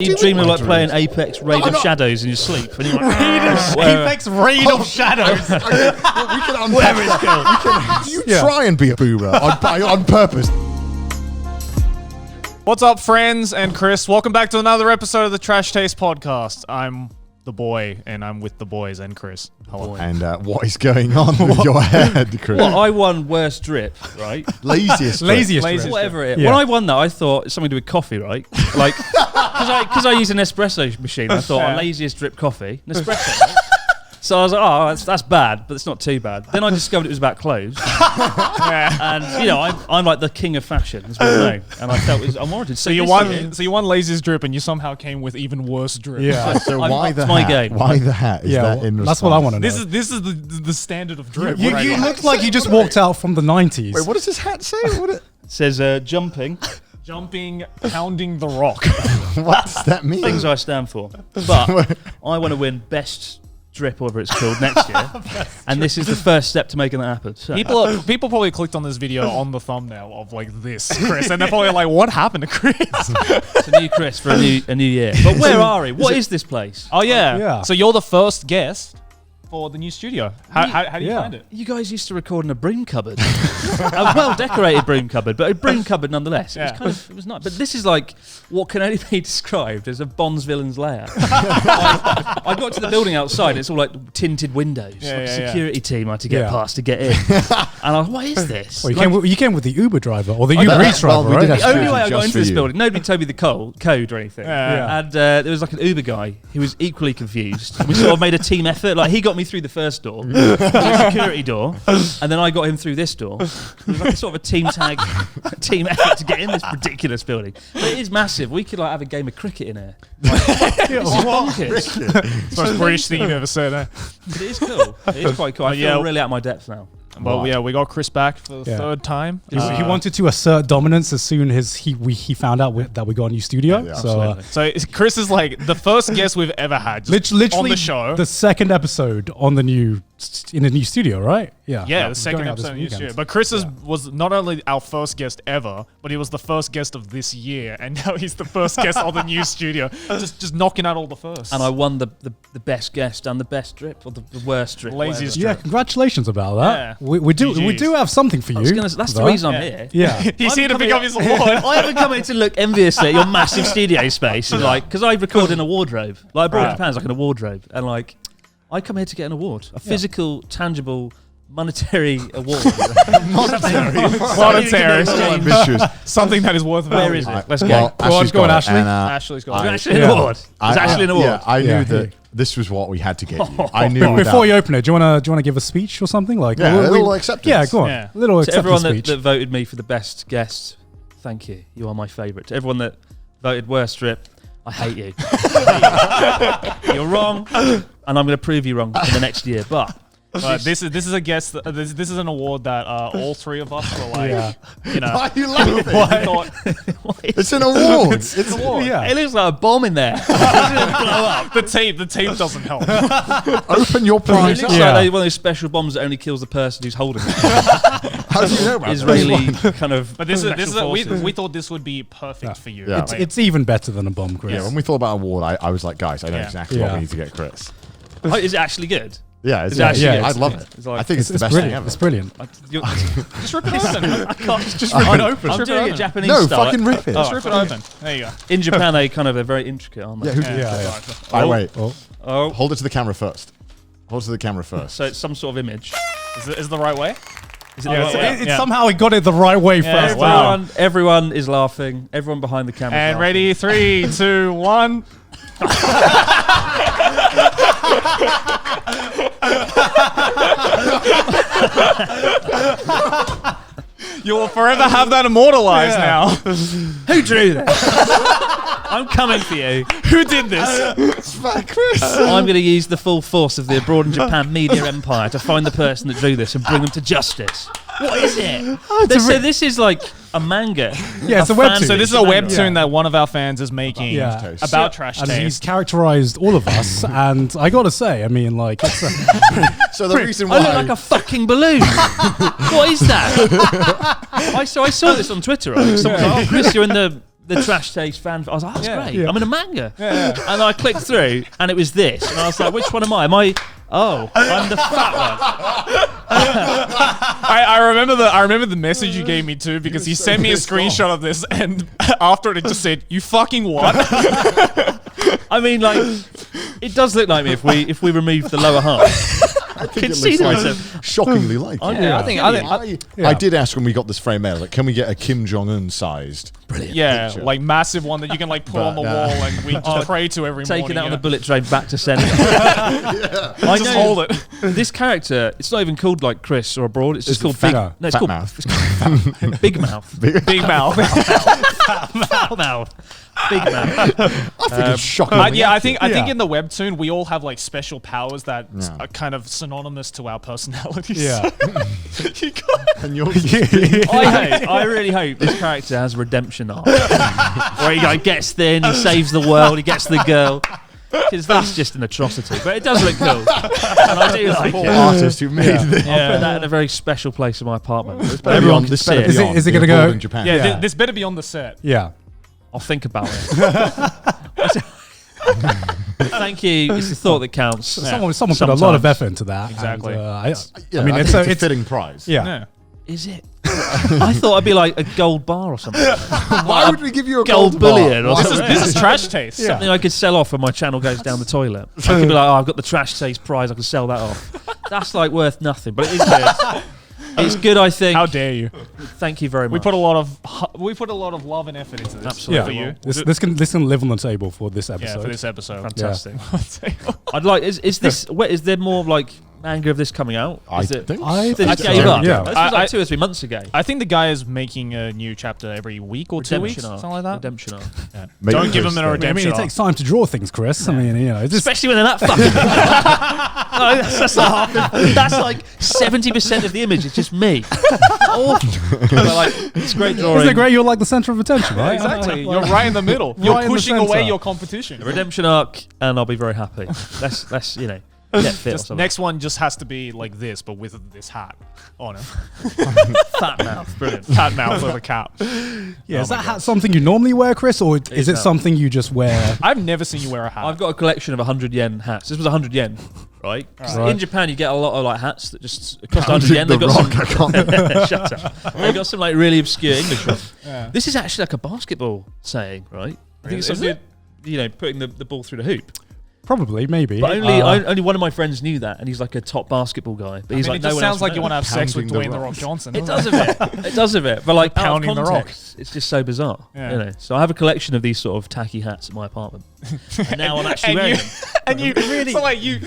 You dream of like playing Apex Raid of Shadows in your sleep, and you're like, Apex Raid of Shadows. We can unpack Do you try and be a boomer on purpose? What's up, friends and Chris? Welcome back to another episode of the Trash Taste Podcast. I'm the boy, and I'm with the boys and Chris. Hello. And what is going on with your head, Chris? well, I won worst drip, right? Laziest drip. Whatever it is. Yeah. When I won that, I thought it's something to do with coffee, right? Like, because I use an espresso machine, I thought laziest drip coffee, an espresso. Right? So I was like, oh, that's bad, but it's not too bad. Then I discovered it was about clothes. And, you know, I'm like the king of fashion, as we know. And I felt it was unwarranted. So you won laziest drip, and you somehow came with even worse drip. Yeah. So why the my hat? game. Why the hat? Is that in that's what I want to know. This is the standard of drip. You look like you just walked out from the 90s. Wait, what does this hat say? It says jumping. Jumping, pounding the rock. What does that mean? Things I stand for. But I want to win best drip, whatever it's called, next year. And this is the first step to making that happen. So. People probably clicked on this video on the thumbnail of like this, Chris, and they're probably like, what happened to Chris? It's a new Chris for a new year. But where are we? What is this place? Oh, yeah. So you're the first guest for the new studio. How do you find it? You guys used to record in a broom cupboard. A well-decorated broom cupboard, but a broom cupboard nonetheless. Yeah. It was nice. But this is like what can only be described as a Bond's villain's lair. I got to the building outside, and it's all like tinted windows. Security team I had to get past to get in. And I was like, what is this? Well, you came with the Uber driver, or the Uber Eats driver, right? The only way I got into this building, nobody told me the code or anything. And there was like an Uber guy who was equally confused. We sort of made a team effort. Like, he got me through the first door, the security door, and then I got him through this door. It was like a sort of a team effort to get in this ridiculous building. But it is massive. We could like have a game of cricket in here. Like, this is bonkers. It's the most British thing you've ever said. But it is cool. It is quite cool. I feel really out of my depth now. Well, we got Chris back for the third time. He wanted to assert dominance as soon as he found out that we got a new studio. So Chris is like the first guest we've ever had, literally on the show. The second episode in the new studio, right? Yeah, the second episode in the new studio. But Chris was not only our first guest ever, but he was the first guest of this year, and now he's the first guest of the new studio. Just knocking out all the firsts. And I won the best guest and the best drip, or the worst drip. Laziest drip. Yeah, congratulations about that. Yeah. We do have something for you. That's the reason I'm here. Yeah. He's here to pick up his award. I haven't come here to look enviously at your massive studio space, and like, because I record in a wardrobe. Like, I brought Japan's like in a wardrobe, and like, I come here to get an award, a physical, tangible, monetary award. monetary, something that is worth value. Where is it? Let's go. Ashley's got Ashley. Ashley's got it. Ashley an award. Is Ashley an award? Yeah, I knew that this was what we had to get you. I knew. Before you open it, do you want to give a speech or something? Like, a little acceptance. Yeah, go on. Yeah. A little to acceptance everyone speech. that voted me for the best guest, thank you. You are my favourite. To everyone that voted worst strip, I hate you. You're wrong, and I'm going to prove you wrong in the next year. But this is a guest. This is an award that all three of us were like, you know. Why are you laughing? It's an award. It's an award. Yeah. It looks like a bomb in there. It's going to blow up. The tape doesn't help. Open your It prize. looks like one of those special bombs that only kills the person who's holding it. How do you know about Israeli kind of. But this is we thought this would be perfect for you. Yeah. It's even better than a bomb, Chris. Yeah, when we thought about award, I was like, guys, I know exactly what we need to get Chris. Oh, is it actually good? Yeah, It's actually good. I'd love it. Like, I think it's the best thing ever. It's brilliant. Just rip it open. I can't Just rip it open. I'm doing it Japanese No, style. fucking rip it. Just rip it open. There you go. In Japan, they're very intricate, aren't they? Yeah. Oh, wait. Oh. Hold it to the camera first. Hold it to the camera first. So it's some sort of image. Is it the right way? Is it the right way? It's somehow he got it the right way first. Everyone is laughing. Everyone behind the camera. And ready, 3, 2, 1. You will forever have that immortalized now. Who drew that? I'm coming for you. Who did this? It's fat Chris. I'm going to use the full force of the Abroad in Japan media empire to find the person that drew this and bring them to justice. What is it? So this is like a manga. Yeah, it's a webtoon. So this is a webtoon that one of our fans is making about trash taste. And he's characterized all of us, and I got to say, I mean, like, it's so the reason why I look like a fucking balloon. What is that? I saw this on Twitter. Right? Someone was like, "Oh, Chris, you're in the the Trash Taste fan. I was like, that's great. Yeah. I'm in a manga. And I clicked through, and it was this. And I was like, which one am I? Am I? Oh, I'm the fat one. I remember the message you gave me too, because he sent me a screenshot of this, and after it just said, "You fucking what?" I mean, like, it does look like me if we remove the lower half. I think it looks like shockingly like. I did ask when we got this frame out, like, can we get a Kim Jong Un sized? Brilliant. Yeah, picture. Like massive one that you can like put on the wall, and we just pray to every morning. Taking out on the bullet train back to centre. I just hold it. This character, it's not even called like Chris or Abroad. It's just called Big. No, it's Fat called Mouth. Big Mouth. Big Mouth. Fat Mouth. Big Mouth. I think it's shocking. I think in the webtoon we all have like special powers that are kind of synonymous to our personalities. Yeah. And yours I really hope this character has a redemption arc where he like, gets thin, he saves the world, he gets the girl. Because that's just an atrocity, but it does look cool, and I do like it. artist who made this. I'll put that in a very special place in my apartment. Everyone can see it. Is it going to go in Japan? Yeah, this better be on the set. Yeah. I'll think about it. Thank you. It's the thought that counts. Someone put a lot of effort into that. Exactly. And, I mean, it's a fitting prize. Yeah. Is it? I thought I'd be like a gold bar or something. Why would we give you a gold bullion or something? This is Trash Taste. Yeah. Something I could sell off when my channel goes down the toilet. I could be like, oh, I've got the Trash Taste prize. I can sell that off. That's like worth nothing, but it is good. It's good, I think. How dare you? Thank you very much. We put a lot of love and effort into this. Absolutely. Yeah. For you. This can live on the table for this episode. Yeah, for this episode. Fantastic. I'd like. Is this? Is there more like manga of this coming out? I Is it? think They just gave up. Yeah. This was like 2 or 3 months ago. I think the guy is making a new chapter every week or 2 weeks, Redemption something like that. Redemption arc. Yeah. Maybe Don't give him a I redemption. mean, it takes time to draw things, Chris. I mean, it's just, Especially when they're that fucking. No, that's like 70% of the image. It's just me. But like, it's great drawing. isn't it great? You're like the center of attention, right? Exactly. You're right in the middle. You're Right in the pushing away center. your competition. Redemption arc, and I'll be very happy. Let's get fit or Just something. next one just has to be like this, but with this hat on it. Fat mouth, brilliant. Cat mouth with a cap. Yeah, is that hat something you normally wear, Chris, or is it not. something you just wear? I've never seen you wear a hat. I've got a collection of 100 yen hats. This was 100 yen, right? 'Cause in Japan, you get a lot of like hats that just cost 100 yen. They've got some. Shut up. They've got some like really obscure English ones. Yeah. This is actually like a basketball saying, right? I think it's Is something, putting the ball through the hoop. Probably, maybe. But only one of my friends knew that, and he's like a top basketball guy. But he's it like, just no one sounds else like would you know want to have sex with Pounding the Dwayne the rock. Rock Johnson. It does a bit. It does a bit. But like Pounding out of the rock. context, it's just so bizarre. Yeah. So I have a collection of these sort of tacky hats in my apartment. And now I'm actually wearing them. And you really, so like you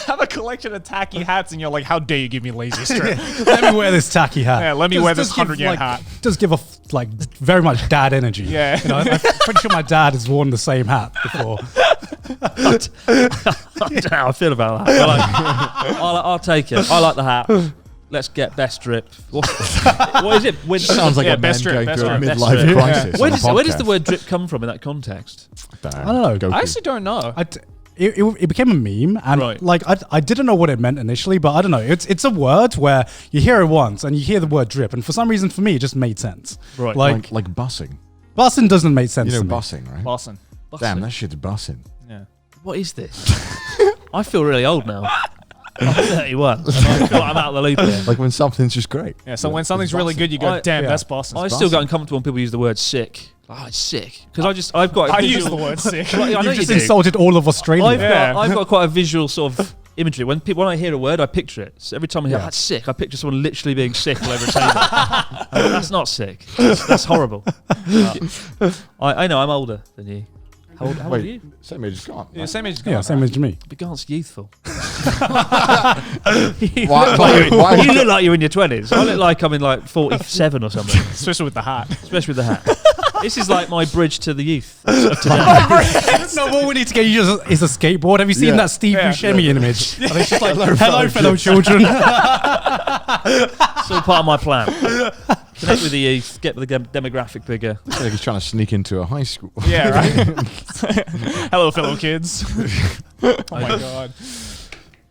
have a collection of tacky hats, and you're like, how dare you give me lazy strip? Let me wear this tacky hat. Yeah, let me wear this 100 yen like, hat. Does give off like very much dad energy. Yeah. I'm pretty sure my dad has worn the same hat before. I don't know how I feel about that. But like, I'll take it. I like the hat. Let's get best drip. What is it? Sounds like a man best drip, going best through a drip, midlife best drip. crisis. Where does the word drip come from in that context? I don't know. I actually don't know. It became a meme, and Right. like I didn't know what it meant initially, but I don't know. It's a word where you hear it once and you hear the word drip, and for some reason for me it just made sense. Right. Like Like bussing. bussing doesn't make sense You know to me. bussing, right? Boston. Damn, that shit's bussing. Yeah. What is this? I feel really old now. I'm 31. And I feel like I'm out of the loop here. Like when something's just great. Yeah. So when something's really good, you go, damn, that's Boston. I still get uncomfortable when people use the word sick. Oh, it's sick. Because I've got. I use the word sick. I know You you just do. insulted all of Australia. I've got quite a visual sort of imagery. When I hear a word, I picture it. So every time I hear that's sick, I picture someone literally being sick all over a table. That's not sick. That's horrible. I know I'm older than you. How old are you? Same age as Garnt. Yeah, same age. Yeah, same as me. But Garnt's youthful. Why- You look like you're in your 20s. I look like I'm in like 47 or something. Especially with the hat. Especially with the hat. This is like my bridge to the youth of today. No, what we need to get you is a skateboard. Have you seen that Steve Buscemi image? And it's just like, hello, fellow children. It's all part of my plan. Connect with the youth, get the demographic bigger. I feel like he's trying to sneak into a high school. Yeah, right. Hello, fellow kids. Oh my god.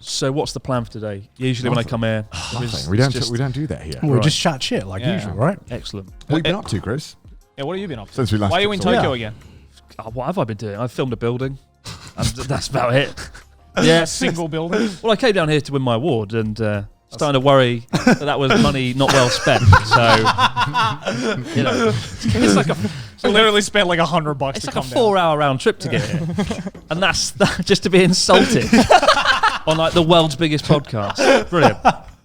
So what's the plan for today? Usually when I come here, Nothing. We don't do that here. We just chat shit like Yeah. usual, right? Excellent. What have you been up to, Chris? Yeah, what have you been up to? Since we last Why are you in Tokyo again? Oh, what have I been doing? I filmed a building. And that's about it. Yeah, A single building? Well, I came down here to win my award and starting to worry that was money not well spent. So, you know, it's like I literally spent like $100 it's to like come a 4-hour round trip to get here, and that's that, just to be insulted on like the world's biggest podcast. Brilliant.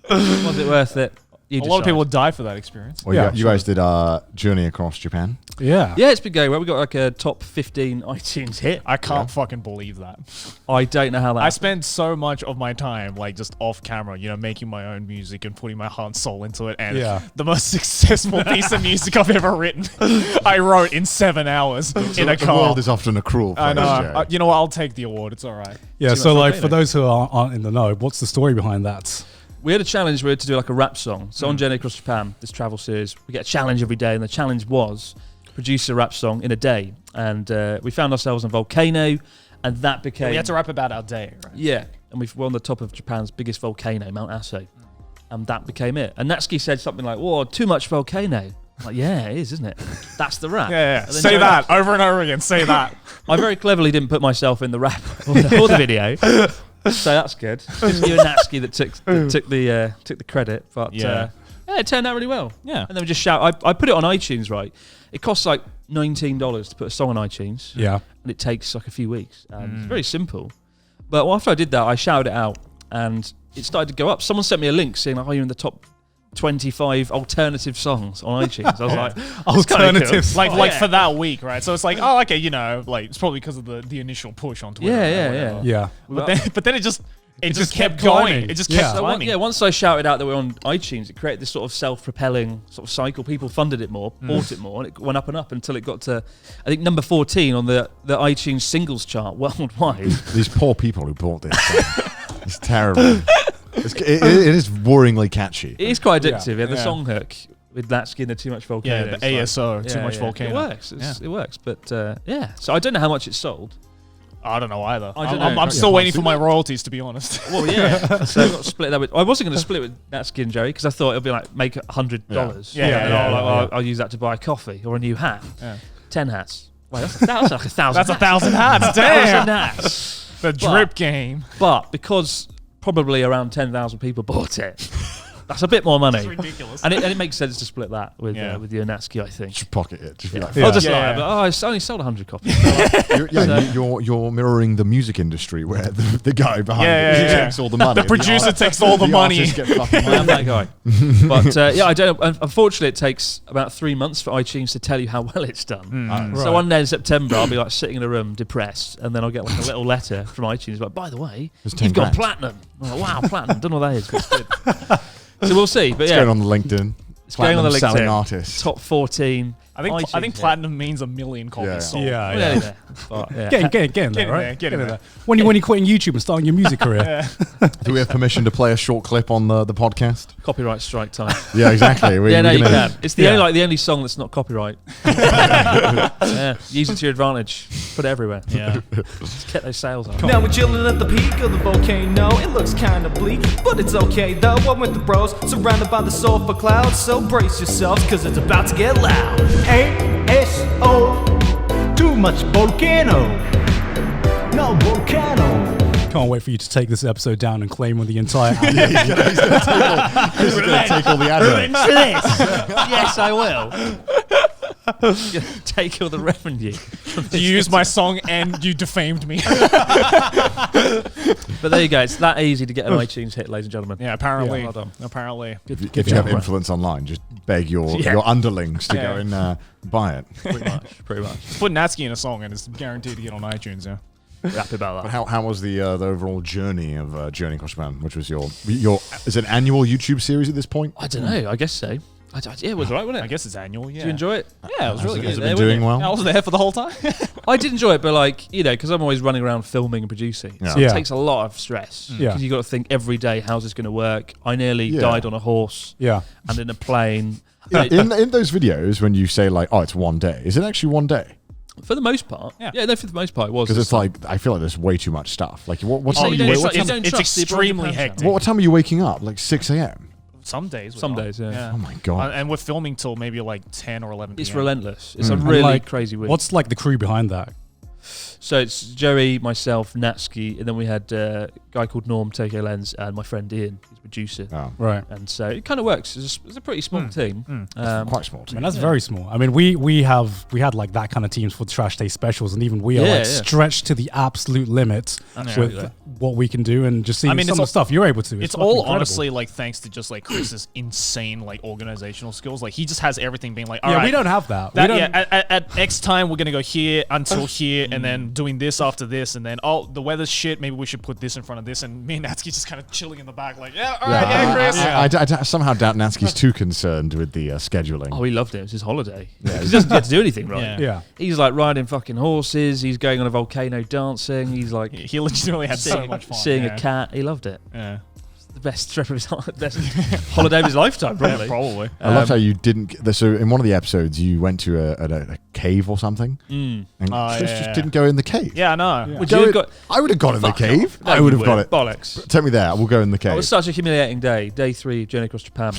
Was it worth it? A lot of people would die for that experience. Well, you guys did a journey across Japan. Yeah. Yeah, it's been going well. We got like a top 15 iTunes hit. I can't fucking believe that. I don't know how that. I spent so much of my time like just off camera, you know, making my own music and putting my heart and soul into it. And the most successful piece of music I've ever written, I wrote in 7 hours in a car. The world is often a cruel place. I know. You know what? I'll take the award. It's all right. Yeah. So like for those who aren't in the know, what's the story behind that? We had a challenge. We had to do like a rap song. So on Journey Across Japan, this travel series, we get a challenge every day, and the challenge was produce a rap song in a day. And we found ourselves on Volcano, and that became. We had to rap about our day, right? Yeah, and we're on the top of Japan's biggest volcano, Mount Fuji, and that became it. And Natsuki said something like, "Whoa, too much volcano." I'm like, yeah, it is, isn't it? That's the rap. Yeah. Say that over and over again. Say that. I very cleverly didn't put myself in the rap or the video. So that's good. Just you and Natsuki that took the credit, but it turned out really well. Yeah, and then we just shout. I put it on iTunes, right? It costs like $19 to put a song on iTunes. Yeah, and it takes like a few weeks. It's very simple. But after I did that, I shouted it out, and it started to go up. Someone sent me a link saying, "Oh, you're in the top 25 alternative songs on iTunes." I was like, alternatives, cool. like for that week, right? So it's like, oh, okay, you know, like it's probably because of the initial push on Twitter. Yeah. But then it just kept going. It just kept climbing. So once I shouted out that we're on iTunes, it created this sort of self-propelling sort of cycle. People funded it more, bought it more, and it went up and up until it got to, I think, number 14 on the iTunes singles chart worldwide. These poor people who bought this. It's terrible. It is worryingly catchy. It is quite addictive. Yeah, the song hook with that skin, the Too Much Volcano. Yeah, the ASO, Too Much Volcano. It works. It works. But so I don't know how much it sold. I don't know either. I'm still waiting for my royalties, to be honest. Well, yeah. So I got to split that with. I wasn't going to split it with Natsuki and Jerry because I thought it'd be like make $100. I'll use that to buy a coffee or a new hat. 10 hats. Wait, that's like 1,000. That's 1,000 hats. Damn. 1,000 hats. The drip game. But because probably around 10,000 people bought it. That's a bit more money. That's ridiculous. And it makes sense to split that with you and Natsuki, I think. Just pocket it. Just be like, I'll just lie. But, I only sold 100 copies. You're mirroring the music industry where the guy behind it takes all the money. The producer takes all the money. I am that guy. But I don't know. Unfortunately, it takes about 3 months for iTunes to tell you how well it's done. So one day in September, I'll be like sitting in a room depressed, and then I'll get like a little letter from iTunes like, by the way, you've got platinum. I'm like, wow, platinum. Don't know what that is. But it's good. So we'll see. But it's going on the LinkedIn. It's going on the LinkedIn. Selling artists. Top 14. I think platinum means 1 million copies sold. Yeah. But, Get in there, right? Get in there. When you're quitting YouTube and starting your music career. Do we have permission to play a short clip on the podcast? Copyright strike time. Yeah, exactly. You can. It's the only song that's not copyright. Use it to your advantage. Put it everywhere. Yeah. Just get those sales up. Now we're chilling at the peak of the volcano. It looks kinda bleak, but it's okay though. I'm with the bros, surrounded by the sulfur clouds. So brace yourselves, cause it's about to get loud. ASO, too much volcano. No volcano. Can't wait for you to take this episode down and claim on the entire album. He's going to take all the adverts. Yes, I will. Take all the revenue. You used my song and you defamed me. But there you go. It's that easy to get an iTunes hit, ladies and gentlemen. Yeah, apparently. Well done. Apparently. If you have influence online, just beg your underlings to go and buy it. Pretty much. Put Natsuki in a song and it's guaranteed to get on iTunes, yeah. Happy about that. But how was the overall journey of Journey Across Japan, which was your is it an annual YouTube series at this point? I don't know. I guess so. It was right, wasn't it? I guess it's annual, yeah. Did you enjoy it? Yeah, it was really good. Has it been doing well? I was there for the whole time. I did enjoy it, but because I'm always running around filming and producing. So it takes a lot of stress. Because you've got to think every day, how's this going to work? I nearly died on a horse and in a plane. In those videos, when you say it's one day, is it actually one day? For the most part, for the most part, it was. Because it's I feel like there's way too much stuff. Like, what time are you? It's extremely hectic. What time are you waking up? Like 6 a.m. Some days. Some days, yeah. Oh my god! And we're filming till maybe like 10 or 11. It's PM. relentless. It's a really crazy week. What's like the crew behind that? So it's Joey, myself, Natsuki, and then we had a guy called Norm, Tokyo Lens, and my friend Ian, who's a producer. Oh. Right. And so it kind of works. It's a pretty small team. Quite small. I mean, that's very small. I mean, we had like that kind of teams for Trash Day specials, and even we are like stretched to the absolute limit with what we can do, and just seeing some of the stuff you're able to. It's all incredible. Honestly like thanks to just like Chris's insane like organizational skills. Like he just has everything being like, all right, we don't have that. At X time we're gonna go here until here, and then doing this after this, and then the weather's shit. Maybe we should put this in front of this, and me and Natsuki just kind of chilling in the back, like, Chris. I somehow doubt Natsuki's too concerned with the scheduling. Oh, he loved it. It was his holiday. He doesn't get to do anything, right? Yeah. He's like riding fucking horses. He's going on a volcano dancing. He's like, he legitimately had so much fun. Seeing a cat. He loved it. Yeah. The best trip of his best holiday of his lifetime, probably. Yeah, probably. I loved how you didn't. So in one of the episodes, you went to a cave or something, and Chris just didn't go in the cave. Yeah, I know. Yeah. I would have gone in the cave. No, I would have got it. Bollocks. Take me there. We'll go in the cave. It was such a humiliating day. Day 3, journey across Japan.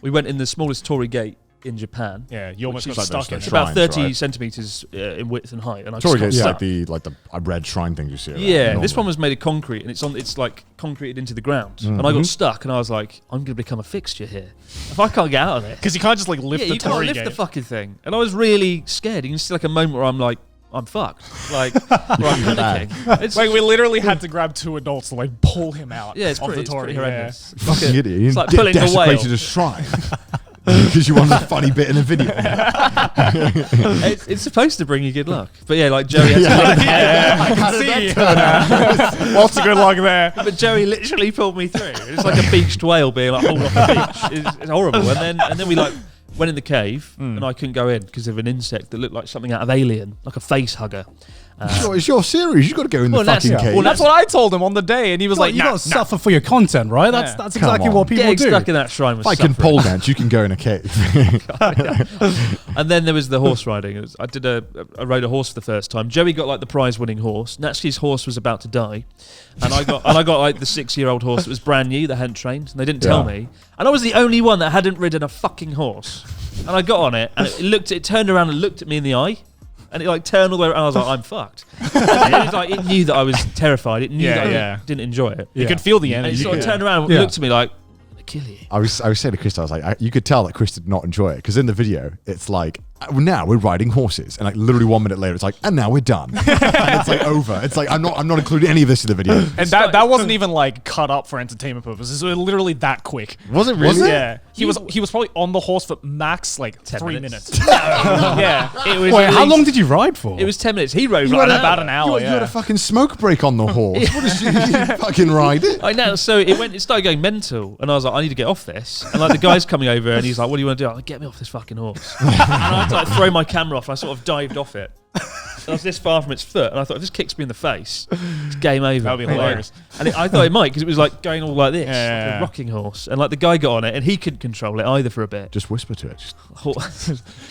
We went in the smallest torii gate in Japan. Yeah, you almost got like stuck in It's it. about 30 right? centimeters in width and height. And I Torii just got gate's stuck. like the red shrine thing you see. Yeah, this one was made of concrete, and it's like concreted into the ground. And I got stuck, and I was like, I'm going to become a fixture here. If I can't get out of it. Because you can't just like lift the you can't Torii lift gate. the fucking thing. And I was really scared. You can see like a moment where I'm like, I'm fucked. Like, where I'm panicking. It's Like we literally had to grab 2 adults to like pull him out. yeah, it's of pretty, the Torii. it's pretty horrendous. Fucking idiot. You It's like pulling the whale. desecrated a shrine. Because you wanted a funny bit in a video. It's supposed to bring you good luck. But yeah, like Joey had to I can see. Lots of good luck there. But Joey literally pulled me through. It's like a beached whale being like hauled off the beach. It's horrible. And then we like went in the cave, and I couldn't go in because of an insect that looked like something out of Alien, like a face hugger. It's your series. You've got to go in the fucking cave. Well, that's what I told him on the day, and he was like, you nah, got to suffer for your content, right? That's exactly on. what people Getting do. stuck in that shrine was If I can suffering. pole dance, you can go in a cave. And then there was the horse riding. I rode a horse for the first time. Joey got like the prize-winning horse. Natsuki's horse was about to die, and I got like the 6-year-old horse that was brand new that hadn't trained, and they didn't tell me. And I was the only one that hadn't ridden a fucking horse. And I got on it, and it turned around and looked at me in the eye. And it like turned all the way around. I was like, I'm fucked. It knew that I was terrified. It knew that I didn't enjoy it. You could feel the And energy. it sort of turned around and looked at me like, I'm going to kill you. I was saying to Chris, I was like, you could tell that Chris did not enjoy it because in the video, it's like, now we're riding horses, and like literally 1 minute later, it's like, and now we're done. And it's like over. It's like I'm not including any of this in the video. And that wasn't even like cut up for entertainment purposes. It was literally that quick. Was it really? Yeah. He was probably on the horse for max like 3 minutes. Yeah. It was Wait, how long did you ride for? It was 10 minutes. He rode about an hour. You had a fucking smoke break on the horse. What did you fucking ride it? I know. So it started going mental, and I was like, I need to get off this. And like the guy's coming over, and he's like, what do you want to do? I'm like, get me off this fucking horse. And I had to like throw my camera off, and I sort of dived off it. And I was this far from its foot, and I thought, if this kicks me in the face, it's game over. That would be hilarious. And I that it might, because it was like going all like this, like a rocking horse. And like the guy got on it, and he couldn't control it either for a bit. Just whisper to it. Just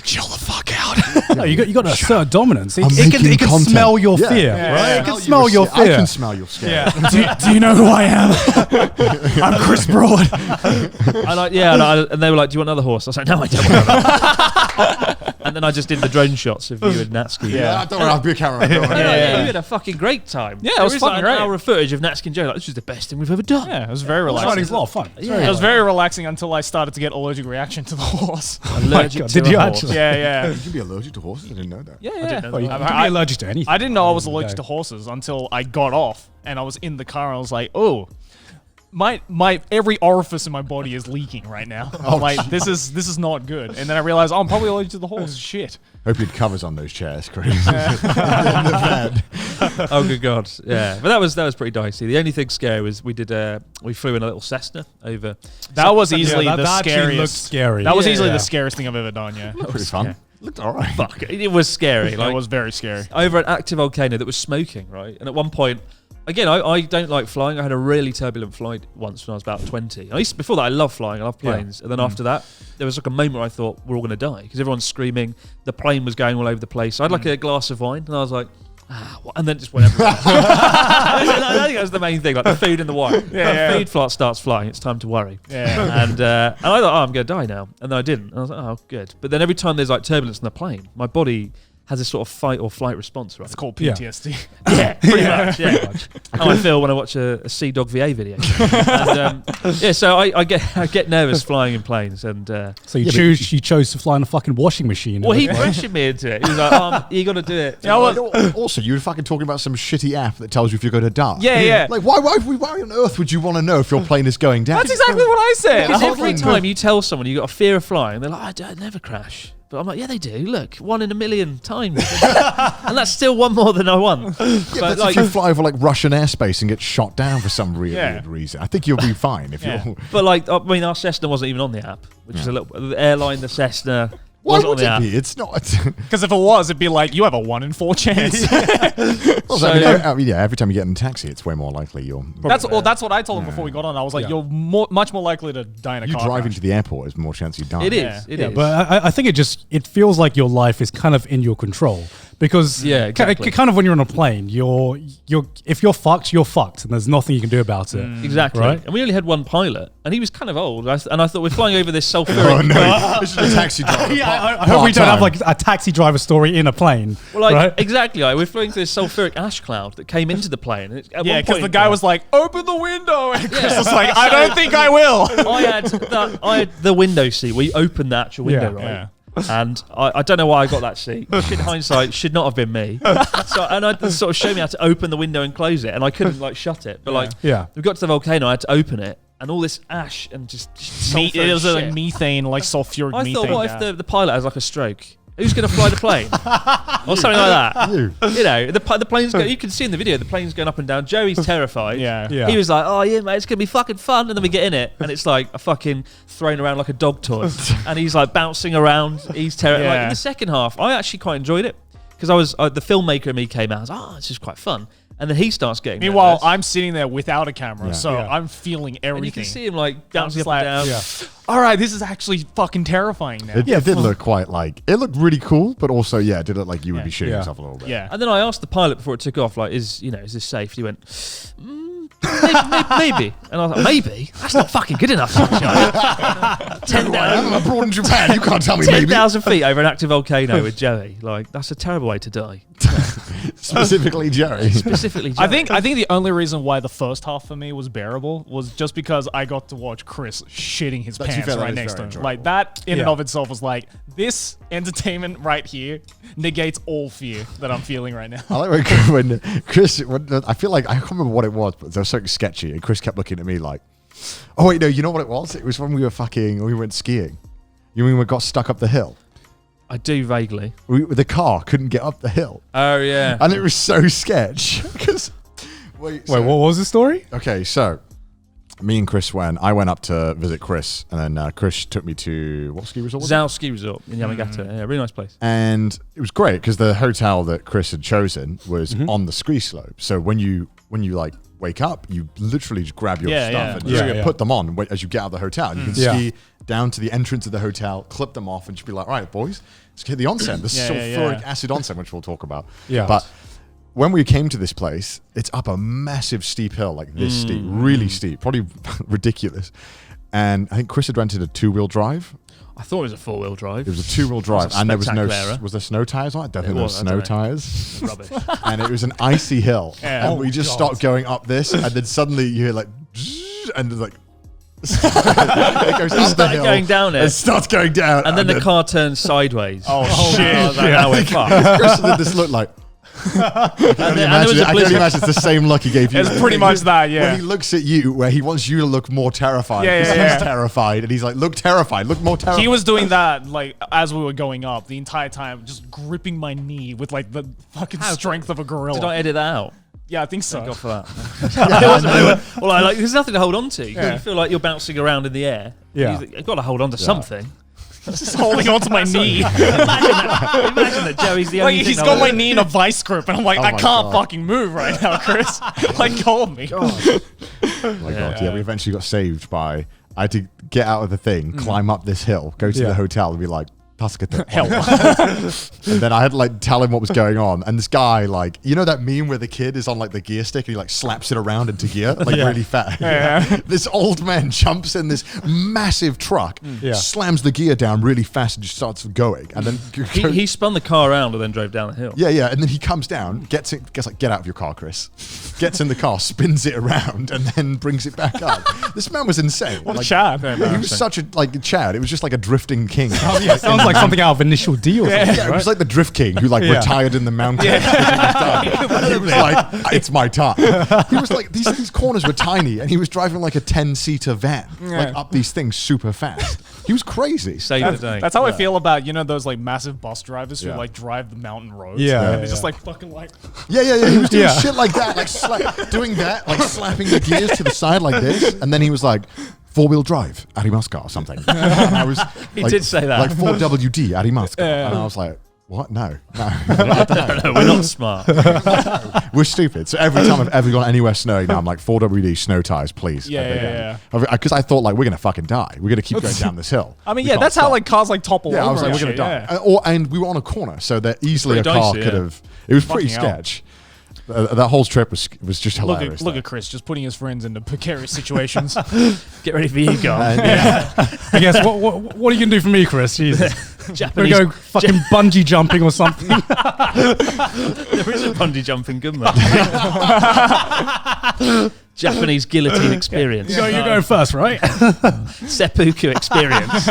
Chill the fuck out. No, you got to assert dominance. I'm It making can content. smell your Yeah. fear, Yeah. right? Yeah. It can smell your I fear. can smell your scare. Do you know who I am? I'm Chris Broad. And they were like, do you want another horse? I was like, no, I don't want another. And then I just did the drone shots of you and Natsuki. Don't worry, I'll be a cameraman. Don't worry. You had a fucking great time. Yeah, it was There is, fucking like great. an hour of footage of Natsuki and Joe. Like, this was the best thing we've ever done. Yeah, it was very Riding's relaxing. a lot of fun. It was very relaxing until I started to get allergic reaction to the horse. Allergic God, to did a you horse. actually? Yeah. You can be allergic to horses. I didn't know that. Yeah. didn't know Well, you that. can be allergic to anything. I didn't know I was Okay. allergic to horses until I got off and I was in the car and I was like, oh, my every orifice in my body is leaking right now. I'm like, this is not good. And then I realized, I'm probably allergic to the horse. Shit. Hope you had covers on those chairs, Chris. Oh good god, yeah. But that was pretty dicey. The only thing scary was we flew in a little Cessna over. That was easily that the actually scariest. looked scary. That was Yeah. easily Yeah. the scariest thing I've ever done. Yeah, Pretty fun. Looked all right. Fuck, it was scary. Like, it was very scary. over an active volcano that was smoking, right? And at one point, again, I don't like flying. I had a really turbulent flight once when I was about 20. Before that, I love flying. I love planes. And then after that, there was like a moment where I thought we're all going to die because everyone's screaming. The plane was going all over the place. I had like a glass of wine, and I was like, and then just went everywhere. I think that's the main thing, like the food and the wine. Food starts flying, it's time to worry. And I thought, I'm going to die now. And then I didn't. And I was like, oh, good. But then every time there's like turbulence in the plane, my body has a sort of fight or flight response, right? It's called PTSD. Yeah, pretty much. Yeah. How I feel when I watch a Sea Dog VA video. And, so I get nervous flying in planes. And so you chose to fly in a fucking washing machine. Well, he pressured me into it. He was like, you got to do it. Yeah, also, you were fucking talking about some shitty app that tells you if you're going to die. Yeah. Like, why on earth would you want to know if your plane is going down? That's exactly what I said. Because every time you tell someone you got a fear of flying, they're like, I never crash. But I'm like, yeah, they do. Look, 1 in a million times. And that's still one more than I want. But like, if you fly over like Russian airspace and get shot down for some weird reason, I think you'll be fine if you're... But like, I mean, our Cessna wasn't even on the app, which is a little... The airline, the Cessna... Why would it be? It's not. Because if it was, it'd be like, you have a 1 in 4 chance. Also, every time you get in a taxi, it's way more likely you're... That's what I told him before we got on. I was like, you're much more likely to die in a car You driving crash. to the airport is more chance you die. It is. It is. But I think it feels like your life is kind of in your control. Because exactly. kind of when you're on a plane, if you're fucked, you're fucked, and there's nothing you can do about it. Exactly. Right? And we only had one pilot, and he was kind of old. And I thought, we're flying over this sulfur. Oh no! This is a taxi driver. I hope we don't have like a taxi driver story in a plane. Well, like, right? exactly. Like, we're flying through this sulfuric ash cloud that came into the plane. And because the guy was like, "Open the window," and Chris was like, "I don't think I will." I had the window seat. We opened the actual window, right? Yeah. And I don't know why I got that seat. In hindsight, should not have been me. And I sort of showed me how to open the window and close it, and I couldn't like shut it. But we got to the volcano, I had to open it, and all this ash and just it was like methane, like sulfuric methane. I thought, what if the pilot has like a stroke? Who's going to fly the plane? Or something like that. You know, the plane's going, you can see in the video, the plane's going up and down. Joey's terrified. He was like, oh yeah, mate, it's going to be fucking fun. And then we get in it, and it's like a fucking thrown around like a dog toy. And he's like bouncing around. He's terrified. Like in the second half, I actually quite enjoyed it. Because I was, the filmmaker in me came out, I was like, this is quite fun. And then he starts getting Meanwhile, nervous. I'm sitting there without a camera, I'm feeling everything. And you can see him like bouncing up and down. All right, this is actually fucking terrifying now. It did look quite like, it looked really cool, but also, it did look like you would be shooting yourself a little bit. And then I asked the pilot before it took off, like, is this safe? He went, maybe. And I was like, maybe? That's not fucking good enough. 10,000. I'm abroad in Japan. You can't tell me 10,000 feet over an active volcano with Joey. Like, that's a terrible way to die. Specifically Joey. I think the only reason why the first half for me was bearable was just because I got to watch Chris shitting his pants right next to him. Enjoyable. Like that in and of itself was like, this entertainment right here negates all fear that I'm feeling right now. I like when Chris, I feel like, I can't remember what it was, but there was something sketchy, and Chris kept looking at me like, oh wait, no, you know what it was? It was when we went skiing. You mean we got stuck up the hill? I do vaguely. The car couldn't get up the hill. Oh yeah. And it was so sketch. Wait, what was the story? Okay, so me and Chris I went up to visit Chris, and then Chris took me to what ski resort? Zao Ski Resort in Yamagata. Yeah, really nice place. And it was great because the hotel that Chris had chosen was on the ski slope. So when you like wake up, you literally just grab your stuff and put them on as you get out of the hotel. And you can ski down to the entrance of the hotel, clip them off, and just be like, all right, boys, let's hit the onsen. The sulfuric acid onsen, which we'll talk about. But when we came to this place, it's up a massive steep hill, like this steep, really steep, probably ridiculous. And I think Chris had rented a 2-wheel drive. I thought it was a 4-wheel drive. It was a 2-wheel drive, and there was there snow tires on it? I don't think there were snow tires. Rubbish. And it was an icy hill. And we just stopped going up this, and then suddenly you hear like, and it's like, it goes up the hill, going down it. It starts going down. And then the car turns sideways. Oh shit. Now we're fucked. Chris did this look like, I can only imagine it's the same look he gave you. It's pretty much that, When he looks at you, where he wants you to look more terrified. He's terrified, and he's like, look terrified, look more terrified. He was doing that, like, as we were going up the entire time, just gripping my knee with, like, the fucking strength of a gorilla. Did I edit that out? Yeah, I think so. Thank God for that. Well, there's nothing to hold on to. You feel like you're bouncing around in the air. You've got to hold on to something. Just holding onto my knee. Imagine that Joey's the only thing. He's got my knee in a vice grip, and I'm like, I can't fucking move right now, Chris. Like, hold me. Oh my God, we eventually got saved by, I had to get out of the thing, climb up this hill, go to the hotel, and be like, Help. And then I had to like tell him what was going on. And this guy, like, you know that meme where the kid is on like the gear stick and he like slaps it around into gear, like really fast. This old man jumps in this massive truck, slams the gear down really fast and just starts going. And then he spun the car around and then drove down the hill. Yeah. And then he comes down, gets like, get out of your car, Chris. Gets in the car, spins it around, and then brings it back up. This man was insane. What a Chad. He was such a Chad. It was just like a drifting king. Sounds like something out of Initial D or something. It was like the Drift King who like retired in the mountains. He was like, it's my time. He was like, these corners were tiny, and he was driving like a 10-seater van, like up these things super fast. He was crazy. Saved the day. That's how I feel about, those like massive bus drivers who like drive the mountain roads. And they're just like fucking like. Yeah. He was doing shit like that, like doing that, like slapping the gears to the side like this, and then he was like, 4-wheel drive, Arimaska or something. And I was he did say that. Like 4WD, Arimaska. And I was like, what? No. We're not smart. We're stupid. So every time I've ever gone anywhere snowy now, I'm like, 4WD, snow tires, please. Because I thought, like, we're going to fucking die. We're going to keep going down this hill. I mean, that's how, like, cars, like, topple over. I was like, we're going to die. And we were on a corner, so that easily a car could have... It was pretty sketch. That whole trip was just hilarious. Look at Chris, just putting his friends into precarious situations. Get ready for you guys. I guess what are you gonna do for me, Chris? Jesus, Japanese go fucking bungee jumping or something. There is a bungee jumping, good man. Japanese guillotine experience. You're going first, right? Seppuku experience.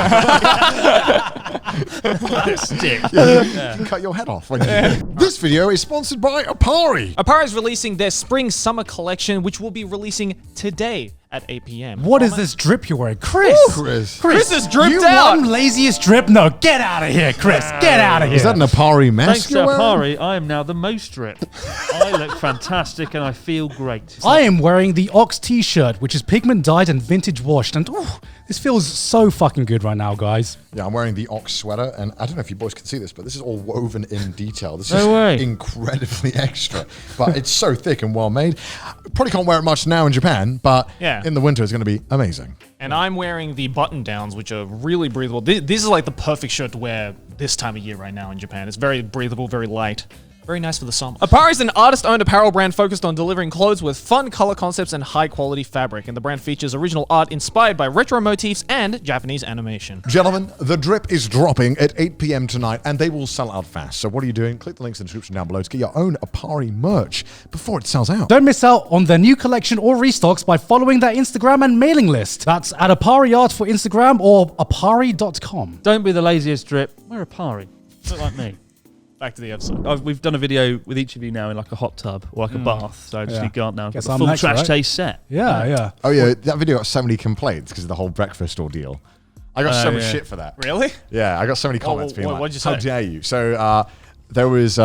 Stick. You cut your head off. This video is sponsored by Apari. Apari is releasing their spring-summer collection, which will be releasing today at 8 p.m. What is this drip you're wearing? Chris is dripped you out. You laziest drip? No, get out of here, Chris. Get out of here. Is that an Apari mask? Thanks to Apari, I am now the most drip. I look fantastic and I feel great. I am wearing the Ox t-shirt, which is pigment dyed and vintage washed. And this feels so fucking good right now, guys. Yeah, I'm wearing the Ox sweater. And I don't know if you boys can see this, but this is all woven in detail. This is incredibly extra. But it's so thick and well made. Probably can't wear it much now in Japan, but in the winter it's going to be amazing. And I'm wearing the button downs, which are really breathable. This is like the perfect shirt to wear this time of year right now in Japan. It's very breathable, very light. Very nice for the summer. Apari is an artist-owned apparel brand focused on delivering clothes with fun color concepts and high-quality fabric. And the brand features original art inspired by retro motifs and Japanese animation. Gentlemen, the drip is dropping at 8 p.m. tonight, and they will sell out fast. So what are you doing? Click the links in the description down below to get your own Apari merch before it sells out. Don't miss out on their new collection or restocks by following their Instagram and mailing list. That's at Apari Art for Instagram or apari.com. Don't be the laziest drip. Wear Apari. Look like me. Back to the episode. We've done a video with each of you now in like a hot tub or like a bath. So I just need Garnt now. Guess Got I'm the full next, trash right? taste set. Yeah. Oh yeah, that video got so many complaints because of the whole breakfast ordeal. I got so much shit for that. Really? Yeah, I got so many comments being like, what'd you say? how dare you? So there was,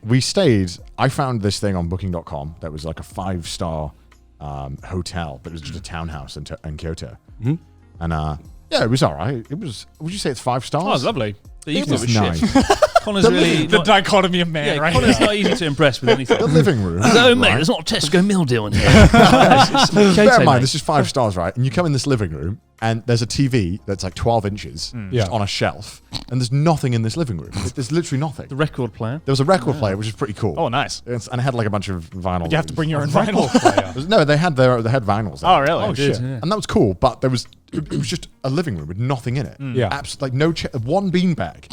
we stayed, I found this thing on booking.com that was like a 5-star hotel, but it was just a townhouse in Kyoto. And yeah, it was all right. It was, would you say it's 5 stars? Oh, it was lovely. It was nice. Connor's really the dichotomy of man, right? Connor's not easy to impress with anything. The living room. Oh, mate, there's not a Tesco meal deal in here. Bear in mind, this is 5 stars, right? And you come in this living room, and there's a TV that's like 12 inches just on a shelf, and there's nothing in this living room. There's literally nothing. The record player. There was a record player, which is pretty cool. Oh, nice. And it had like a bunch of vinyl. Did you have to bring your own vinyl? No, they had vinyls. Oh, really? Oh, shit. Yeah. And that was cool, but it was just a living room with nothing in it. Yeah. Absolutely, like no one beanbag.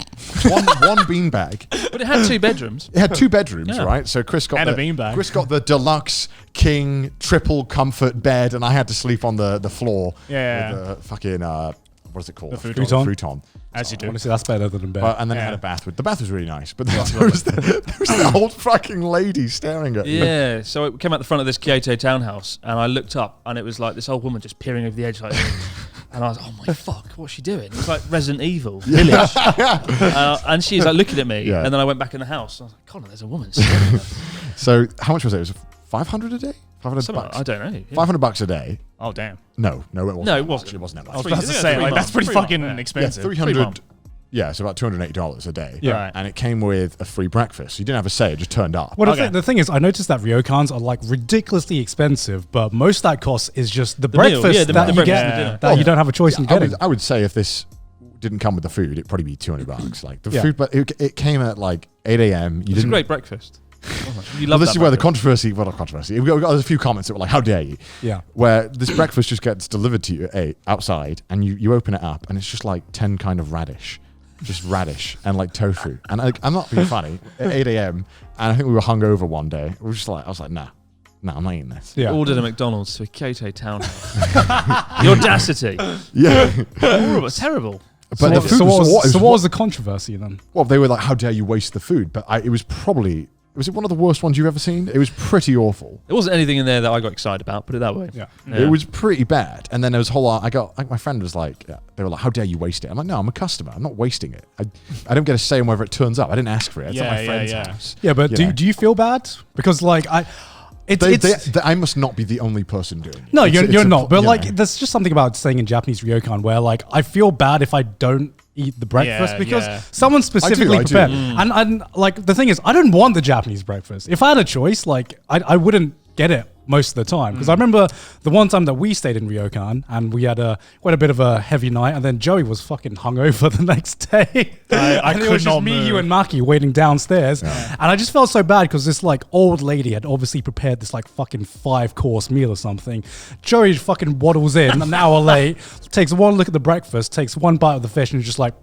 one beanbag. But it had 2 bedrooms. It had 2 bedrooms, right? So Chris got a beanbag. Chris got the deluxe king triple comfort bed, and I had to sleep on the floor. Yeah. With the fucking what is it called? The futon. As you do. Honestly, that's better than bed. And then it had a bath. The bath was really nice, but there was the old fucking lady staring at me. Yeah, so it came out the front of this Kyoto townhouse, and I looked up, and it was like this old woman just peering over the edge like and I was, oh my fuck, what's she doing? It's like Resident Evil Village. And she's like looking at me, and then I went back in the house. And I was like, Connor, there's a woman staring at me. So how much was it? It was 500 a day? 500 bucks? I don't know. Yeah. $500 a day. Oh, damn. No, it wasn't. No, it wasn't. Actually, it wasn't that I was much. about to say, like, that's pretty fucking expensive. Yeah, 300. Yeah, it's about $280 a day. Yeah. Right. And it came with a free breakfast. You didn't have a say, it just turned up. Well, the thing is, I noticed that ryokans are like ridiculously expensive, but most of that cost is just the breakfast meal. Yeah, that you breakfast get that you don't have a choice in getting. I would say if this didn't come with the food, it'd probably be $200. Like the food, but it came at like 8 a.m. It's a great breakfast. You love this is where the controversy, well, not controversy. We got a few comments that were like, "How dare you?" Yeah. Where this breakfast just gets delivered to you outside, and you open it up, and it's just like 10 kind of radish and like tofu. And I'm not being funny. At 8 a.m. and I think we were hungover one day. We were just like, I was like, nah, I'm not eating this. Yeah. Ordered a McDonald's to a Kyoto townhouse. The audacity. Yeah. Horrible. Terrible. But the food what was the controversy then? Well, they were like, "How dare you waste the food?" But it was probably. Was it one of the worst ones you've ever seen? It was pretty awful. There wasn't anything in there that I got excited about, put it that way. Yeah. It was pretty bad. And then there was a whole lot. My friend was like, they were like, "How dare you waste it?" I'm like, "No, I'm a customer. I'm not wasting it. I don't get a say in whether it turns up. I didn't ask for it. It's at my friend's house." Yeah, but do you feel bad? Because like I must not be the only person doing it. No, you're not. But like, there's just something about saying in Japanese ryokan where like, I feel bad if I don't eat the breakfast because someone specifically prepared. And like, the thing is, I don't want the Japanese breakfast. If I had a choice, like, I wouldn't get it most of the time. Because I remember the one time that we stayed in ryokan and we had a bit of a heavy night, and then Joey was fucking hungover the next day. I and could it was just not me, move. you, and Maki waiting downstairs. And I just felt so bad because this like old lady had obviously prepared this like fucking 5-course meal or something. Joey fucking waddles in an hour late, takes one look at the breakfast, takes one bite of the fish, and is just like,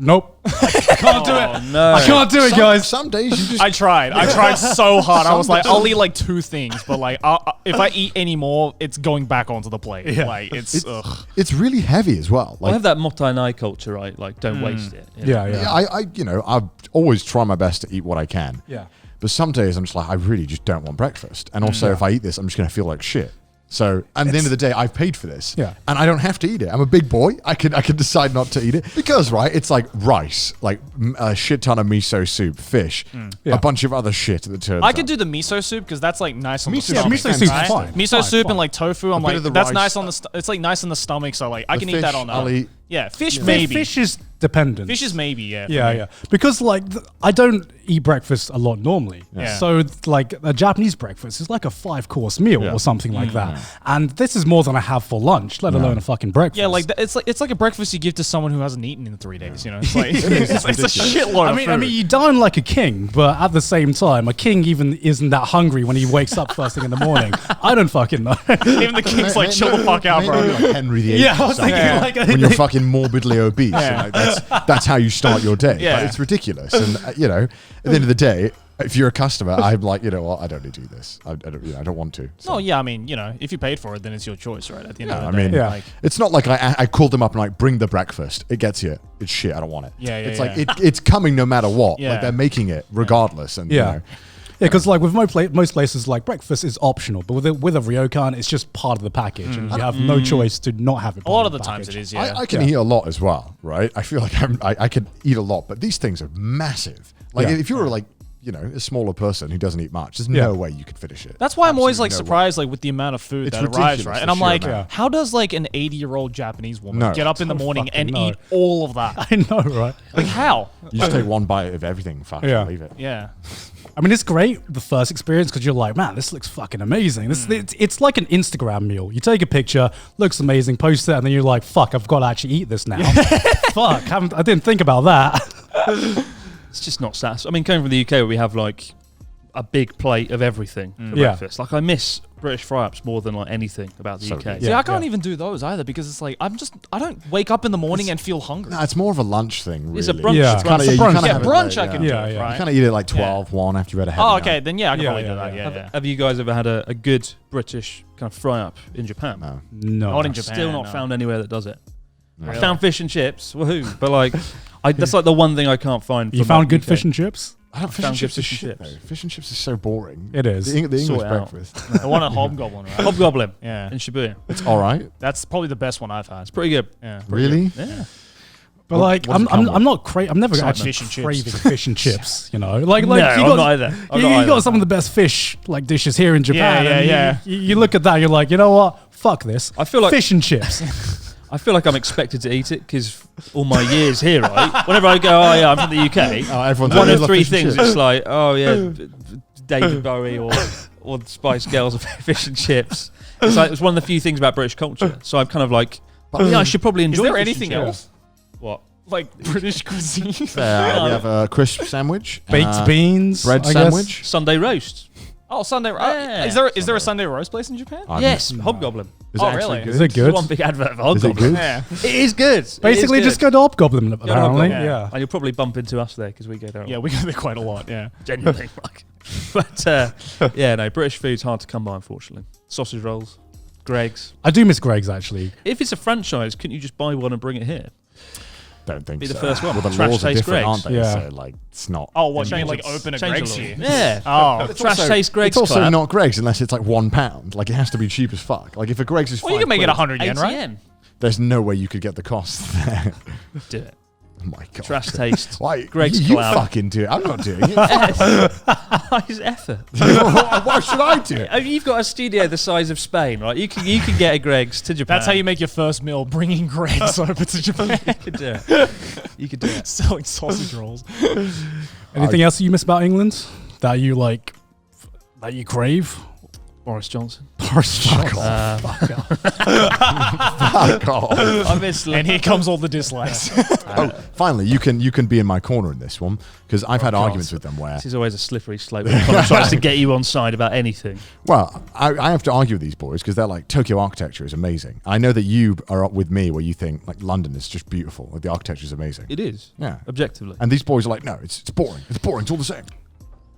nope, I can't do it. No. I can't do it, guys. Some days you just. I tried so hard. I was like, I'll eat like 2 things, but like, if I eat any more, it's going back onto the plate. Yeah. Like It's really heavy as well. Like, I have that motai nai culture, right? Like, don't waste it. You know? Yeah. I always try my best to eat what I can. Yeah. But some days I'm just like, I really just don't want breakfast. And also, if I eat this, I'm just going to feel like shit. So, at the end of the day, I've paid for this. Yeah. And I don't have to eat it. I'm a big boy. I can decide not to eat it. Because, right, it's like rice, like a shit ton of miso soup, fish, a bunch of other shit that turns I could up. do the miso soup because that's like nice on the Miso stomach. miso soup's right? fine. Miso soup and like tofu. I'm bit like, of the that's rice. nice on the. It's like nice on the stomach. So like, I can eat that on. I'll eat. Yeah, fish maybe. Fish is dependent. Fish is maybe. Yeah. for Yeah, me. yeah. Because like I don't eat breakfast a lot normally. Yeah. So like a Japanese breakfast is like a 5-course meal or something like that. And this is more than I have for lunch, let alone a fucking breakfast. Yeah, like it's like a breakfast you give to someone who hasn't eaten in 3 days. You know, it's like it's a shitload. I mean, you dine like a king, but at the same time, a king even isn't that hungry when he wakes up first thing in the morning. I don't fucking know. even the king's like, chill the fuck out, bro. Maybe like Henry VIII. Yeah, I was thinking like when you're fucking morbidly obese. Yeah. And like that's how you start your day. Yeah. But it's ridiculous. And at the end of the day, if you're a customer, I'm like, you know what, I don't need to do this. I don't want to. So. No, yeah, I mean, if you paid for it, then it's your choice, right? At the end of the I day, mean, like, it's not like I called them up and like, bring the breakfast. It gets here. It's shit. I don't want it. It's like it's coming no matter what. Yeah. Like they're making it regardless. And Yeah, because like with most places, like breakfast is optional, but with a ryokan, it's just part of the package, and you have no choice to not have it. a lot of the times it is. Yeah, I can eat a lot as well, right? I feel like I can eat a lot, but these things are massive. Like if you're like a smaller person who doesn't eat much, there's no way you could finish it. That's why I'm always like Absolutely no surprised like with the amount of food It's that arrives, ridiculous, right? the And I'm sheer like, amount. how does like an 80-year-old Japanese woman No. get up in the Don't morning and fucking eat all of that? I know, right? Like how? You just take one bite of everything, leave it. Yeah. I mean, it's great the first experience because you're like, man, this looks fucking amazing. It's like an Instagram meal. You take a picture, looks amazing, post it, and then you're like, fuck, I've got to actually eat this now. Fuck, I didn't think about that. It's just not satisfying. I mean, coming from the UK where we have like a big plate of everything for breakfast. Like I miss British fry-ups more than like anything about the UK. See, I can't even do those either because it's like I don't wake up in the morning and feel hungry. No, it's more of a lunch thing, really. It's a brunch. Yeah. It's kinda, It's a you brunch. kinda Yeah, have it brunch late, I can yeah. do, Yeah, yeah. right? You kind of eat it like 12, 1 after you've had a heavy Oh, night. okay, then yeah, I can Yeah, probably do yeah, that. yeah. Yeah. Have you guys ever had a good British kind of fry-up in Japan? No. No. Not in Japan. Still not no. found anywhere that does it. I Really? found fish and chips, woohoo! But like, that's like the one thing I can't find. You from, found like, good UK. fish and chips? I don't fish Found and chips good is fish and shit, chips. though. Fish and chips is so boring. It is. The English Sort it out. breakfast. I want a hobgoblin, right? Hobgoblin Yeah. in Shibuya. It's all right. That's probably the best one I've had. Pretty good. Yeah. Really? Yeah. But like, what does it come with? I'm not I'm never It's like actually fish and chips. craving fish and chips. You know, like No, you I'm got, not either. I'm you not either. got some of the best fish like dishes here in Japan. Yeah, and yeah. You look at that, you're like, you know what? Fuck this. I feel like fish and chips. I feel like I'm expected to eat it because all my years here, right? Whenever I go, oh yeah, I'm from the UK. Oh, everyone's One like, of "I love three fish and things. chips." It's like, oh yeah, David Bowie or the Spice Girls or fish and chips. It's like it's one of the few things about British culture. So I'm kind of like, yeah, I should probably enjoy. Is there fish and anything chips. else? What? Like British cuisine. You have a crisp sandwich, Baked beans, bread I guess. sandwich. Sunday roast. Oh, Sunday. Yeah. Is there a Sunday roast place in Japan? Yes, Hobgoblin. Is Oh, it actually really? good? Is it good? One big advert for Is it Hobgoblin. good? Yeah. It is good. Basically, just go to Hobgoblin, apparently. Hobgoblin, Yeah. And you'll probably bump into us there because we go there. Yeah, we go there quite a lot. Yeah. Genuinely. Like. But yeah, no, British food's hard to come by, unfortunately. Sausage rolls, Greg's. I do miss Greg's, actually. If it's a franchise, couldn't you just buy one and bring it here? Don't think Be so. the first one. Well, the Trash laws are Taste different, Greg's. aren't they? Yeah. So, like, it's not. Oh, what? Trying to Change like open a the Greg's law. here? Yeah. Oh. It's Trash also- Taste Greg's It's also collab. not Greg's unless it's like £1. Like, it has to be cheap as fuck. Like, if a Greg's is Well, you can make it 100 yen, right? ATM. There's no way you could get the cost there. Do it. Oh my god. Trash Taste. Why? Greg's you collab. fucking do it. I'm not doing it. It's effort. Why should I do it? I mean, you've got a studio the size of Spain, right? You can get a Greg's to Japan. That's how you make your first meal, bringing Greg's over to Japan. You could do it. You could do it. Selling sausage rolls. Anything else you miss about England that you like, that you crave? Boris Johnson. Boris Johnson. Fuck off. I miss. And here comes all the dislikes. Oh, finally, you can be in my corner in this one because I've had arguments with them where. This is always a slippery slope when Connor tries to get you on side about anything. Well, I have to argue with these boys because they're like Tokyo architecture is amazing. I know that you are up with me where you think like London is just beautiful. Like, the architecture is amazing. It is. Yeah. Objectively. And these boys are like, no, it's boring. It's boring. It's all the same.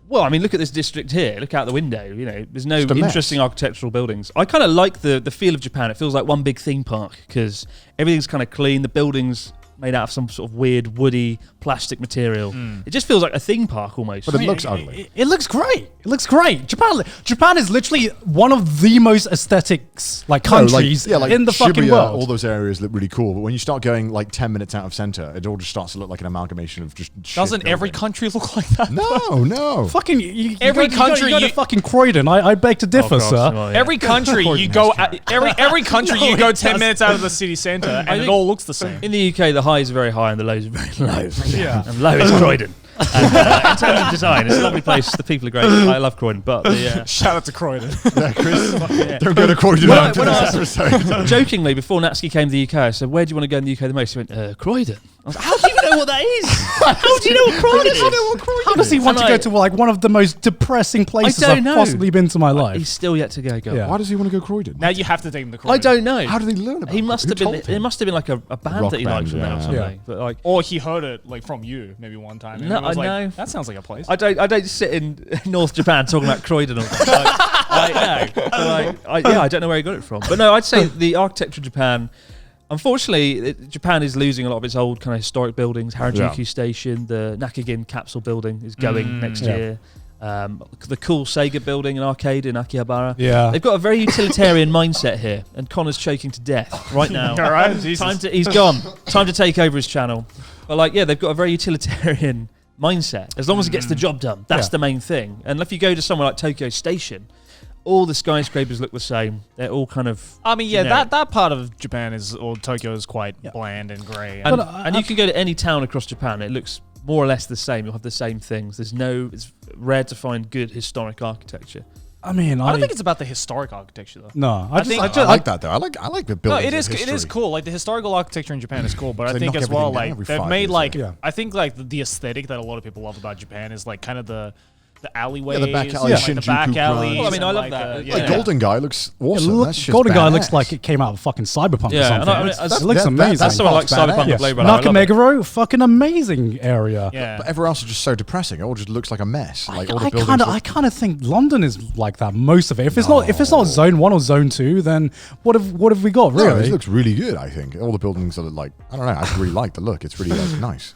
Well, I mean, look at this district here. Look out the window. You know, there's no Just a mess. interesting architectural buildings. I kind of like the feel of Japan. It feels like one big theme park because everything's kind of clean. The buildings made out of some sort of weird woody plastic material. It just feels like a theme park almost. But it looks ugly. It looks great. It looks great. Japan is literally one of the most aesthetics countries in the fucking Shibuya, world. all those areas look really cool, but when you start going like 10 minutes out of center, it all just starts to look like an amalgamation of just shit Doesn't every buildings. country look like that? No. Fucking Every you country go to you- fucking Croydon. I beg to differ, gosh, sir. oh, yeah. Every country you go every country you go 10 minutes out of the city center and it think- all looks the same. In the UK, the highs are very high and the lows are very low. Yeah. And low is Croydon. And, in terms of design, it's a lovely place. The people are great. I love Croydon, but the, Shout out to Croydon. Yeah, Chris, don't go to Croydon When after I- this when episode. jokingly, before Natsuki came to the UK, I said, "Where do you want to go in the UK the most?" He went, "Croydon." I was like, "How do you know what that is? How do you know what Croydon is?" How does he want to And go to like one of the most depressing places don't I've know. possibly been to my life? He's still yet to go. Yeah. Why does he want to go Croydon? Now you have to take him to Croydon. I don't know. How did he learn about He it? must Who have been. told It him? must have been like a band rock that he liked band, from there or yeah. something. Yeah. But like, Or he heard it like from you maybe one time. And No, he was I like, know. that sounds like a place. I don't sit in North Japan talking about Croydon all the time. I don't know where he got it from. But no, I'd say the architecture of Japan. Unfortunately, Japan is losing a lot of its old kind of historic buildings. Harajuku Station, the Nakagin Capsule Building is going next year. The cool Sega building and arcade in Akihabara. Yeah. They've got a very utilitarian mindset here, and Connor's choking to death right now. All right, Jesus. He's gone. Time to take over his channel. But they've got a very utilitarian mindset. As long as it gets the job done, that's the main thing. And if you go to somewhere like Tokyo Station, all the skyscrapers look the same. They're all kind of. I mean, yeah, generic. that part of Japan or Tokyo is quite bland and grey. And you can go to any town across Japan. It looks more or less the same. You'll have the same things. It's rare to find good historic architecture. I mean, I don't think it's about the historic architecture though. No, I think- I like that though. I like the No, buildings. it is. of It is history. cool. Like the historical architecture in Japan is cool, but I They think knock as well, everything down like every they've 5 made years, like yeah. I think like the aesthetic that a lot of people love about Japan is like kind of the alleyways, back alley, like the Shinjuku back Grand. alleys. Well, I mean, I and, love like, that. yeah. Like Golden Guy looks awesome. Look, That's just Golden Guy badass. looks like it came out of fucking Cyberpunk or Yeah, something. and It looks amazing. That's something like That's badass. Cyberpunk Yes. and Blade Runner. I love it. Nakameguro, fucking amazing area. Yeah. But everywhere else is just so depressing. It all just looks like a mess. Like all the I buildings. I kind of think London is like that. Most of it. If it's not Zone 1 or Zone 2, then what have we got No, really? it looks really good. I think all the buildings are like I don't know. I really like the look. It's really nice.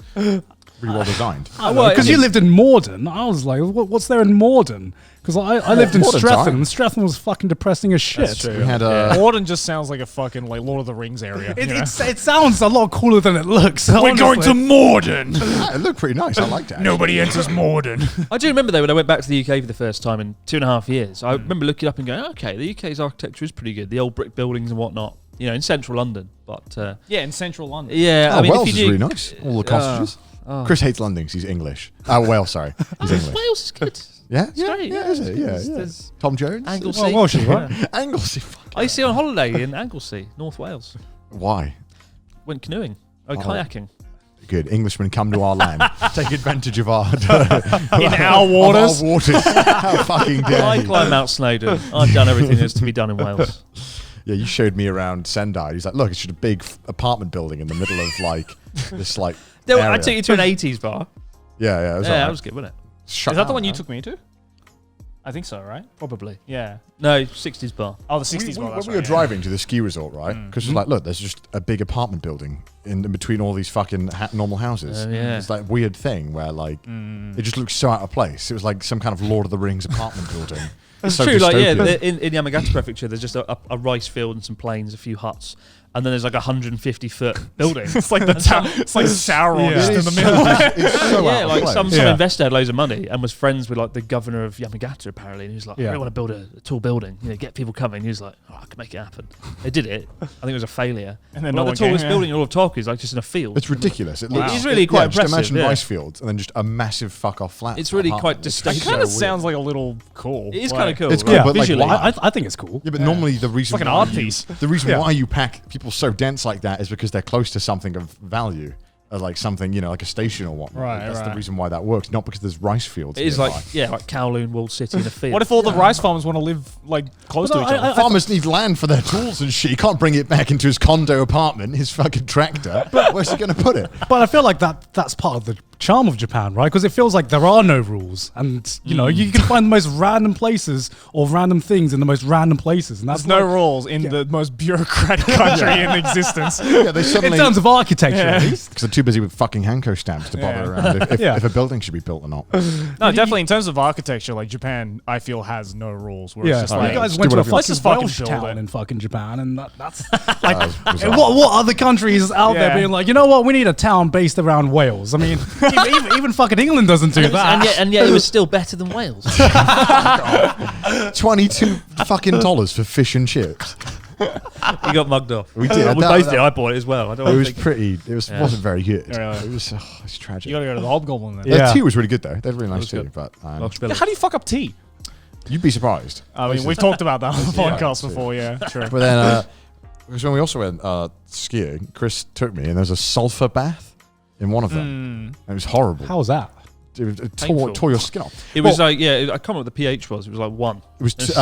Really well designed. Because you lived in Morden, I was like, what's there in Morden? Because I lived in Morden's Streatham, alright. and Streatham was fucking depressing as shit. That's true. We had Morden just sounds like a fucking like Lord of the Rings area. It sounds a lot cooler than it looks. honestly. Morden. it looked pretty nice. I liked it. actually. Nobody enters Morden. I do remember though when I went back to the UK for the first time in 2.5 years. I remember looking up and going, "Okay, the UK's architecture is pretty good. The old brick buildings and whatnot, in central London." But Yeah, in central London. yeah, Oh, I mean, Wales if is you do, really nice. All the cottages. Chris hates London 'cause he's English. Wales, sorry. He's English. Wales is good. Yeah, It's great. yeah, is it? Yeah, yeah. There's Tom Jones. Anglesey. Welsh, right? Anglesey. I used to go on holiday in Anglesey, North Wales. Why? Went canoeing, kayaking. Good. Englishmen, come to our land. Take advantage of our... in our waters. Of our waters. How fucking dare I you. climbed Mount Snowdon. I've done everything that's to be done in Wales. Yeah, you showed me around Sendai. He's like, look, it's just a big apartment building in the middle of like this like area. I took you to an 80s bar. Yeah, it was, that was good, wasn't it? Is that the one you took me to? I think so, right? Probably. Yeah. No, 60s bar. Oh, the 60s bar. When we were driving to the ski resort, right? Because it's like, look, there's just a big apartment building in between all these fucking normal houses. Yeah. It's like weird thing where like it just looks so out of place. It was like some kind of Lord of the Rings apartment building. It's so true, dystopian. like in Yamagata Prefecture, there's just a rice field and some plains, a few huts, and then there's like 150-foot building. It's like it's like Sauron Yeah. just in the middle. It's so out Yeah, of like place. some investor had loads of money and was friends with like the governor of Yamagata apparently, and he was like, I really want to build a tall building, get people coming. He was like, I can make it happen. They did it. I think it was a failure. And then but, like, the tallest building in all of Tokyo is like just in a field. It's ridiculous. It Wow. looks It's really quite just impressive, imagine yeah. rice fields and then just a massive fuck off flat. It's really quite apartment. distinct. It kind of so weird. sounds like a little cool. It is kind of cool. It's right? cool, but like, Visually. why? I think it's cool. Yeah, but normally the reason It's like an why art you- piece. The reason why you pack people so dense like that is because they're close to something of value, like something like a station or whatnot. Right, That's the right. reason why that works, not because there's rice fields. It is nearby. like Kowloon walled city in a field. What if all the rice farmers want to live like close to each other? Farmers need land for their tools and shit. He can't bring it back into his condo apartment, his fucking tractor. Where's he going to put it? But I feel like that's part of the charm of Japan, right? Because it feels like there are no rules, and you can find the most random places or random things in the most random places, and that's There's no rules in the most bureaucratic country in existence. Yeah, they in suddenly terms of architecture, at least. because they're too busy with fucking Hanko stamps to bother around if a building should be built or not. No, definitely in terms of architecture, like Japan, I feel has no rules. Where it's just you like, guys do went to a whatever you want. fucking Let's just fucking Welsh build town it. in fucking Japan, and that's like, bizarre. what other countries out there Yeah. being like, you know what, we need a town based around Wales? I mean, even fucking England doesn't do that. and yet it was still better than Wales. $22 fucking for fish and chips. We got mugged off. We did. We both did. I bought it as well. I don't It was think pretty. It wasn't very good. Yeah. It was. It's tragic. you gotta go to the Hobgoblin then. Yeah. Their tea was really good though. They had really nice was tea, good. but Lost Billy. How do you fuck up tea? you'd be surprised. I mean, we've talked about that on the Yeah, podcast too. before. Yeah, true. But then, because when we also went skiing, Chris took me, and there was a sulfur bath in one of them. And it was horrible. How was that? It Painful. tore your skin off. It was like, I can't remember what the pH was. It was like 1. It was 2.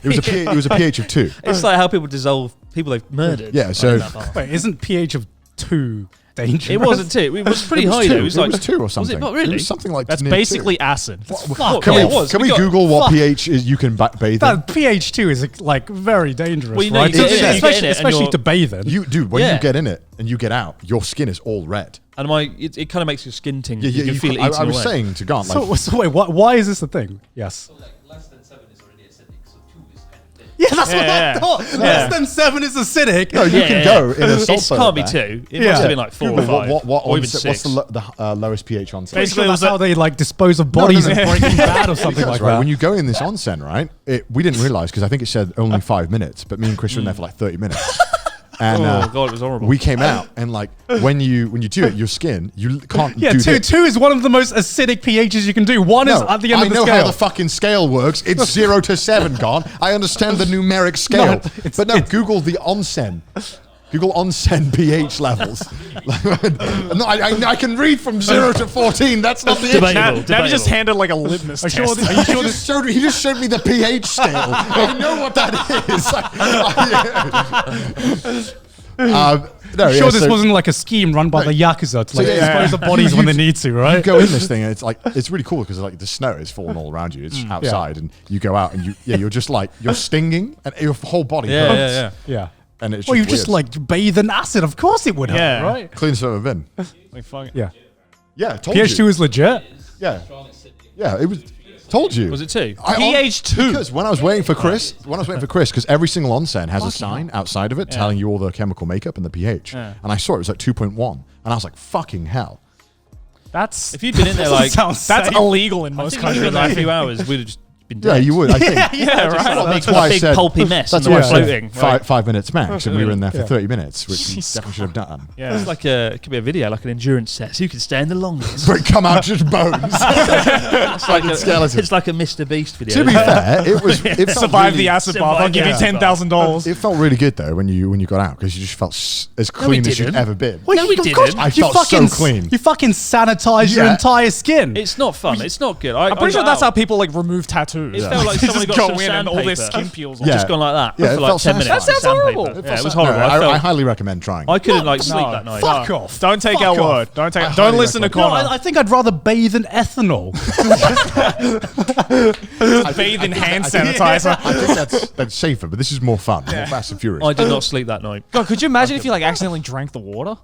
It was a pH of 2. It's like how people dissolve people they've murdered. Yeah, so- Like, in that bath. Wait, isn't pH of 2 dangerous? It wasn't 2. It was pretty high 2. though. It was like 2 or something. Was it not really? It was something like That's near 2. basically acid. Fuck, Can yeah, we, it was. can we got- Google what pH is you can bathe in? That pH 2 is like very dangerous, Well, you know, right? you get in it, you get in it and Especially you're- to bathe in. Dude, when Yeah. you get in it and you get out, your skin is all red. And it kind of makes your skin tingle. Yeah, you can feel it I eating was away. saying to Garnt, like, So wait, why is this a thing? Yes. Like less than 7 is already acidic, so 2 is kind of thin. Yeah, that's what Yeah. I thought. Less than 7 is acidic. no, you can go in a It sulfur can't be bath. 2. It Yeah. must have been like 4 or 5. What or even onset- 6. what's the lowest pH on set? Basically, That's it was how they like dispose of bodies in Breaking Bad or something like right? that. When you go in this onsen, right? We didn't realize because I think it said only 5 minutes, but me and Chris were in there for like 30 minutes. And Oh god, it was horrible. we came out, and like when you do it, your skin can't Yeah, do two this. is one of the most acidic pHs you can do. One is No, at the end I of the know scale. how the fucking scale works. It's 0 to 7, Garnt. I understand the numeric scale, but no, Google the onsen. Google onsen pH levels. No, I can read from 0 to 14. That's not the issue. Debatable. Now you just handed like a litmus test. Are you sure He just showed me the pH scale. I know what that is. No, sure this wasn't like a scheme run by the Yakuza to like dispose of bodies when they need to, You right? go in this thing and it's really cool because like the snow is falling all around you. It's outside and you go out and you're just like you're stinging and your whole body hurts. Yeah. And it's Well, you weird. just like bathe in acid. Of course it would help, Yeah. right? cleanest I've ever been. Like, fuck it. Yeah. Yeah, told pH 2 you. is legit. Yeah, yeah, it was. Told you. Was it 2? pH 2. Because when I was waiting for Chris, because every single onsen has a sign outside of it telling you all the chemical makeup and the pH, and I saw it was like 2.1, and I was like, "Fucking hell!" That's If you'd been in there like Sounds that's safe. illegal in I most think in countries. like a few hours, we'd have just been dead. Yeah, you would. I think. Yeah, right. Well, That's why a big pulpy mess. That's and why I floating. said 5 minutes max, and we were in there for 30 minutes, which we definitely should have done. Yeah. It's like it could be a video, like an endurance test. Who can stand the longest? But come out just bones. It's like a skeleton. It's like a Mr. Beast video. To be fair, it was. It felt Survive really, the acid bath. I'll give you $10,000. It felt really good though when you got out because you just felt as clean as you'd didn't. ever been. No, we didn't. I felt so clean. You fucking sanitize your entire skin. It's not fun. It's not good. I'm pretty sure that's how people like remove tattoos. It felt like someone got some go in and all their sandpaper. skin peels off. Yeah. Just gone like that Yeah, for it like felt 10 minutes. satisfying. That sounds horrible. Yeah, it was horrible. I highly recommend trying. I couldn't like sleep that night. Fuck off. Don't take Fuck our off. word. Don't highly listen to recommend- Connor. I think I'd rather bathe in ethanol. Bathe in hand sanitizer. I think that's safer, but this is more fun, more fast and furious. I did not sleep that night. God, could you imagine if you like accidentally drank the water?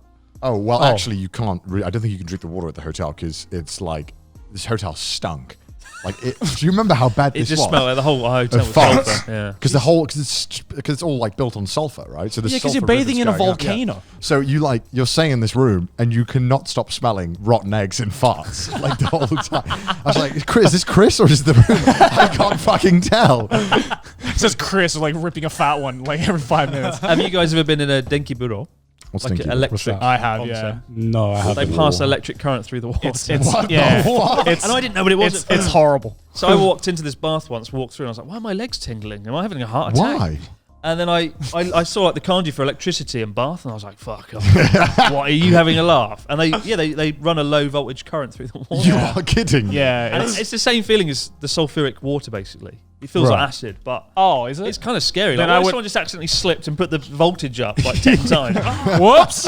Oh well, actually, you can't. I don't think you can drink the water at the hotel because it's like this hotel stunk. Like, do you remember how bad It this just was? smelled like the whole hotel was farts. sulfur. Yeah. Because it's all like built on sulfur, right? So Yeah, because you're bathing in a volcano. So you're staying in this room and you cannot stop smelling rotten eggs and farts like the whole time. I was like, is this Chris or is the room? I can't fucking tell. It's just Chris like ripping a fat one like every 5 minutes. Have you guys ever been in a Denkiburo? What's Like thinking? electric. I have, onsen? yeah. No, I They haven't. pass electric current through the water. It's yeah. It's and I didn't know what it was. it's horrible. So I walked into this bath once, walked through, and I was like, why are my legs tingling? Am I having a heart attack? Why? And then I saw like the kanji for electricity in Bath, and I was like, fuck off. What, are you having a laugh? And they run a low voltage current through the water. You are kidding. Yeah. And it's the same feeling as the sulfuric water, basically. It feels like acid, but Oh, is it? it's kind of scary. Then Like, I what if would- someone just accidentally slipped and put the voltage up like 10 times? Whoops.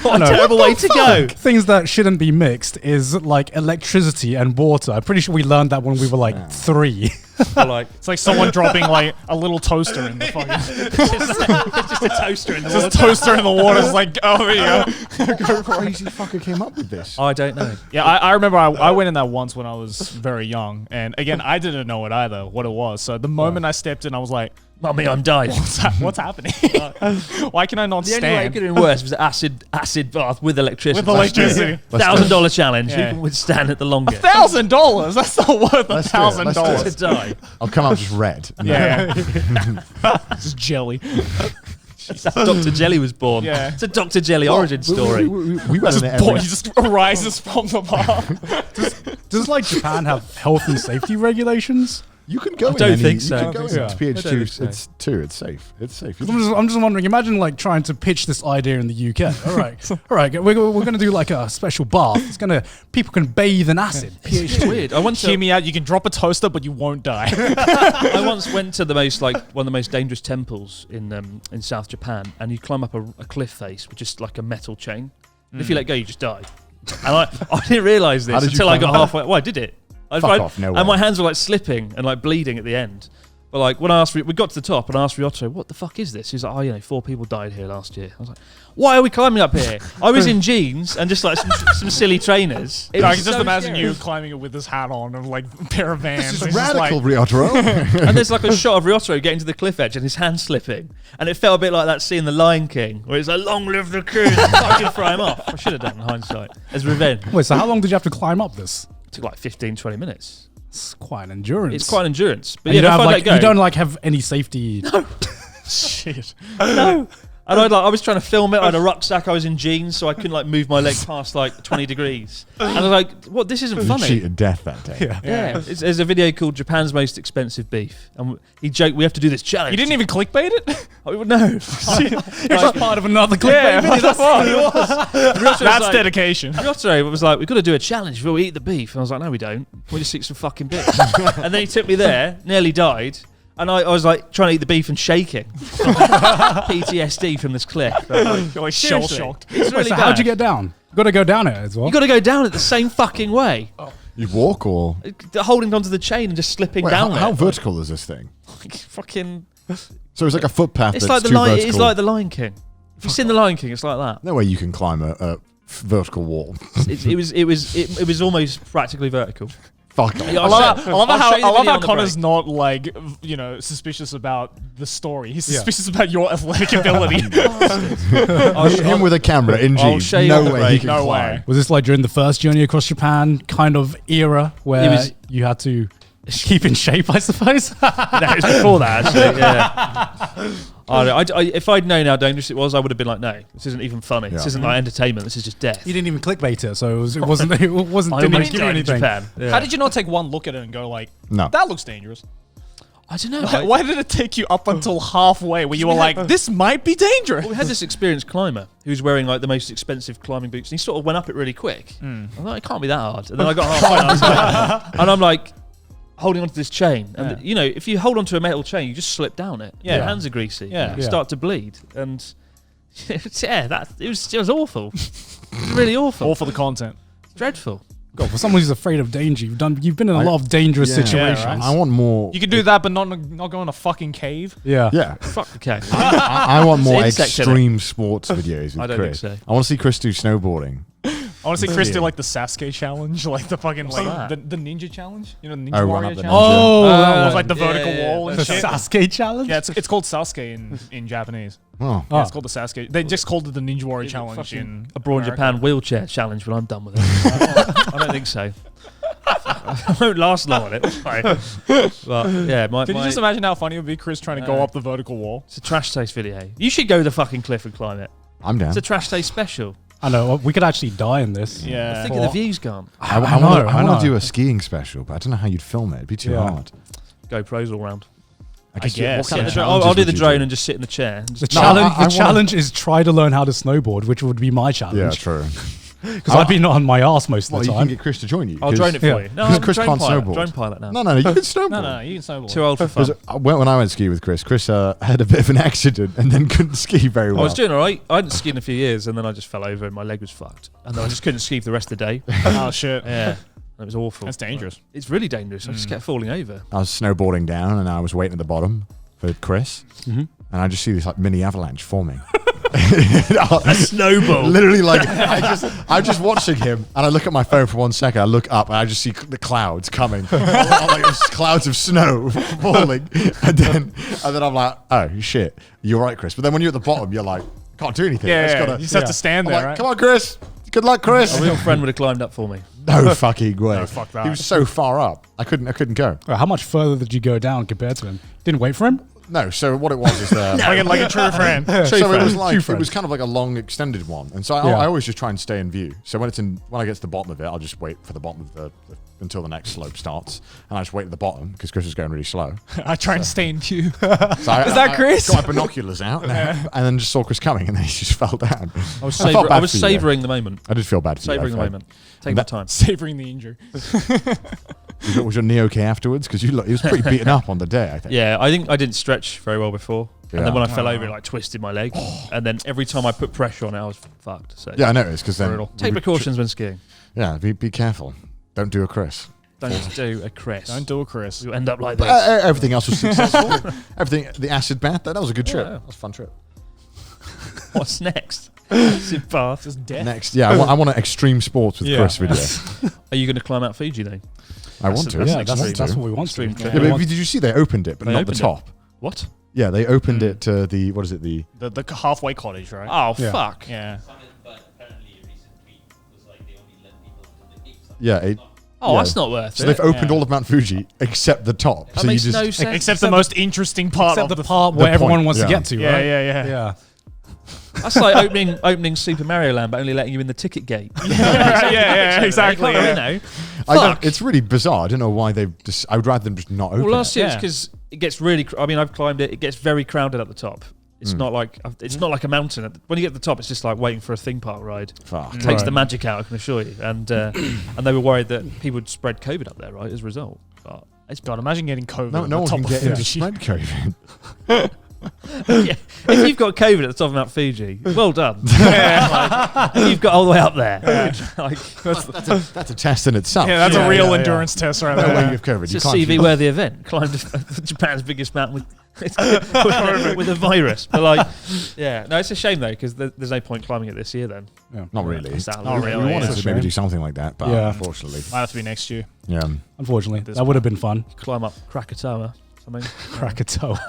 What a terrible way to go. Things that shouldn't be mixed is like electricity and water. I'm pretty sure we learned that when we were like 3. Or like, It's like someone dropping like a little toaster in the fucking it's just a toaster in the water. just toaster in the water. It's like, oh, there you go. Crazy fucker came up with this. I don't know. Yeah, I remember I went in that once when I was very young, and again I didn't know it either what it was. So the moment I stepped in, I was like, Mummy, I'm dying. what's happening? Why can I not The only way it stand could have been worse was acid bath with electricity. with electricity? $1,000 challenge. Yeah. Who can withstand it the longest? $1,000? That's not worth Let's do it. Let's do $1,000. To die. I'll come out just red. Yeah, just jelly. Oh. That's how Dr. Jelly was born. Yeah. It's a Dr. Jelly origin story. We went in it Boy, every. he just arises from the bar. Does like Japan have health and safety regulations? You can go. I don't think so. You can go in Yeah. it's I don't PH2. think so. It's 2. It's safe. It's safe. I'm just wondering. Imagine like trying to pitch this idea in the UK. All right, we're going to do like a special bath. People can bathe in acid. It's weird. Hear me out. You can drop a toaster, but you won't die. I once went to one of the most dangerous temples in South Japan, and you climb up a cliff face with just like a metal chain. And if you let go, you just die. And I didn't realise How this did you until I climb got up? halfway. Well, I did it. Fuck off, no way. And my hands were like slipping and like bleeding at the end. But like when I asked, we got to the top and I asked Ryoto, what the fuck is this? He's like, 4 people died here last year. I was like, why are we climbing up here? I was in jeans and just like some silly trainers. It I was can just so imagine scary. you climbing it with this hat on and like a pair of Vans. This and is just radical, like, Ryotaro. And there's like a shot of Ryoto getting to the cliff edge and his hand slipping. And it felt a bit like that scene in The Lion King where it's like, long live the king. Fucking throw him off. I should have done in hindsight. As revenge. Wait, so how long did you have to climb up this? It took like 15, 20 minutes. It's quite an endurance. It's quite an endurance. But And yeah, you if don't I have, let go. you don't like have any safety. shit. No. And I was trying to film it. I had a rucksack. I was in jeans, so I couldn't like move my leg past like 20 degrees. And I was like, "What? This isn't You funny." cheated death that day. Yeah. There's a video called "Japan's Most Expensive Beef," and he joked, "We have to do this challenge." You didn't even clickbait it? Oh, no. It's part of another clip. Yeah, what the fuck? Ryoto That's was dedication. Ryoto was like, "We've got to do a challenge before we eat the beef." And I was like, "No, we don't. We just eat some fucking beef." And then he took me there, nearly died. And I was like trying to eat the beef and shaking. PTSD from this cliff. But, You're like seriously, shell-shocked. It's Wait, really so bad. how'd you get down? You got to go down it as well. You got to go down it the same fucking way. You walk or Holding onto the chain and just slipping wait, down how it. vertical is this thing? Fucking. So it's like a footpath. It's that's like too vertical. It's like the Lion King. If you've seen the Lion King, it's like that. No way you can climb a vertical wall. It was almost practically vertical. Fuck off. Yeah, I love I'll show you the how video on the Connor's break. not like suspicious about the story. He's suspicious about your athletic ability. Him with a camera in I'll jeans. show you No on the way break. he can No climb. way. Was this like during the first journey across Japan kind of era where It was- you had to keep in shape, I suppose. No, it was before that, actually. Yeah. If I'd known how dangerous it was, I would have been like, no, this isn't even funny. This isn't like entertainment. This is just death. You didn't even clickbait it, so it wasn't. It wasn't. I Didn't almost even give you died in anything. Japan. Yeah. How did you not take one look at it and go like, No. that looks dangerous? I don't know. Why did it take you up until halfway where you were like, this might be dangerous? Well, we had this experienced climber who was wearing like the most expensive climbing boots, and he sort of went up it really quick. I'm like, it can't be that hard. And then I got halfway, and I was like, and I'm like holding onto this chain, and you know, if you hold onto a metal chain, you just slip down it. Yeah. Your hands are greasy. Yeah. You start to bleed, and it was awful. It was really awful. All for the content. It's dreadful. God, for someone who's afraid of danger, you've been in a lot of dangerous situations. Yeah, right. I want more. You can do that, but not go in a fucking cave. Yeah. Yeah. Fuck the cat. I want more It's insect, extreme sports videos with I don't Chris. think so. I want to see Chris do snowboarding. I want to see Chris do like the Sasuke challenge, like the fucking that? the ninja challenge. You know, the ninja Oh, run warrior up the challenge. ninja. With like the yeah, vertical yeah, wall and The shit. Sasuke challenge. Yeah, it's called Sasuke in Japanese. Oh. Yeah, it's called the Sasuke. They just called it the Ninja Warrior challenge in Abroad America. Japan wheelchair challenge, but I'm done with it. I don't think so. I won't last long on it. But yeah, Can you just imagine how funny it would be, Chris trying to go up the vertical wall? it's a trash taste video. You should go the fucking cliff and climb it. I'm down. It's a trash taste special. I know. We could actually die in this. Yeah. Think of the views, Garnt. I know. want to do a skiing special, but I don't know how you'd film it. It'd be too hard. GoPros all round. I guess. guess, What kind of yeah. challenges I'll do would the you drone and just sit in the chair. And The just challenge is try to learn how to snowboard, which would be my Yeah, challenge. true. Because I'd be on my ass most Well, of you the can time. get Chris to join you. I'll drone it for you. No, Because I'm Chris drone can't pilot. snowboard. Drone pilot now. No, you can snowboard. No, you can snowboard. Too old for fun. Because when I went skiing with Chris had a bit of an accident and then couldn't ski very well. I was doing all right. I hadn't skied in a few years, and then I just fell over and my leg was fucked. And then I just couldn't ski for the rest of the day. Oh shit. Yeah. It was awful. That's dangerous. It's really dangerous. I just kept falling over. I was snowboarding down and I was waiting at the bottom for Chris. And I just see this like mini avalanche forming. A snowball. Literally, like I'm just watching him, and I look at my phone for 1 second. I look up, and I just see the clouds coming, like clouds of snow falling, and then I'm like, oh shit, you're right, Chris. But then when you're at the bottom, you're like, can't do anything. I just Yeah, gotta, you just have to stand I'm there, like, right? come on, Chris. Good luck, Chris. A real friend would have climbed up for me. No fucking way. No, fuck that. He was so far up. I couldn't go. Well, how much further did you go down compared to him? Didn't wait for him? No. So what it was is Like a true friend. So it was like True it was kind of like a long extended one, and so I always just try and stay in view. So when I get to the bottom of it, I'll just wait for the bottom of until the next slope starts, and I just wait at the bottom because Chris is going really slow. I try and stay in view. So is that Chris? I got my binoculars out, and then just saw Chris coming, and then he just fell down. I was, felt bad for you, savouring the moment. I did feel bad for Savouring you. the moment. Take my time. Savoring the injury. Was your knee okay afterwards? Because he was pretty beaten up on the day, I think. Yeah, I think I didn't stretch very well before. And Yeah. then when I fell over, it like twisted my leg. And then every time I put pressure on it, I was fucked. So Yeah, I noticed because then brutal. Take precautions when skiing. Yeah, be careful. Don't do a Chris. Don't do a Chris. Don't do a Chris. You end up like this. Everything else was successful. The acid bath, that was a good trip. Yeah. That was a fun trip. What's next? Acid bath. Just death. Next, yeah, I want an extreme sports with Chris video. Are you going to climb Mount Fuji though? I want to. That's Yeah, an That's extreme. what we want to. Extreme do. trip. but did you see they opened it, but They not the opened it. top? What? Yeah, they opened it to the what is it? The The halfway cottage, right? Oh Yeah. fuck. Yeah. But apparently a recent tweet was like they only let people to the peaks. yeah. Oh, Yeah. that's not worth So it. they've opened Yeah. all of Mount Fuji except the top. That so you makes just no sense. Except the most interesting part Except of the part where the everyone point, wants yeah. to get to, Yeah, right? yeah. Yeah. That's like opening Super Mario Land, but only letting you in the ticket gate. yeah, exactly. Well, Yeah. you know, I don't, fuck. it's really bizarre. I don't know why they've just. I would rather them just not open. Well, last year it's Yeah. because it gets really. I mean, I've climbed it. It gets very crowded at the top. It's not like a mountain. When you get to the top, it's just like waiting for a theme park ride. Fuck. Takes Right. the magic out, I can assure you. And they were worried that people would spread COVID up there, right? As a result. But It's God, imagine getting COVID. No, at no the one top can of get into Fuji. spread COVID. yeah, if you've got COVID at the top of Mount Fuji, well done. Like, if you've got all the way up there. Like, That's a test in itself. Yeah, that's a real yeah. endurance test right No way there. you have COVID. it's You a can't CV worthy event. Climbed Japan's biggest mountain with a virus. But like, yeah, no, it's a shame though because there's no point climbing it this year. Then Not really. Sadly. Not really. We wanted It's to a maybe shame. do something like that, but Yeah. unfortunately, Might have to be next year. yeah. Unfortunately, This that would have been fun. Climb up Krakatoa. Something. Krakatoa.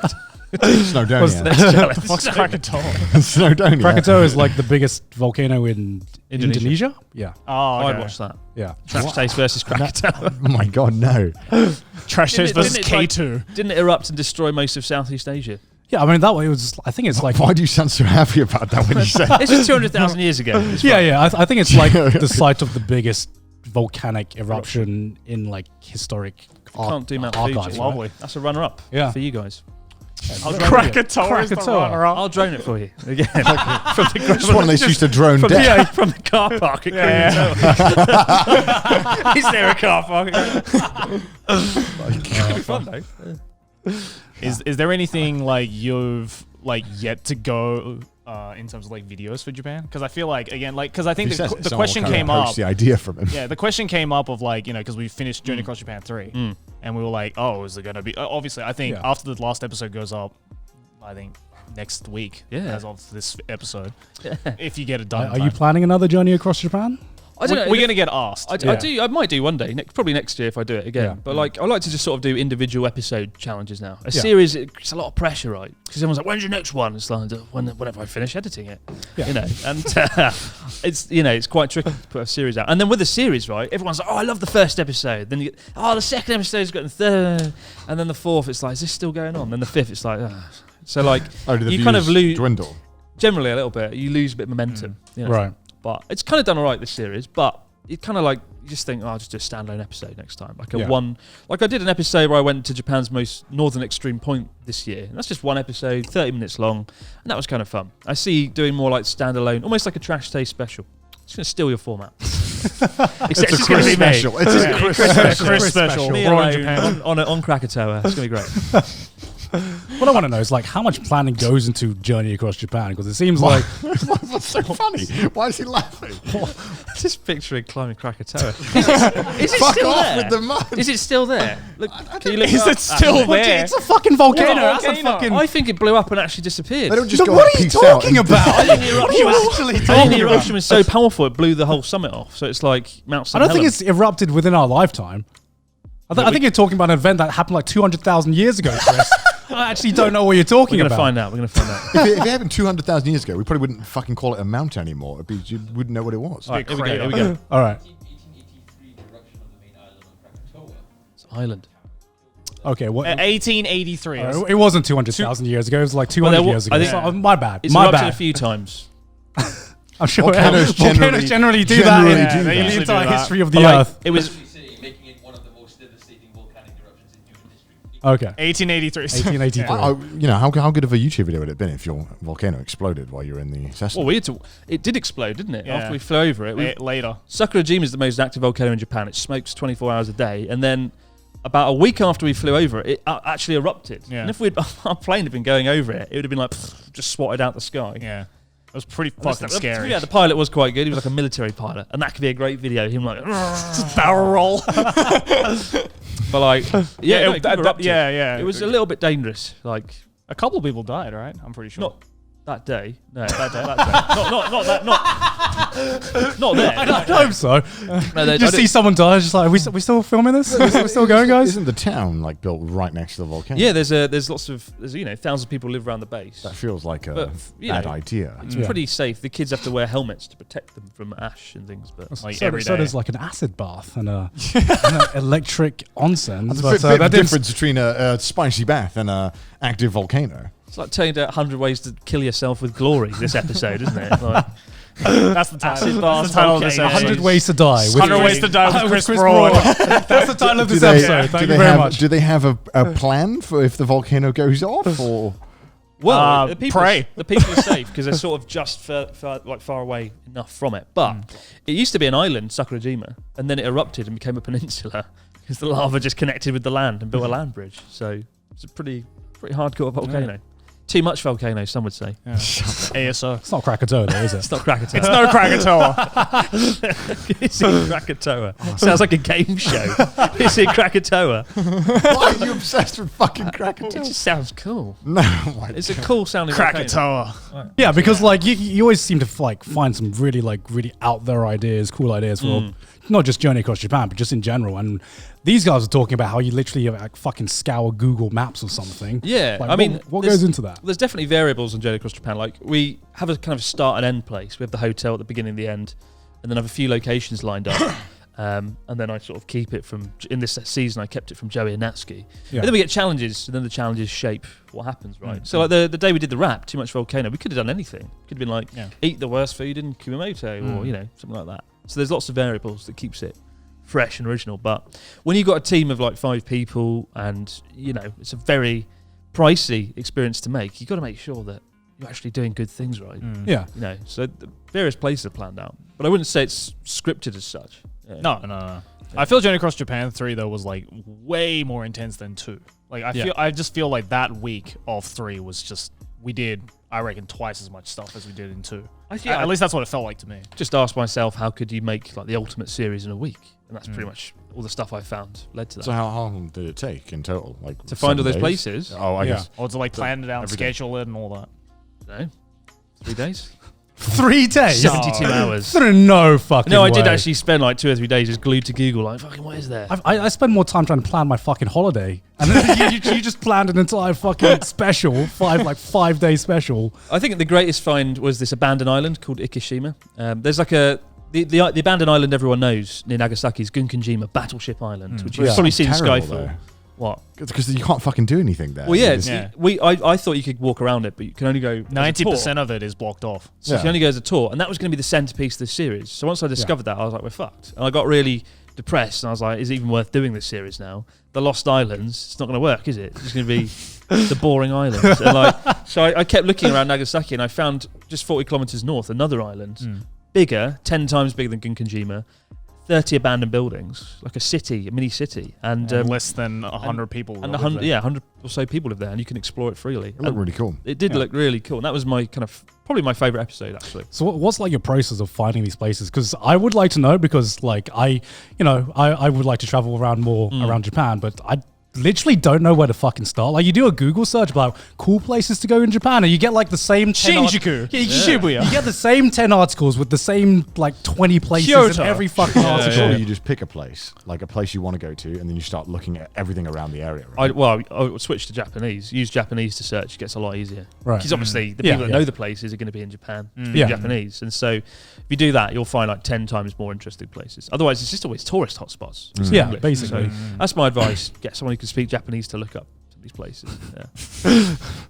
Snowdonia. Fuck's Krakatoa? Snowdonia. Krakatoa is like the biggest volcano in Indonesia? Yeah. Oh, okay. I'd watch that. Yeah. Trash Taste versus Krakatoa. Oh my god, no. Trash Taste versus Didn't it, like, K2. Didn't it erupt and destroy most of Southeast Asia? Yeah, I mean, that way it was, I think it's like... Why do you sound so happy about that when you say This is 200,000 years ago. It's fine. Yeah. I think it's like the site of the biggest volcanic eruption in like historic Can't do Mount archives, Fuji. right? Lovely. That's a runner-up Yeah. for you guys. Krakatoa is the Krakatoa. runner-up. I'll drone it for you. Again, from the just one of those used to drone from, deck. from the car park at Krakatoa. Is there a car park? It'll be fun though. Is there anything like you've like yet to go in terms of like videos for Japan? Because I feel like again, like because I think the question came up. The idea from him. Yeah, the question came up of like because we finished Journey Across Japan 3, and we were like, oh, is it gonna be? Obviously, I think after the last episode goes up, I think next week, as of this episode, if you get it done. Are you planning another journey across Japan? I don't know. We're gonna get asked. I might do one day. Probably next year if I do it again. Yeah. But like, I like to just sort of do individual episode challenges now. A series, it's a lot of pressure, right? Because everyone's like, "When's your next one?" It's like, whenever I finish editing it, you know. And it's quite tricky to put a series out. And then with a series, right? Everyone's like, "Oh, I love the first episode." Then you get, "Oh, the second episode's got the third," and then the fourth. It's like, "Is this still going on?" Then the fifth, it's like, so like, you kind of lose dwindle. Generally a little bit. You lose a bit of momentum, you know? Right. But it's kind of done all right, this series. But you kind of like, you just think, I'll just do a standalone episode next time. Like I did an episode where I went to Japan's most northern extreme point this year. And that's just one episode, 30 minutes long. And that was kind of fun. I see doing more like standalone, almost like a Trash Taste special. It's going to steal your format. Except it's going to be special. me. It's a Chris special. Me We're alone in Japan. on Krakatoa. It's going to be great. What I want to know is like how much planning goes into Journey Across Japan, because it seems like What's so funny? Why is he laughing? Just picturing climbing Krakatoa. Is it Fuck still off there? with the mud. Is it still there? Look, can you look Is up? it still there? it's a fucking volcano. What That's a fucking. I think it blew up and actually disappeared. They don't just go What like, are you peace out talking and- about? I think the eruption was actually I think talking the about? eruption was so powerful it blew the whole summit off. So it's like Mount I St. don't think Helens. it's erupted within our lifetime. I think you're talking about an event that happened like 200,000 years ago, Chris. I actually don't know what you're talking We're about. going to find out. If it happened 200,000 years ago, we probably wouldn't fucking call it a mount anymore. You wouldn't know what it was. All right, here we go. All right. 1883, the eruption of the main island of Krakatoa. It's Island. Okay. What? 1883. It wasn't 200,000 years ago. It was like 200 years ago. I think- So, my bad. It's My erupted bad. a few times. I'm sure Volcanoes generally do generally that do in that. the Usually entire do that. history of the But, like, Earth. it was Actually saying, making it one of the most devastating volcanic eruptions in human history. Okay. 1883. 1883. How good of a YouTube video would it have been if your volcano exploded while you were in the Cessna? well, it did explode, didn't it? Yeah. After we flew over it. Later. Sakurajima is the most active volcano in Japan. It smokes 24 hours a day, and then about a week after we flew over it, it actually erupted. Yeah. And if our plane had been going over it, it would have been like just swatted out the sky. Yeah. It was pretty fucking scary. Yeah, the pilot was quite good. He was like a military pilot, and that could be a great video. Him like Just barrel roll. but like yeah, yeah. It was a little bit dangerous. Like A couple of people died, right? I'm pretty sure. not that day. No, that day. Not there. I hope so. No, You just see someone die, it's just like, are we still filming this? Are we still going, guys? Isn't the town like built right next to the volcano? Yeah, there's thousands of people live around the base. That feels like a But, you bad know, idea. It's Yeah. pretty safe. The kids have to wear helmets to protect them from ash and things. But Like so, every so day. there's like an acid bath and an electric onsen. There's But, a bit of that didn't- difference between a spicy bath and a active volcano. it's like telling you 100 ways to kill yourself with glory. This episode, isn't it? Like, That's the title. Acid That's bath the title of this volcano. episode. 100 Ways to Die. with 100 Chris- Ways to Die with Chris Chris Broad. That's the title of this Do they- episode. do Thank they you very have- much. Do they have a plan for if the volcano goes off? Or well, the people pray. are safe because they're sort of just far away enough from it. But it used to be an island, Sakurajima, and then it erupted and became a peninsula because the lava just connected with the land and built a land bridge. So it's a pretty hardcore volcano. Too much volcano, some would say. Yeah. ASO. It's not Krakatoa, though, is it? It's not Krakatoa. It's no Krakatoa. It's in Krakatoa. Sounds like a game show. It's in Krakatoa. why are you obsessed with fucking It Krakatoa? just sounds cool. No, why- It's a cool sounding volcano. Krakatoa. Yeah, because like you always seem to like find some really out there ideas, cool ideas for not just Journey Across Japan, but just in general. And these guys are talking about how you literally like fucking scour Google Maps or something. Yeah, Like, I mean, what there's- goes into that? There's definitely variables on Journey Across Japan. Like we have a kind of start and end place. We have the hotel at the beginning and the end. and then have a few locations lined up. And then I sort of keep it from, in this season, I kept it from Joey and Natsuki. Yeah. And then we get challenges, and then the challenges shape what happens, right? Mm-hmm. So like the day we did the rap, Too Much Volcano, we could have done anything. Could have been like, eat the worst food in Kumamoto, or, you know, something like that. So there's lots of variables that keeps it fresh and original. But when you've got a team of like 5 people, and, you know, it's a very pricey experience to make, you've got to make sure that you're actually doing good things, right? Yeah. You know, so the various places are planned out. But I wouldn't say it's scripted as such. Yeah. No. Yeah. I feel Journey Across Japan 3 though was like way more intense than 2. Like I just feel like that week of 3 was just, we did, I reckon, twice as much stuff as we did in 2. At least that's what it felt like to me. Just asked myself, how could you make like the ultimate series in a week? And that's pretty much all the stuff I found led to that. So how long did it take in total? Like to find all those places? Oh, I guess. Or to like plan it out, schedule it, and all that. No, 3 days. 3 days? 72 hours. No fucking No, I did actually spend like 2 or 3 days just glued to Google, like, fucking, what is there? I spend more time trying to plan my fucking holiday. And then you just planned an entire fucking special, 5 day special. I think the greatest find was this abandoned island called Ikishima. There's like the abandoned island everyone knows near Nagasaki is Gunkanjima Battleship Island, which you've probably seen in Skyfall. Though. What? Because you can't fucking do anything there. Well, I thought you could walk around it, but you can only go 90% of it is blocked off. So you can only go as a tour, and that was going to be the centerpiece of the series. So once I discovered that, I was like, we're fucked. And I got really depressed, and I was like, is it even worth doing this series now? The Lost Islands, it's not going to work, is it? It's going to be the boring islands. And like, so I kept looking around Nagasaki, and I found just 40 kilometers north another island, bigger, 10 times bigger than Gunkanjima. 30 abandoned buildings, like a city, a mini city, and less than 100 people. And 100 or so people live there, and you can explore it freely. It looked really cool. It did look really cool, and that was my kind of probably my favorite episode actually. So what's like your process of finding these places? Because I would like to know, because like I would like to travel around more around Japan, but I literally don't know where to fucking start. Like, you do a Google search about cool places to go in Japan, and you get like the same 10 Shinjuku, Shibuya. You get the same 10 articles with the same like 20 places Kyoto. in every fucking article. Surely you just pick a place, like a place you want to go to, and then you start looking at everything around the area. Right? I would switch to Japanese. Use Japanese to search. It gets a lot easier. Right. Because obviously the people that know the places are going to be in Japan, speak Japanese, and so if you do that, you'll find like 10 times more interesting places. Otherwise, it's just always tourist hotspots. Yeah, basically. So that's my advice. Get someone who can speak Japanese to look up these places. Yeah.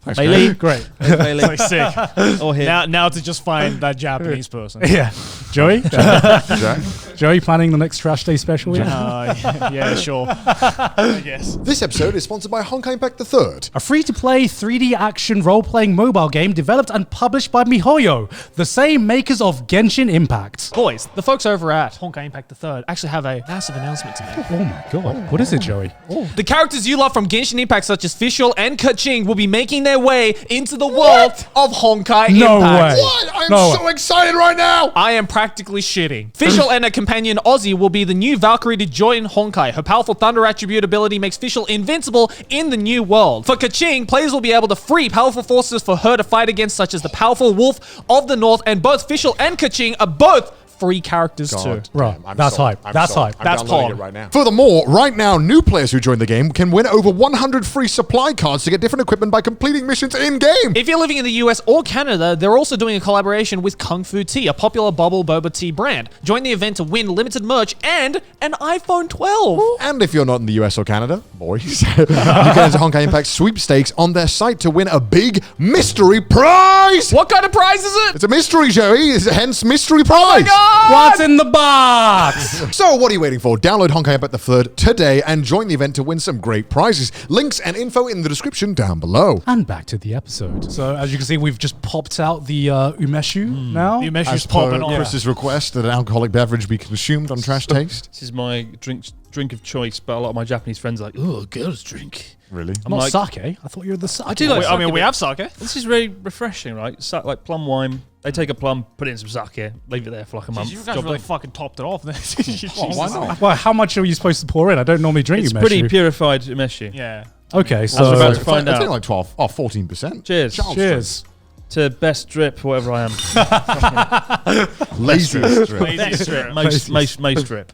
Thanks, Bailey, great. Bailey. Like sick. Or him. Now to just find that Japanese person. Yeah. Joey? Jack? Joey planning the next Trash Day special? Yeah, sure. I guess. This episode is sponsored by Honkai Impact the Third, a free-to-play 3D action role-playing mobile game developed and published by MiHoYo, the same makers of Genshin Impact. Boys, the folks over at Honkai Impact the Third actually have a massive announcement to make. Oh my god. What is it, Joey? The characters you love from Genshin Impact, such as Fischl and Kaching, will be making their way into the world of Honkai Impact. No way. What? I'm so excited right now! I am practically shitting. Fischl and her companion Ozzy will be the new Valkyrie to join Honkai. Her powerful thunder attribute ability makes Fischl invincible in the new world. For Kaching, players will be able to free powerful forces for her to fight against, such as the powerful Wolf of the North, and both Fischl and Kaching are both free characters too. Right, that's hype. That's hype. That's Pog. Right now. Furthermore, right now, new players who join the game can win over 100 free supply cards to get different equipment by completing missions in-game. If you're living in the US or Canada, they're also doing a collaboration with Kung Fu Tea, a popular bubble boba tea brand. Join the event to win limited merch and an iPhone 12. And if you're not in the US or Canada, boys, you can enter Honkai Impact sweepstakes on their site to win a big mystery prize. What kind of prize is it? It's a mystery, Joey. Hence mystery prize. Oh my God! What's in the box? So what are you waiting for? Download Honkai Impact the Third today and join the event to win some great prizes. Links and info in the description down below. And back to the episode. So as you can see, we've just popped out the umeshu now. The umeshu's As popping per on. Chris's request that an alcoholic beverage be consumed on Trash Taste. This is my drink of choice, but a lot of my Japanese friends are like, oh, girls drink. Really? I'm Not like, sake. I thought you were the sake. I do like I mean, we have sake. This is very refreshing, right? Like plum wine. They take a plum, put it in some sake, leave it there for like a month. You guys really fucking topped it off. Why not? Well, how much are you supposed to pour in? I don't normally drink It's umeshu. pretty purified umeshu. Yeah. Okay, I was about so to find It's out. only like 14%. Cheers. Charles cheers. To best drip, whatever I am. Laziest drip. Lazy strip. Most drip.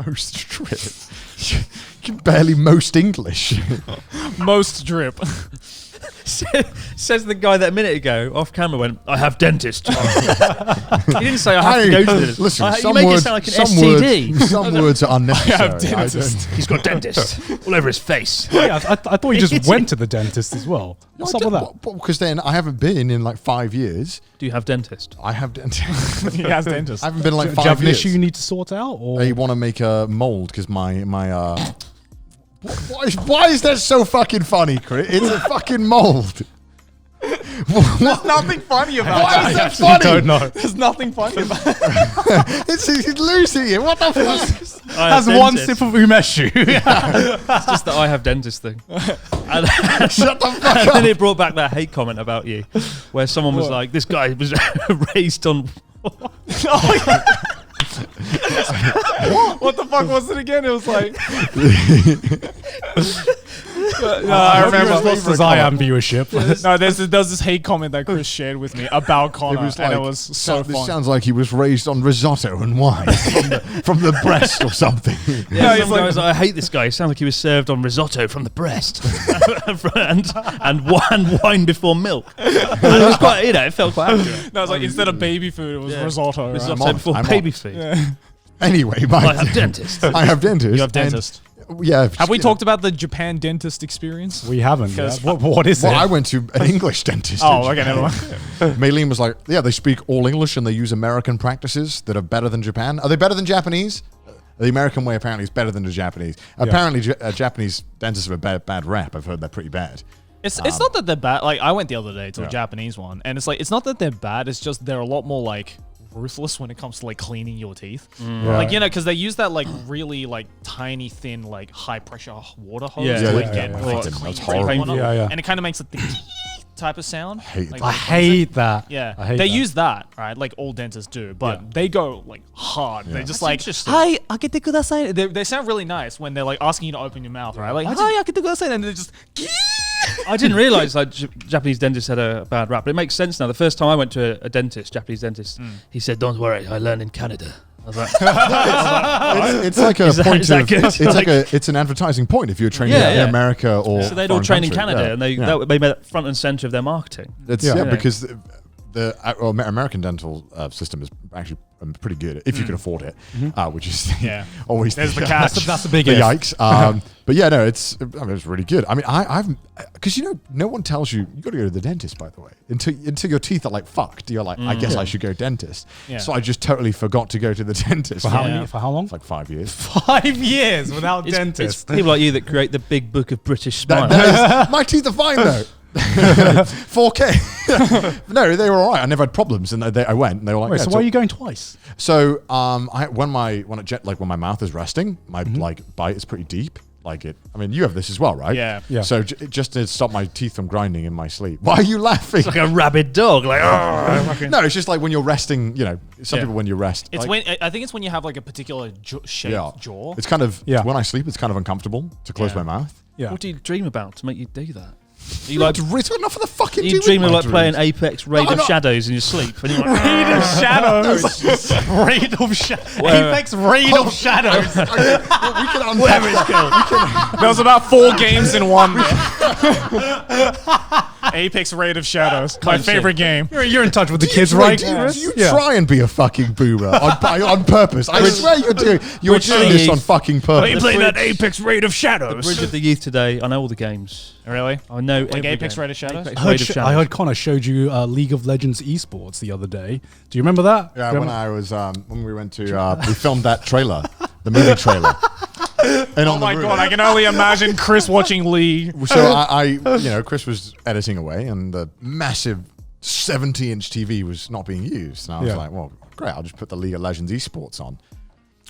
Most drip. You can barely most English. Most drip. Says the guy that a minute ago off camera went, I have dentist. He didn't say I have to go to the dentist. Listen, you make it sound like an STD. Some words are unnecessary. I have dentist. He's got dentist all over his face. Yeah, I thought you just went to the dentist as well. What's up with that? Because then I haven't been in like 5 years. Do you have dentist? I have dentist. He has dentist. I haven't been in like Do you 5 have an years. issue you need to sort out? Or They want to make a mold because my why is that so fucking funny, Chris? It's a fucking mold. There's nothing funny about Why it. is that funny? don't know. There's nothing funny about it. He's losing it. What the fuck? has one sip of umeshu. It's just the I have dentist thing. And, Shut the fuck and up. then it brought back that hate comment about you, where someone was like, "This guy was raised on." What the fuck was it again? It was like. No, I remember. As lost as I am viewership. No, there's this hate comment that Chris shared with me about Connor, and it was so This fun. sounds like he was raised on risotto and wine from the breast or something. Yeah, some guy was like, I hate this guy. He sounds like he was served on risotto from the breast, and wine before milk. And it was quite, it felt quite accurate. No, it's like instead of baby food, it was risotto. Risotto Right? before I'm baby on. food. Anyway, I have dentist. I have dentist. You have dentist. Yeah. Have we talked about the Japan dentist experience? We haven't. Because- What is Well, it? I went to an English dentist. Oh, okay, never mind. Maylene was like, yeah, they speak all English and they use American practices that are better than Japan. Are they better than Japanese? The American way apparently is better than the Japanese. Apparently, Japanese dentists have a bad rap. I've heard they're pretty bad. It's not that they're bad. Like, I went the other day to a Japanese one, and it's like, it's not that they're bad, it's just they're a lot more, like, ruthless when it comes to like cleaning your teeth. Like, you know, because they use that like really like tiny thin like high pressure water hose Yeah. to Yeah, like yeah, get yeah. like, That's clean horrible. your whatnot. Yeah. And it kind of makes like the type of sound. Like, I hate that. yeah, I hate they that. use that, right? Like all dentists do, but they go like hard. They're just like, interesting. "Hi, akete kudasai." They sound really nice when they're like asking you to open your mouth, right? Like, "Hi, akete kudasai," and they're just. I didn't realise like Japanese dentists had a bad rap, but it makes sense now. The first time I went to a dentist, Japanese dentist, he said, "Don't worry, I learned in Canada." I was like, It's like a Is that- point is that of. good? It's like it's an advertising point if you're training Yeah, in yeah. America or. so they'd all foreign train in country. Canada, Yeah. and they Yeah. made that front and centre of their marketing. It's Yeah. because the American dental system is actually pretty good if you can afford it, which is always There's the catch. That's the big the if. yikes. But yeah, no, it's really good. I mean, I've because no one tells you got to go to the dentist. By the way, until your teeth are like fucked, you're like, I guess I should go dentist. Yeah. So I just totally forgot to go to the dentist For how long? It's like 5 years. 5 years without It's dentist. people like you that create the big book of British smile. My teeth are fine though. 4K. No, they were all right. I never had problems, and I went, and they were like, Wait, yeah, so it's why all- are you going twice? So when my mouth is resting, my like bite is pretty deep. Like it. I mean, you have this as well, right? Yeah. Yeah. So just to stop my teeth from grinding in my sleep. Why are you laughing? Like a rabid dog, like No, it's just like when you're resting. You know, some people when you rest. It's like, when I think it's when you have like a particular shaped jaw. It's kind of Yeah. when I sleep, it's kind of uncomfortable to close Yeah. my mouth. Yeah. what do you dream about to make you do that? You like it's got enough of the fucking. You do dream with of my like playing dreams. Apex Raid No, I'm of not- Shadows in your sleep, and you're like, Raid of Shadows. Raid of Shadows. Where- Apex Raid of Shadows. We can unpack that. There was about 4 games in one. Apex Raid of Shadows, my favorite game. You're in touch with the kids, Wait, right? do you Yeah. try and be a fucking boomer on purpose? I swear you're doing. You're doing this on fucking purpose. playing that Apex Raid of Shadows? Bridge of the Youth today. I know all the games. Really? I know Like every Apex game. Raid of Shadows? Apex I Raid of Shadows. heard Connor showed you League of Legends esports the other day. Do you remember that? Yeah, Do you when remember- I was when we went to we filmed that trailer, the movie trailer. And Oh my god, I can only imagine Chris watching League. So I Chris was editing away, and the massive 70-inch TV was not being used, and I was Yeah. like, well, great, I'll just put the League of Legends esports on.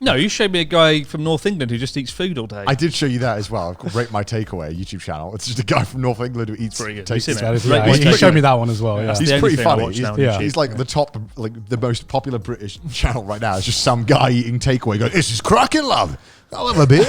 No, you showed me a guy from North England who just eats food all day. I did show you that as well. I've got Rate My Takeaway YouTube channel. It's just a guy from North England who eats Pretty good. Have you seen takeaways. it? Yeah, Rate My he showed Takeaway. me that one as well. Yeah. That's He's the only pretty thing I funny. watch now on Yeah. YouTube. He's like the top, like the most popular British channel right now. It's just some guy eating takeaway going, "This is cracking, love. I'll have a beer.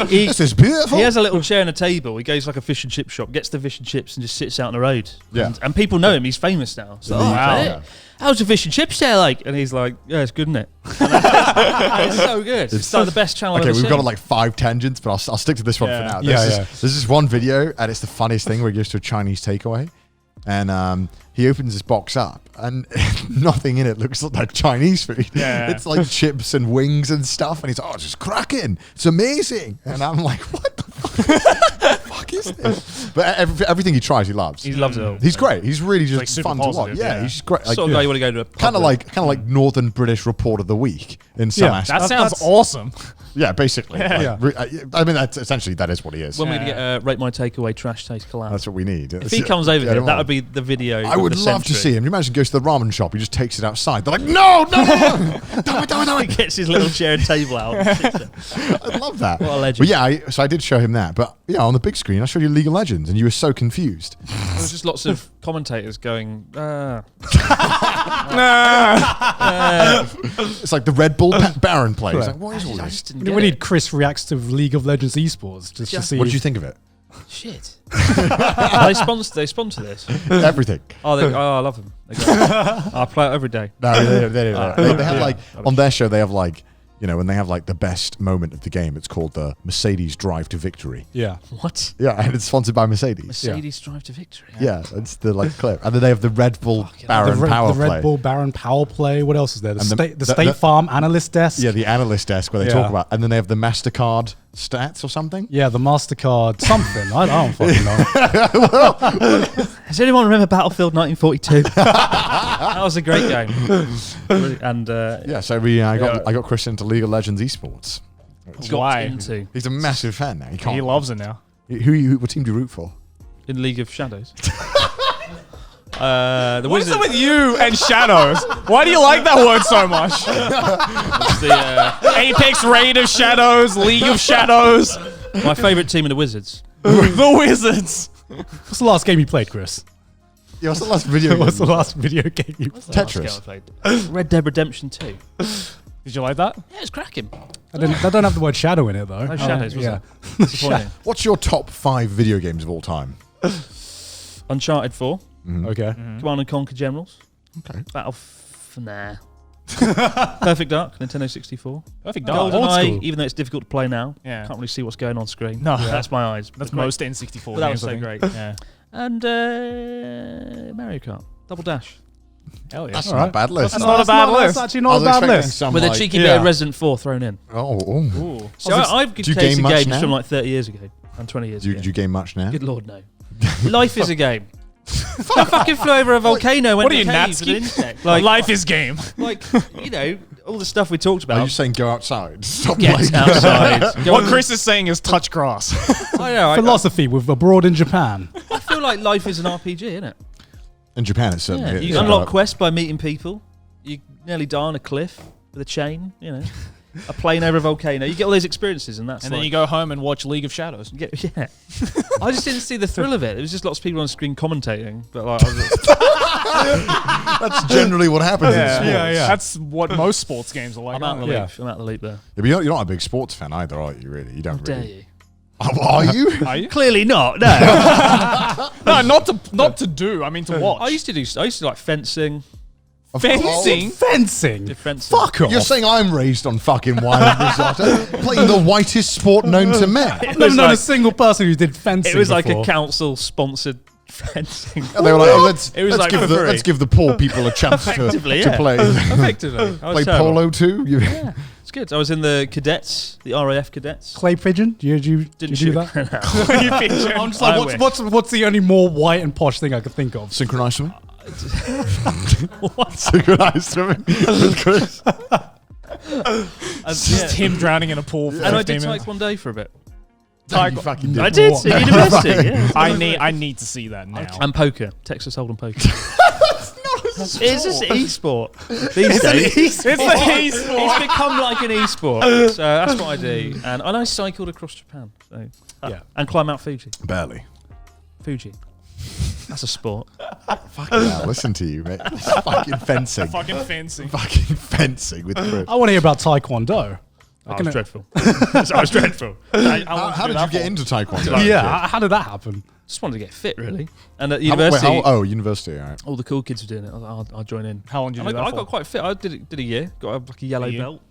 This is beautiful. He has a little chair and a table. He goes like a fish and chip shop, gets the fish and chips, and just sits out on the road. Yeah. And people know him. He's famous now. So, wow. Yeah. How's the fish and chips there like? And he's like, yeah, it's good, isn't it? It's so good. It's like the best channel I've ever we've seen. got like 5 tangents, but I'll stick to this one for now. There's this one video, and it's the funniest thing where he goes to a Chinese takeaway, and he opens his box up, and nothing in it looks like Chinese food. Yeah. It's like chips and wings and stuff, and he's like, oh, it's just cracking. It's amazing. And I'm like, what the fuck is this? But everything he tries, he loves. He loves it all. He's great. He's really just like super fun to watch. positive, Yeah, yeah. he's great. Like, Sort of guy you want to go to a pub kind of with. like Northern British Report of the Week in some Yeah, aspects. That sounds awesome. Yeah, basically. Yeah. I mean, that's essentially that is what he is. When we're going to get Rate My Takeaway Trash Taste collab. That's what we need. If he comes over here, that would be the video. I would love to see him. You imagine he goes to the ramen shop, he just takes it outside. They're like, no, don't. He gets his little chair and table out. And sits there. I'd love that. What a legend. But yeah, so I did show him that. But yeah, on the big screen, I showed you League of Legends, and you were so confused. There was just lots of commentators going, It's like the Red Bull Baron play. It's like, what is all I this? just didn't get We it. need Chris reacts to League of Legends esports just to see. What did you think of it? Shit. They sponsor this. Everything. I love them. I play it every day. No, they have Yeah. like on their show. They have like, you know, when they have like the best moment of the game, it's called the Mercedes Drive to Victory. Yeah. What? Yeah, and it's sponsored by Mercedes. Mercedes Drive to Victory. Yeah, it's the like clip, and then they have the Red Bull Baron the Power the Red Play. Bull Baron Power Play. What else is there? The And State Farm Analyst Desk. Yeah, the analyst desk where they Yeah. talk about, and then they have the MasterCard stats or something. Yeah, the MasterCard something. I don't fucking know. Does anyone remember Battlefield 1942? That was a great game. And Yeah, so I got Chris into League of Legends esports. got Why? into He's a massive fan now. He loves it now. What team do you root for? in League of Shadows. The What is Wizards. it with you and shadows? Why do you like that word so much? Apex Raid of Shadows, League of Shadows, My favourite team in the Wizards. the Wizards. What's the last game you played, Chris? Yeah, what's the last video? What's the last video game you played? Tetris. Red Dead Redemption 2. Did you like that? Yeah, it's cracking. I don't have the word shadow in it though. No shadows, was yeah. it? Disappointing. What's your top 5 video games of all time? Uncharted 4. Okay. Command and Conquer Generals. Okay. Nah. Perfect Dark, Nintendo 64. Perfect Dark. Old GoldenEye, school. even though it's difficult to play now. Yeah. Can't really see what's going on screen. No. That's my eyes. That's But great. most N64 But that was games, I so think. great. Yeah. And Mario Kart. Double Dash. Hell yeah. That's All not a right. bad list. That's not a bad list. That's actually I not was a bad expecting list. some, With a like- cheeky bit of Resident 4 thrown in. Ooh. So I've do you tasted game much games now? from like 30 years ago and 20 years Do ago. you game much now? Good lord, no. Life is a game. I fucking flew over a volcano. Went What are to you, a cave with an Natsuki? insect. Life is game. like, you know, all the stuff we talked Are about. you saying go outside? Stop Get playing. outside. Go What on- Chris is saying is touch grass. I know. Philosophy with abroad in Japan. I feel like life is an RPG, isn't it? In Japan, it's certainly Yeah. is. You unlock quests by meeting people. You nearly die on a cliff with a chain. You know, a plane over a volcano. You get all those experiences, and that's And like, then you go home and watch League of Shadows. Yeah. I just didn't see the thrill of it. It was just lots of people on screen commentating, but like, I was That's generally what happens in sports. That's what most sports games are like. I'm out the aren't loop. I'm out the loop there. Yeah, but you're not a big sports fan either, are you? Really, you don't How dare really. you? Oh, are you? they? Are you? Clearly not. No. No, not to do. I mean to watch. I used to like fencing. Fencing. Fencing. Did fencing. Fuck off. You're saying I'm raised on fucking wine and risotto, playing the whitest sport known to men. I've never known a single person who did fencing. It was like a before. council-sponsored fencing. And they were like, oh, let's like for free. let's give the poor people a chance to Effectively, yeah. play Effectively. I was play terrible. polo too. Yeah, it's good. I was in the cadets, the RAF cadets. clay pigeon. Did you Didn't do shoot. that? I'm just like, I what's the only more white and posh thing I could think of? Synchronized swimming. What? Synchronized swimming with Chris. It's just him drowning in a pool. For And I did 15 minutes. Taekwondo for a bit. You fucking did. I did What? at university. Yeah. I need to see that now. And poker, Texas Hold'em poker. It's just e-sport these days. It's the e-sport. It's become like an e-sport. So that's what I do. And I cycled across Japan. So Yeah. and climb Mount Fuji. Barely. Fuji. That's a sport. Fucking hell, listen to you, mate. Fucking fencing. Fucking fencing. Fucking fencing with Chris. I want to hear about Taekwondo. I was dreadful. I was dreadful. How did you get into Taekwondo? Yeah, how did that happen? Just wanted to get fit, really. And at university, university. All right. all the cool kids were doing it. I'll join in. How long did you do that I for? got quite fit. I did a year. Got like a yellow belt.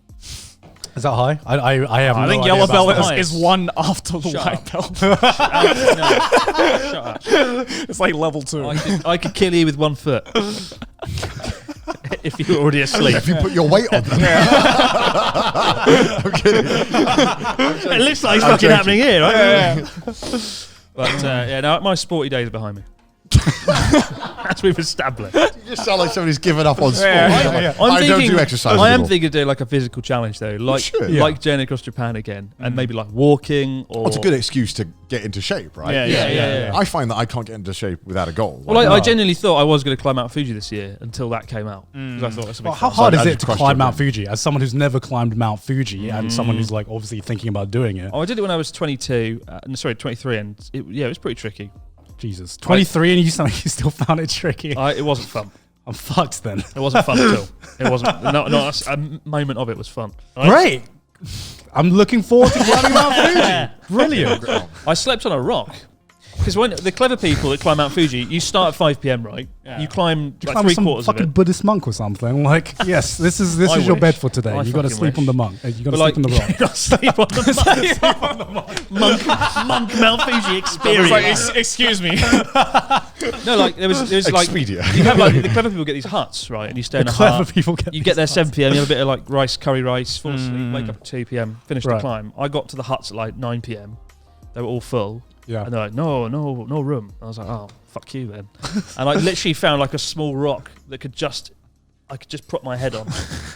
Is that high? I have no I think idea yellow about belt that. is one after the Shut white up. belt. Shut up. It's like level 2. I could kill you with 1 foot. If you were already asleep. If you put your weight on them. I'm kidding. It looks like it's fucking happening here, right? But no, my sporty days are behind me. As we've established. You just sound like somebody's given up on sport. I don't do exercise I am anymore. thinking of doing like a physical challenge though, like journey across Japan again, and maybe like walking or. It's a good excuse to get into shape, right? Yeah. I find that I can't get into shape without a goal. Well, I genuinely thought I was going to climb Mount Fuji this year until that came out. Because I thought that's Well, how hard is it to climb Mount Fuji? As someone who's never climbed Mount Fuji and someone who's like obviously thinking about doing it. Oh, I did it when I was 23, and it was pretty tricky. Jesus, 23 and you still found it tricky. It wasn't fun. I'm fucked then. It wasn't fun at all. It wasn't. Not a moment of it was fun. Great. I'm looking forward to climbing Mount Fuji. Brilliant. I slept on a rock. Because when the clever people that climb Mount Fuji, you start at 5 p.m, right? Yeah. You climb like climb with some 3/4 of fucking it. Buddhist monk or something. Like, yes, this is your wish. bed for today. I You got to fucking sleep on wish. the monk. You got to But sleep on the rock. You got to sleep on the monk Mount Fuji experience. Like, excuse me. No, like there was like Expedia. you have like the clever people get these huts, right? And you stay in a Clever hut. people get. You get there 7 p.m. You have a bit of like curry rice, fall asleep, wake up at 2 p.m. Finish the Right. climb. I got to the huts at like 9 p.m. They were all full. Yeah. And they're like, no room. I was like, oh, fuck you then. And I literally found like a small rock that I could just prop my head on.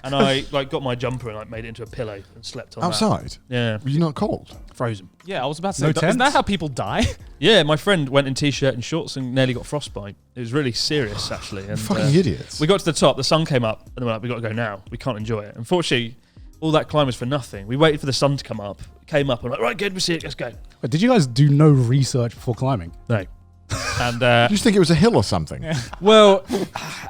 And I like got my jumper and like made it into a pillow and slept on Outside? that. Yeah. Were you not cold? Frozen. Yeah, I was about to No say, tent? isn't that how people die? Yeah, my friend went in t-shirt and shorts and nearly got frostbite. It was really serious actually. And Fucking idiots. we got to the top, the sun came up, and they were like, we got to go now. We can't enjoy it. Unfortunately, all that climb was for nothing. We waited for the sun to come up. It came up and like, right, good, we see it, let's go. But did you guys do no research before climbing? No. And Did you think it was a hill or something? well,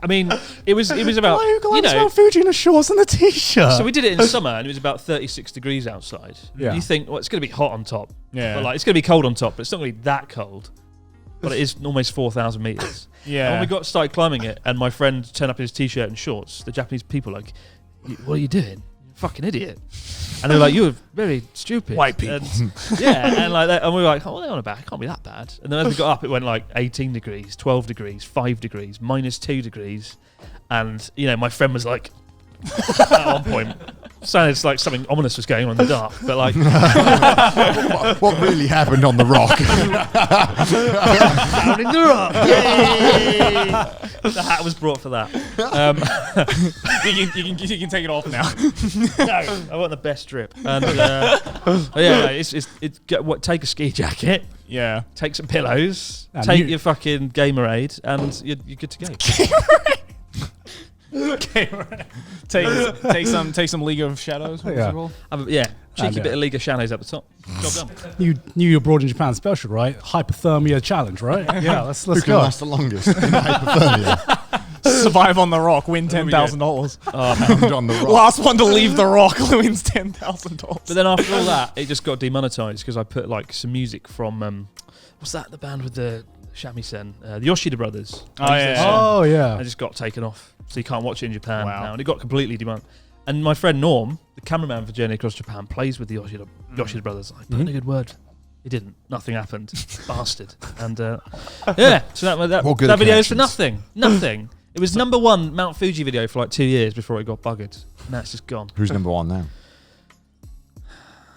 I mean, it was about Why you you climbs know. Mount Fuji in a shorts and a t-shirt? So we did it in summer, and it was about 36 degrees outside. Yeah. You think, well, it's going to be hot on top. Yeah. But like, it's going to be cold on top, but it's not going to be that cold. But it is almost 4,000 meters. Yeah. And when we started climbing it, and my friend turned up in his t-shirt and shorts, the Japanese people were like, what are you doing? You're a fucking idiot. And they were like, you're very stupid. White people. And, yeah, and like that, and we were like, oh, they're on a back. It can't be that bad. And then as we got up, it went like 18 degrees, 12 degrees, 5 degrees, -2 degrees. And, you know, my friend was like, at one point, sounded like something ominous was going on in the dark, but like What really happened on the rock? down in the rock. Yay! The hat was brought for that. You can take it off now. No, I want the best drip. And take a ski jacket, Yeah. take some pillows, And take you- your fucking Gamerade, and you're good to go. Take some League of Shadows. Yeah. Cheeky yeah. bit of League of Shadows at the top. Job done. You knew you're abroad in Japan special, right? Hypothermia challenge, right? Yeah, let's Who can go. last the longest in hypothermia? Survive on the rock, win $10,000. Pound on the rock. Last one to leave the rock wins $10,000. But then after all that, it just got demonetized because I put like some music from what's that? The band with the shamisen, the Yoshida Brothers. Oh, yeah. Oh, yeah. I just got taken off, so you can't watch it in Japan Wow. now, and it got completely demonetized. And my friend Norm, the cameraman for Journey Across Japan, plays with the Yoshida Brothers. I put in a good word. He didn't. Nothing happened. Bastard. And yeah, so that video is for nothing. Nothing. It was #1 Mount Fuji video for like 2 years before it got buggered. Now it's just gone. Who's number one now?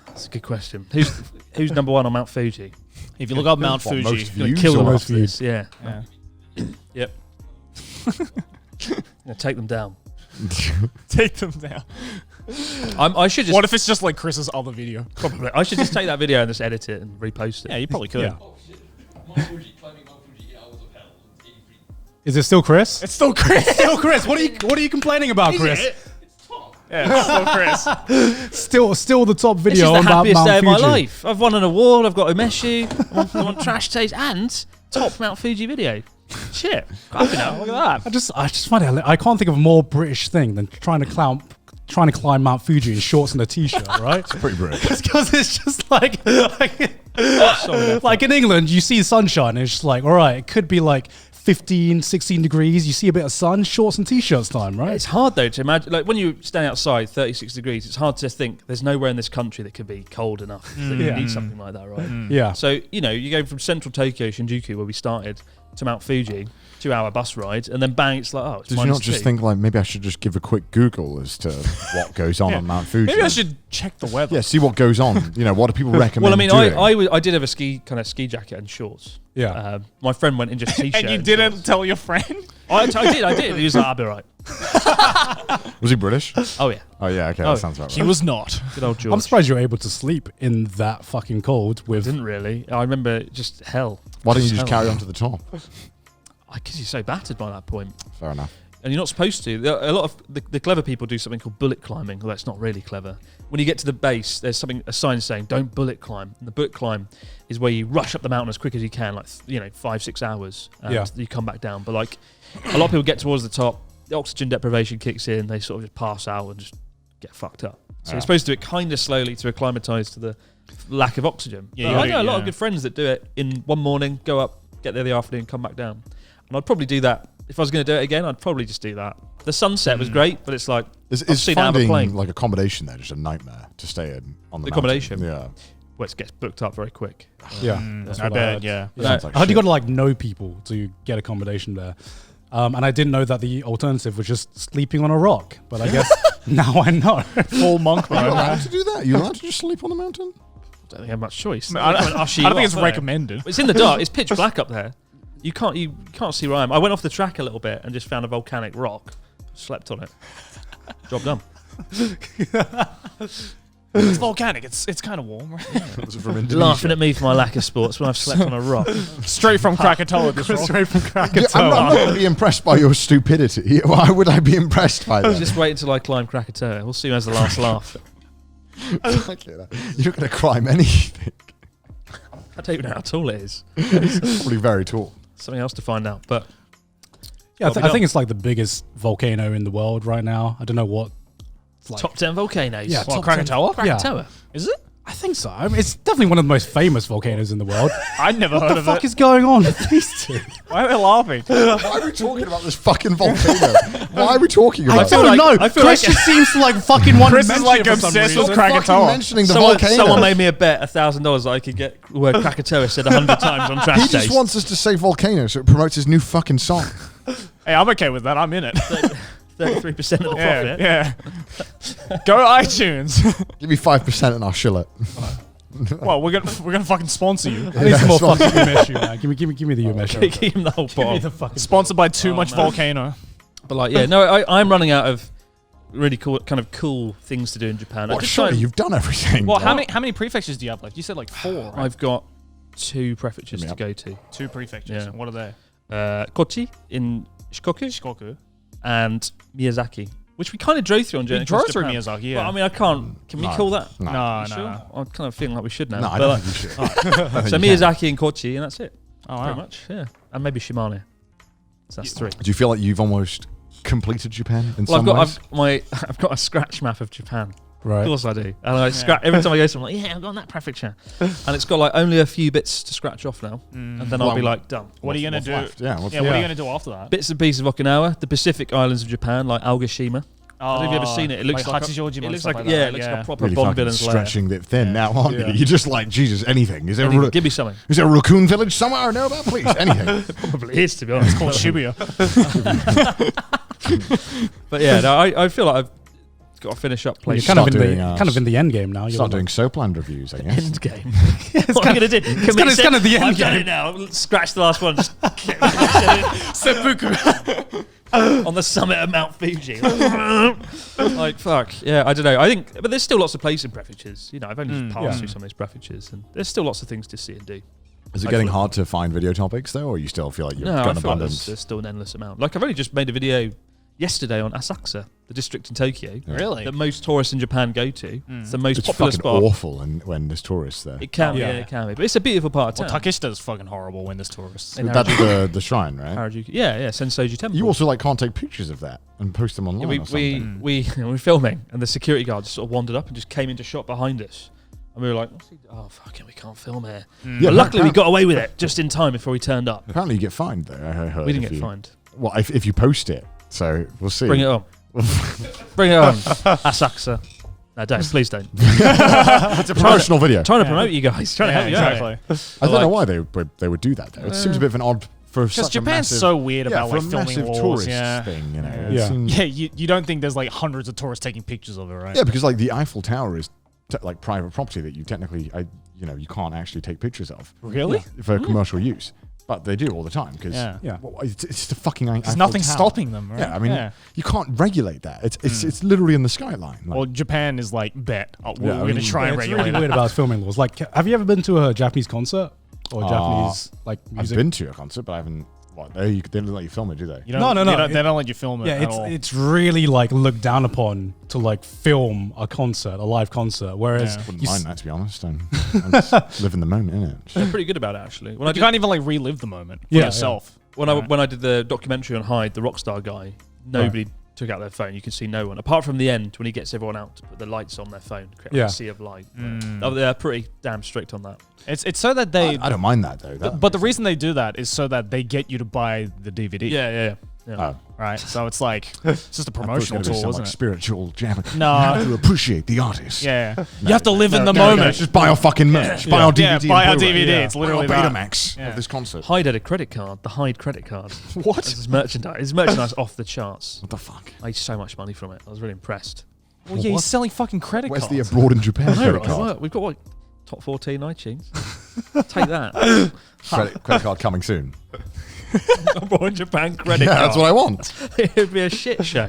That's a good question. Who's #1 on Mount Fuji? If you look up Mount What, Fuji, most You're gonna views kill or them most after views? this. Yeah. Yep. Yeah, take them down. take them down. I should just What if it's just like Chris's other video? probably. I should just take that video and just edit it and repost it. Yeah, you probably could. Yeah. Oh shit. Mount Fuji, climbing Mount Fuji, 8 hours of hell. 83. Is it still Chris? It's still Chris. Still Chris. What are you complaining about, Chris? It's top. Yeah, it's still Chris. Still the top This video is the about happiest Mount day of Fuji. my life. I've won an award. I've got Umeshu. I'm on Trash Taste and top Mount Fuji video. Shit, happy now. Look at that. I just find it. I can't think of a more British thing than trying to trying to climb Mount Fuji in shorts and a t-shirt, right? It's pretty brave. Because it's just like in England, you see sunshine and it's just like, all right, it could be like 15, 16 degrees. You see a bit of sun, shorts and t-shirts time, right? It's hard though to imagine, like when you stand outside 36 degrees, it's hard to think there's nowhere in this country that could be cold enough that you need something like that, right? Yeah. So, you know, you go from central Tokyo, Shinjuku, where we started, to Mount Fuji, 2-hour bus ride, and then bang, it's like, oh, it's Did you not just think, like, maybe I should just give a quick Google as to what goes on Mount Fuji? Maybe I should check the weather. Yeah, see what goes on. You know, what do people recommend Well, I mean, doing? I did have a ski jacket and shorts. Yeah. My friend went in just t-shirt. And you didn't tell your friend? I did. He was like, I'll be right. Was he British? Oh, yeah. Oh, yeah, okay, that sounds about right. He was not. Good old George. I'm surprised you're able to sleep in that fucking cold with... Didn't really. I remember just hell. Why didn't you just carry on to the top? Because you're so battered by that point. Fair enough. And you're not supposed to. A lot of the clever people do something called bullet climbing, although it's not really clever. When you get to the base, there's a sign saying, don't bullet climb. And the bullet climb is where you rush up the mountain as quick as you can, like, 5-6 hours, and you come back down. But like, a lot of people get towards the top, the oxygen deprivation kicks in, they sort of just pass out and just get fucked up. So you're supposed to do it kind of slowly to acclimatise to the lack of oxygen. Yeah, I know a lot of good friends that do it in one morning, go up, get there the afternoon, come back down. And I'd probably do that. If I was going to do it again, I'd probably just do that. The sunset was great, but it's like, Is finding like accommodation there just a nightmare to stay in on the accommodation? Yeah. Well, it gets booked up very quick. Yeah. I bet, yeah. Sounds like I heard you shit. got to like know people to get accommodation there. And I didn't know that the alternative was just sleeping on a rock. But I guess now I know. Full monk mode. Are you allowed to do that? Are you allowed to just sleep on the mountain? I don't think I have much choice. I don't think it's recommended. It's in the dark. It's pitch black up there. You can't see where I am. I went off the track a little bit and just found a volcanic rock. Slept on it. Job done. It's volcanic. It's kind of warm, right? Was it from Indonesia? Laughing at me for my lack of sports when I've slept on a rock. Straight from Krakatoa, this rock. Straight from Krakatoa. I'm not going to be impressed by your stupidity. Why would I be impressed by that? Just wait until I climb Krakatoa. We'll see who has the last laugh. You're not going to climb anything. I don't even know how tall it is. It's probably very tall. Something else to find out. But Yeah, I think it's like the biggest volcano in the world right now. I don't know what. It's like. top 10 volcanoes. Yeah, What, top 10. Krakatoa? Krakatoa. Is it? I think so. I mean, it's definitely one of the most famous volcanoes in the world. I'd never What heard the of fuck it. is going on with these two? Why are they laughing? Why are we talking about this fucking volcano? Why are we talking about I it? don't know. I feel Chris like- just seems to like fucking want Chris to is mention like it for some obsessed reason. with Stop fucking Krakatoa. mentioning the volcano. Someone made me a bet $1,000 that I could get the word Krakatoa said 100 times on trash He days. just wants us to say volcano so it promotes his new fucking song. Hey, I'm okay with that. I'm in it. 33% of the profit. Yeah. Go iTunes. Give me 5% and I'll shill it. Well, we're gonna fucking sponsor you. I need some more fucking Umeshu, man. Give me the Umeshu. Give him the whole Give me bottle. the fucking. Sponsored by Too Much Volcano. But like, yeah, no, I'm running out of really cool things to do in Japan. What, surely you've done everything. Well, how many prefectures do you have left? You said like 4, right? I've got 2 prefectures to go to. 2 prefectures. Yeah. What are they? Kochi in Shikoku Shikoku. and Miyazaki, which we kind of drove through on journey. We drove across through Japan. Miyazaki, yeah. But I mean, I can't. Can we call that? No. No, You no, sure? no. I'm kind of feeling like we should now. No, I But don't think you should. I think so you can. Miyazaki and Kochi, and that's it. Oh, Very wow. much, yeah. And maybe Shimane. So that's 3. Do you feel like you've almost completed Japan in Well, some ways? I've got a scratch map of Japan. Right. Of course I do. And I scratch every time I go somewhere, I'm like, yeah, I've got that prefecture. And it's got like only a few bits to scratch off now. And then I'll be like, done. What are you gonna do? Left? Yeah, what's Yeah, what are you gonna do after that? Bits and pieces of Okinawa, the Pacific islands of Japan, like Aogashima. I don't know if you've ever seen it. It looks like Hachijojima it and looks stuff like that, it looks like a proper really Bond fucking villain's lair. stretching it thin now, aren't you? You're just like, Jesus, anything. Is there, Give me something. is there a raccoon village somewhere I know about? Please, anything. Probably is, to be honest. It's called Shibuya. But yeah, no, I feel like I've got to finish up You're places. kind of Start doing, in the end game now. Start doing Soapland reviews, I guess. End game. What am I going to do? It's kind of the end I've done game. it now. Scratch the last one. Just Seppuku. on the summit of Mount Fuji. Like, fuck. Yeah, I don't know. I think, but there's still lots of places in prefectures. You know, I've only just passed through some of these prefectures, and there's still lots of things to see and do. Is it getting hard to find video topics, though, or you still feel like you've No, got I an feel like abundance? there's still an endless amount. Like, I've only just made a video yesterday on Asakusa. the district in Tokyo. Really? That most tourists in Japan go to. It's the most It's popular fucking spot. awful when there's tourists there. It can be, it can be. But it's a beautiful part of town. Takeshita's fucking horrible when there's tourists. That's the shrine, right? Harajuku. Yeah, Sensoji Temple. You also like can't take pictures of that and post them online or something. we were filming, and the security guard just sort of wandered up and just came into shot behind us. And we were like, oh, fucking, we can't film here. Yeah, but luckily, we got away with it just in time before he turned up. Apparently you get fined there, I heard. We didn't get fined. Well, if you post it. So we'll see. Bring it on. Bring it on. Asakusa. No, don't. Please don't. It's a promotional video. Trying to promote you guys. Trying to help you out. Exactly. I don't know why they would do that, though. It seems a bit of an odd... Because Japan's so weird about like filming wars. Tourist thing, you know. You don't think there's like hundreds of tourists taking pictures of it, right? Yeah, because like the Eiffel Tower is like private property that you technically, you can't actually take pictures of. Really? For commercial use. But they do all the time because it's the fucking Eiffel There's nothing Tower. stopping them, right? Yeah, I mean, you can't regulate that. It's literally in the skyline. Like, well, Japan is like, we're going to try and it's regulate really weird about filming laws. Like, have you ever been to a Japanese concert or Japanese like music? I've been to a concert, but I haven't. What? They don't let you film it, do they? No. They don't let you film it. Yeah, at all. it's really like looked down upon to like film a live concert. Whereas Wouldn't mind that, to be honest. I'm just live in the moment, innit? They're pretty good about it, actually. You can't even like relive the moment for yourself. When I did the documentary on Hyde, the rockstar guy, nobody took out their phone. You can see no one apart from the end when he gets everyone out to put the lights on their phone, create a sea of light. They're pretty damn strict on that. It's so that they. I don't mind that though. But the reason they do that is so that they get you to buy the DVD. Yeah. Right. So it's like it's just a promotional tool, isn't it? Spiritual jam. No. You have to appreciate the artist. Yeah. You have to live in the moment. Just buy our fucking merch. Buy our DVD. Yeah, buy our and Blu-ray. DVD. It's literally buy our that. Betamax of this concert. Hyde had a credit card, the Hyde credit card. What? His merchandise. His merchandise off the charts. What the fuck? I made so much money from it. I was really impressed. Well, yeah, he's selling fucking credit Where's cards. the abroad in Japan credit card? We've got top 14 iTunes. Take that. Credit card coming soon. Abroad in Japan credit card. That's what I want. It'd be a shit show.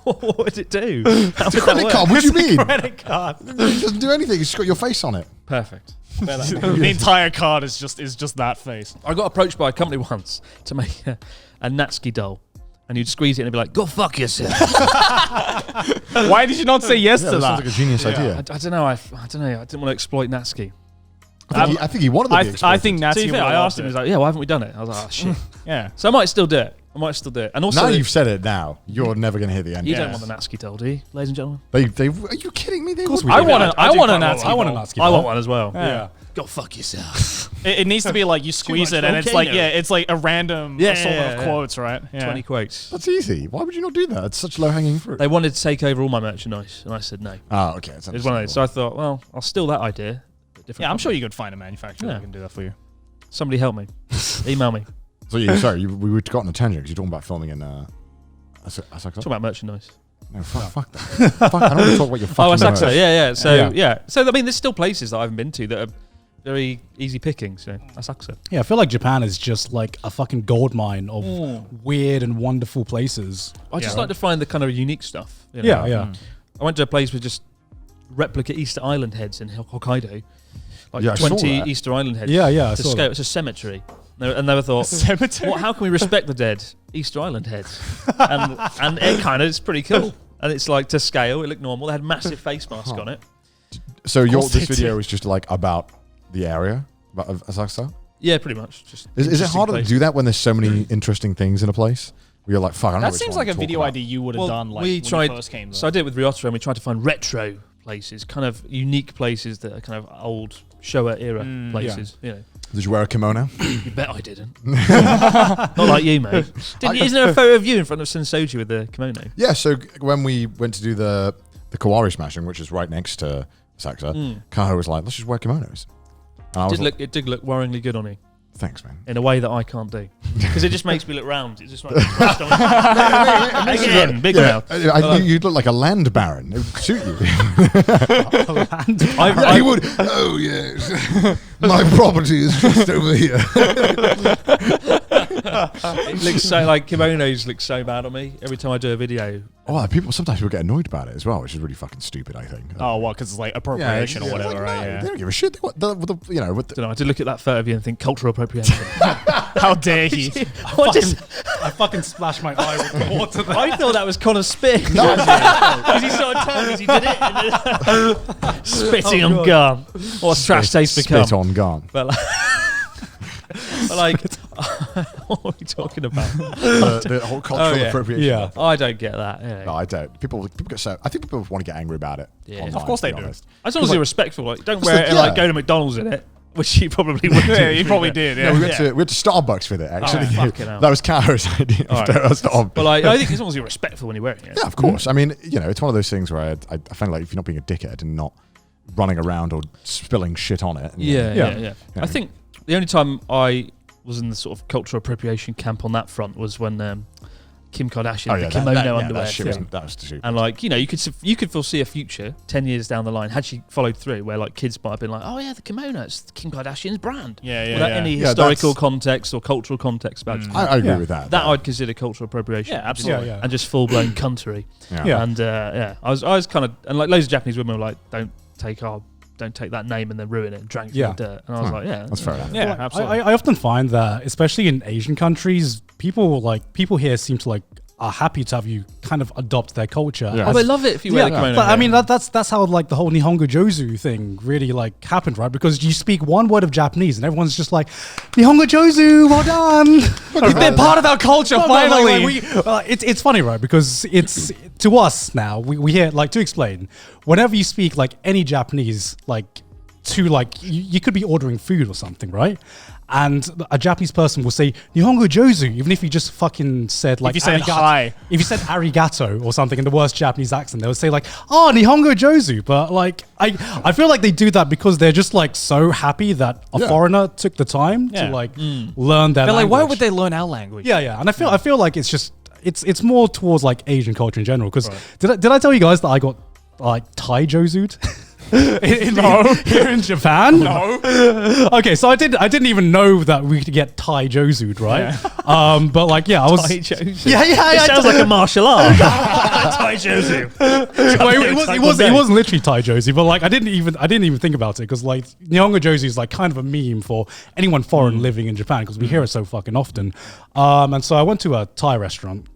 What would it do? It's a credit card. What do you mean? Credit card. It doesn't do anything. It's just got your face on it. Perfect. The entire card is just that face. I got approached by a company once to make a Natsuki doll. And you'd squeeze it and it'd be like, go fuck yourself. Why did you not say yes to That that? sounds like a genius idea. I don't know. I don't know. I didn't want to exploit Natsuki. I think he wanted to be exploited. I think To Natsuki be fair, would I have asked him, he was loved like, yeah, why haven't we done it? I was like, oh, shit. Yeah. So I might still do it. And also, Now you've said it now. You're never going to hear the end. you don't want the Natsuki doll, do you, ladies and gentlemen? Are you kidding me? They would. I want a Natsuki. I want a Natsuki. I want one as well. Yeah. Go fuck yourself. It needs to be like you squeeze it and it's like it's like a random assortment of quotes, right? Yeah. 20 quotes. That's easy. Why would you not do that? It's such low-hanging fruit. They wanted to take over all my merchandise, and I said no. Oh, okay. It was one of those. So I thought, well, I'll steal that idea. Yeah, I'm sure you could find a manufacturer that can do that for you. Somebody help me. Email me. So we were got on a tangent because you're talking about filming in Asakusa. Talk about merchandise. No, fuck that. Fuck, I don't want to talk about your fucking Asakusa. merch. Yeah. So I mean, there's still places that I haven't been to that are very easy picking. So Asakusa. Yeah, I feel like Japan is just like a fucking gold mine of weird and wonderful places. I just like to find the kind of unique stuff. You know? Yeah. I went to a place with just replica Easter Island heads in Hokkaido. Like Yeah, I saw 20 that. Easter Island heads. Yeah, I To saw scale. that. It's a cemetery. And they thought, Cemetery? how can we respect the dead? Easter Island heads. and it kind of is pretty cool. And it's like to scale, it looked normal. They had massive face masks on it. So course this they video did. is just like about the area of Asakusa? Yeah, pretty much. Just Is it interesting harder to place. do that when there's so many interesting things in a place? Where you're like, fuck, I don't know That which seems one like to a talk video about. idea you would have done like we when tried, you first came. So I did it with Ryota, and we tried to find retro places, kind of unique places that are kind of old Showa era places. You know, Did you wear a kimono? you bet I didn't. Not like you, mate. Isn't there a photo of you in front of Sensoji with the kimono? Yeah, so when we went to do the Kawari smashing, which is right next to Asakusa, Kaho was like, let's just wear kimonos. And I was like, It did look worryingly good on you. thanks, man. In a way that I can't do. Because it just makes me look round. It's just like, again, big mouth. You'd look like a land baron. It would suit you. I he would. Oh, yes. My property is just over here. It looks so like kimonos look so bad on me every time I do a video. Oh, sometimes people get annoyed about it as well, which is really fucking stupid. I think. Oh, what? Because it's like appropriation or whatever, right? Yeah. They don't give a shit. I don't know. I did look at that photo of you and think cultural appropriation. How dare he? I fucking splashed my eye with the water there. I thought that was Connor spit. Because he started telling us he did it. Spitting on Garnt. What a trash taste become. Spit on Garnt. But like, what are we talking about? The whole cultural appropriation. Yeah. I don't get that. Yeah. No, I don't. People get so. I think people want to get angry about it. Yeah. Online, Of course they to be do. honest. As long as you're respectful, like, don't wear it and like go to McDonald's in it, which you probably would. Yeah, he probably did. Yeah. No, we went to Starbucks with it. Actually, fucking hell. that was Kara's idea. Right. But like, I think as long as you're respectful when you're wearing it. Yeah, of course. I mean, it's one of those things where I find like if you're not being a dickhead and not running around or spilling shit on it. Yeah. I think the only time I was in the sort of cultural appropriation camp on that front was when Kim Kardashian, the kimono underwear that was stupid. and like, you could foresee a future 10 years down the line had she followed through where like kids might have been like, oh yeah, the kimono, it's Kim Kardashian's brand, without any historical context or cultural context about it. I agree with that. That I'd consider cultural appropriation. Yeah, absolutely. And just full blown cuntery. Yeah. And I was kind of, and like loads of Japanese women were like, don't take that name and then ruin it and drag it through the dirt. And I was like, that's fair enough. Yeah, Like, absolutely. I often find that, especially in Asian countries, people here seem to like are happy to have you kind of adopt their culture. Yeah. Oh, they love it if you wear the kimono. But I mean, that's how like the whole Nihongo Jozu thing really like happened, right? Because you speak one word of Japanese and everyone's just like, Nihongo Jozu, well done. You've been part of our culture, finally. It's funny, right? Because it's to us now, we hear, like, to explain, whenever you speak like any Japanese, like to like, you could be ordering food or something, right? And a Japanese person will say Nihongo Jozu, even if you just fucking said like, if you said hi, if you said arigato or something in the worst Japanese accent, they would say like, oh, Nihongo Jozu. But like, I feel like they do that because they're just like so happy that a foreigner took the time to like learn their language. like, why would they learn our language? Yeah. And I feel like it's just, it's more towards like Asian culture in general. Because did I tell you guys that I got like Thai jozud? Here in Japan? No. Okay, so I didn't even know that we could get Thai jozud, right? Yeah. But like, yeah, I was. Thai jozud. Yeah. It sounds like a martial art. Thai jozud. Well, it wasn't literally Thai jozud, but like I didn't even think about it because like Nihongo jozud is like kind of a meme for anyone foreign living in Japan because we hear it so fucking often. And so I went to a Thai restaurant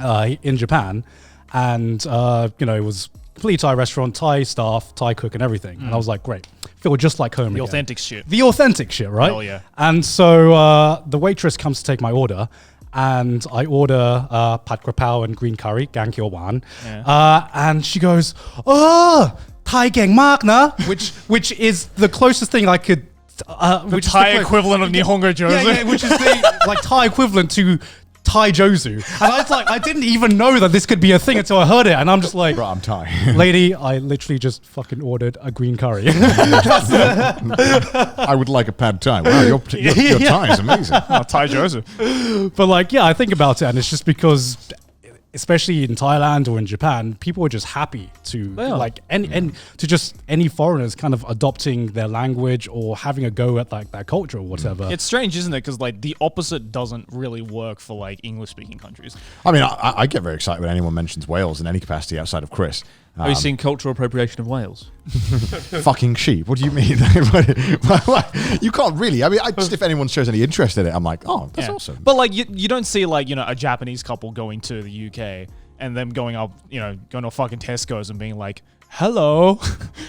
in Japan, and it was complete Thai restaurant, Thai staff, Thai cook and everything. And I was like, great. Feel just like home again. Authentic shit. The authentic shit, right? Hell yeah. And so the waitress comes to take my order and I order pad krapao and green curry, gang kyo wan. And she goes, oh, Thai gang mak na, which is the closest thing I could the Thai equivalent of Nihongo Jozu. Yeah, which is the like Thai equivalent to Thai Jozu. And I was like, I didn't even know that this could be a thing until I heard it. And I'm just like, Bro, I'm Thai. lady, I literally just fucking ordered a green curry. I would like a pad Thai. Wow, your Thai is amazing. Thai Jozu. But like, yeah, I think about it, and it's just because, especially in Thailand or in Japan, people are just happy to like any foreigners kind of adopting their language or having a go at like their culture or whatever. It's strange, isn't it? Because like the opposite doesn't really work for like English-speaking countries. I mean, I get very excited when anyone mentions Wales in any capacity outside of Chris. Have you seen cultural appropriation of Wales? Fucking sheep. What do you mean? You can't really. I mean, just if anyone shows any interest in it, I'm like, oh, that's awesome. But like, you don't see like, a Japanese couple going to the UK and them going up, going to fucking Tesco's and being like, hello.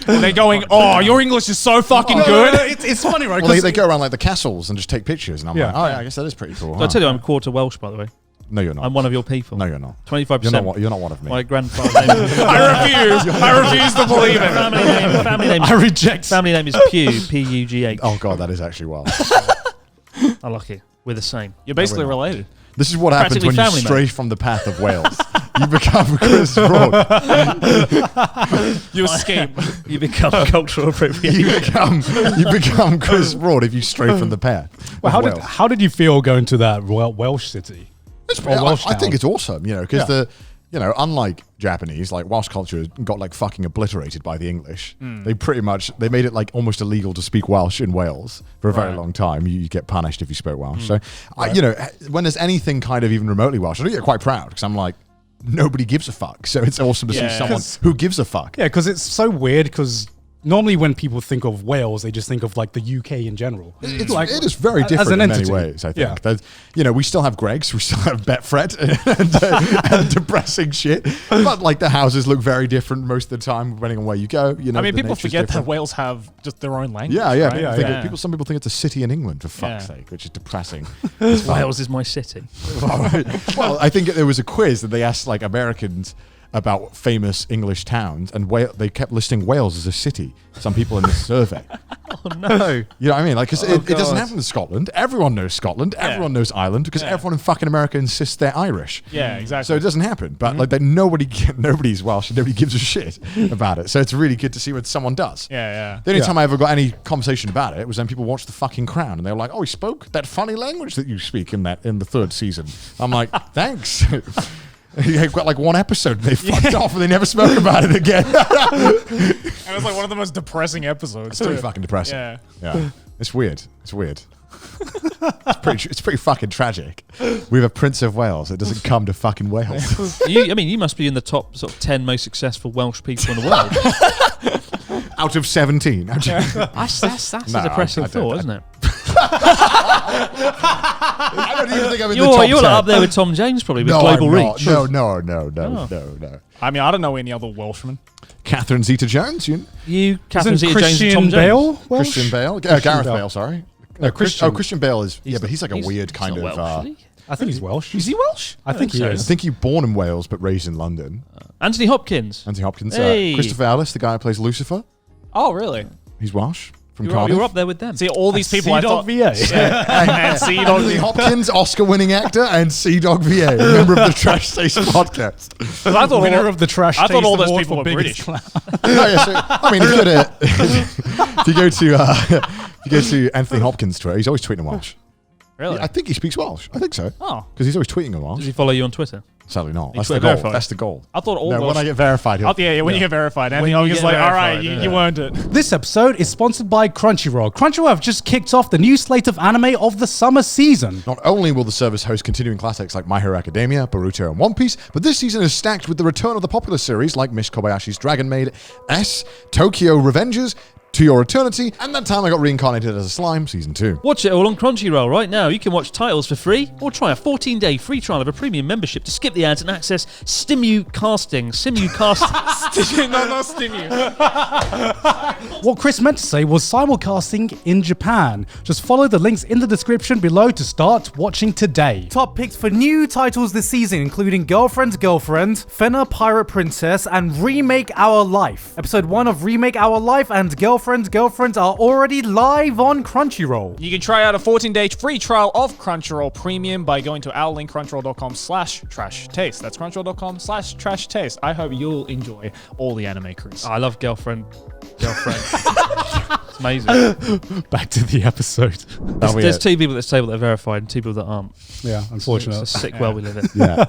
And they're going, oh, your English is so fucking good. No, it's funny, right? Well, they go around like the castles and just take pictures, and I'm like, oh, yeah, I guess that is pretty cool. So I tell you, I'm quarter Welsh, by the way. No, you're not. I'm one of your people. No, you're not. 25%. You're not one of me. My grandfather's name is... I refuse to believe it. Family name I reject. Family name is Pugh, P-U-G-H. Oh, God, that is actually wild. I like it. We're the same. You're basically related. This is what happens when you family, stray from the path of Wales. You become Chris Broad. You escape. You become cultural appropriation. You become Chris Broad if you stray from the path. Well, how did you feel going to that Welsh city? I think it's awesome, because you know, unlike Japanese, like Welsh culture got like fucking obliterated by the English. They they made it like almost illegal to speak Welsh in Wales for a very long time. You get punished if you spoke Welsh. So, you know, when there's anything kind of even remotely Welsh, I do get quite proud because I'm like, nobody gives a fuck. So it's awesome to see someone who gives a fuck. Yeah, because it's so weird because normally when people think of Wales, they just think of like the UK in general. It is very different in many ways, I think. Yeah. You know, we still have Greggs, we still have Betfred and depressing shit. But like the houses look very different most of the time, depending on where you go. You know, I mean, people forget that Wales have just their own language. Right? Some people think it's a city in England, for fuck's sake, which is depressing. Wales is my city. Well, I think there was a quiz that they asked like Americans about famous English towns, and they kept listing Wales as a city. Some people in this survey. Oh no! You know what I mean? Like, 'cause it doesn't happen in Scotland. Everyone knows Scotland. Everyone knows Ireland because everyone in fucking America insists they're Irish. Yeah, exactly. So it doesn't happen. But like, nobody's Welsh and nobody gives a shit about it. So it's really good to see when someone does. Yeah. The only time I ever got any conversation about it was when people watched The fucking Crown and they were like, "Oh, he spoke that funny language that you speak in the third season." I'm like, thanks. They've got like one episode and they fucked off and they never spoke about it again. It was like one of the most depressing episodes. It's pretty fucking depressing. Yeah. It's weird. It's pretty fucking tragic. We have a Prince of Wales that doesn't come to fucking Wales. You must be in the top sort of 10 most successful Welsh people in the world. Out of 17. That's a depressing thought, isn't it? I don't even think I'm in the top 10. You're up there with Tom James probably with global reach. No. I mean, I don't know any other Welshmen. Catherine Zeta-Jones. Catherine Zeta-Jones and Tom James. Bale? Christian Bale? Gareth Bale, sorry. No, Christian. Christian Bale is... but he's like a weird kind of... Welsh, I think he's Welsh. Is he Welsh? I think he is. I think he's born in Wales but raised in London. Anthony Hopkins. Hey. Christopher Ellis, the guy who plays Lucifer. Oh, really? He's Welsh. From Cardiff. You're up there with them. See, all these people I thought... VA. And C-Dog Anthony Hopkins, Oscar-winning actor, and C-Dog VA, member of the Trash Taste podcast. I thought winner of the Trash Taste. I thought all those Award people were British. I mean, if you go to Anthony Hopkins' Twitter, he's always tweeting in Welsh. Really? I think he speaks Welsh. I think so. Oh. Because he's always tweeting in Welsh. Does he follow you on Twitter? Sadly not. That's the goal. Verified. That's the goal. I thought all Welsh... when I get verified. When you get verified. Anthony Hopkins like, all right, you earned it. This episode is sponsored by Crunchyroll. Crunchyroll have just kicked off the new slate of anime of the summer season. Not only will the service host continuing classics like My Hero Academia, Boruto, and One Piece, but this season is stacked with the return of the popular series like Miss Kobayashi's Dragon Maid, S, Tokyo Revengers, To Your Eternity, and That Time I Got Reincarnated as a Slime, Season 2. Watch it all on Crunchyroll right now. You can watch titles for free or try a 14-day free trial of a premium membership to skip the ads and access simulcasting. What Chris meant to say was simulcasting in Japan. Just follow the links in the description below to start watching today. Top picks for new titles this season, including Girlfriend, Fena Pirate Princess, and Remake Our Life. Episode 1 of Remake Our Life and Girlfriends are already live on Crunchyroll. You can try out a 14-day free trial of Crunchyroll Premium by going to our link, crunchyroll.com/trash taste. That's crunchyroll.com/trash taste. I hope you'll enjoy all the anime, Chris. I love Girlfriend. It's amazing. Back to the episode. There's two people that say they're verified and two people that aren't. Yeah, unfortunately. It's a sick world we live in. Yeah.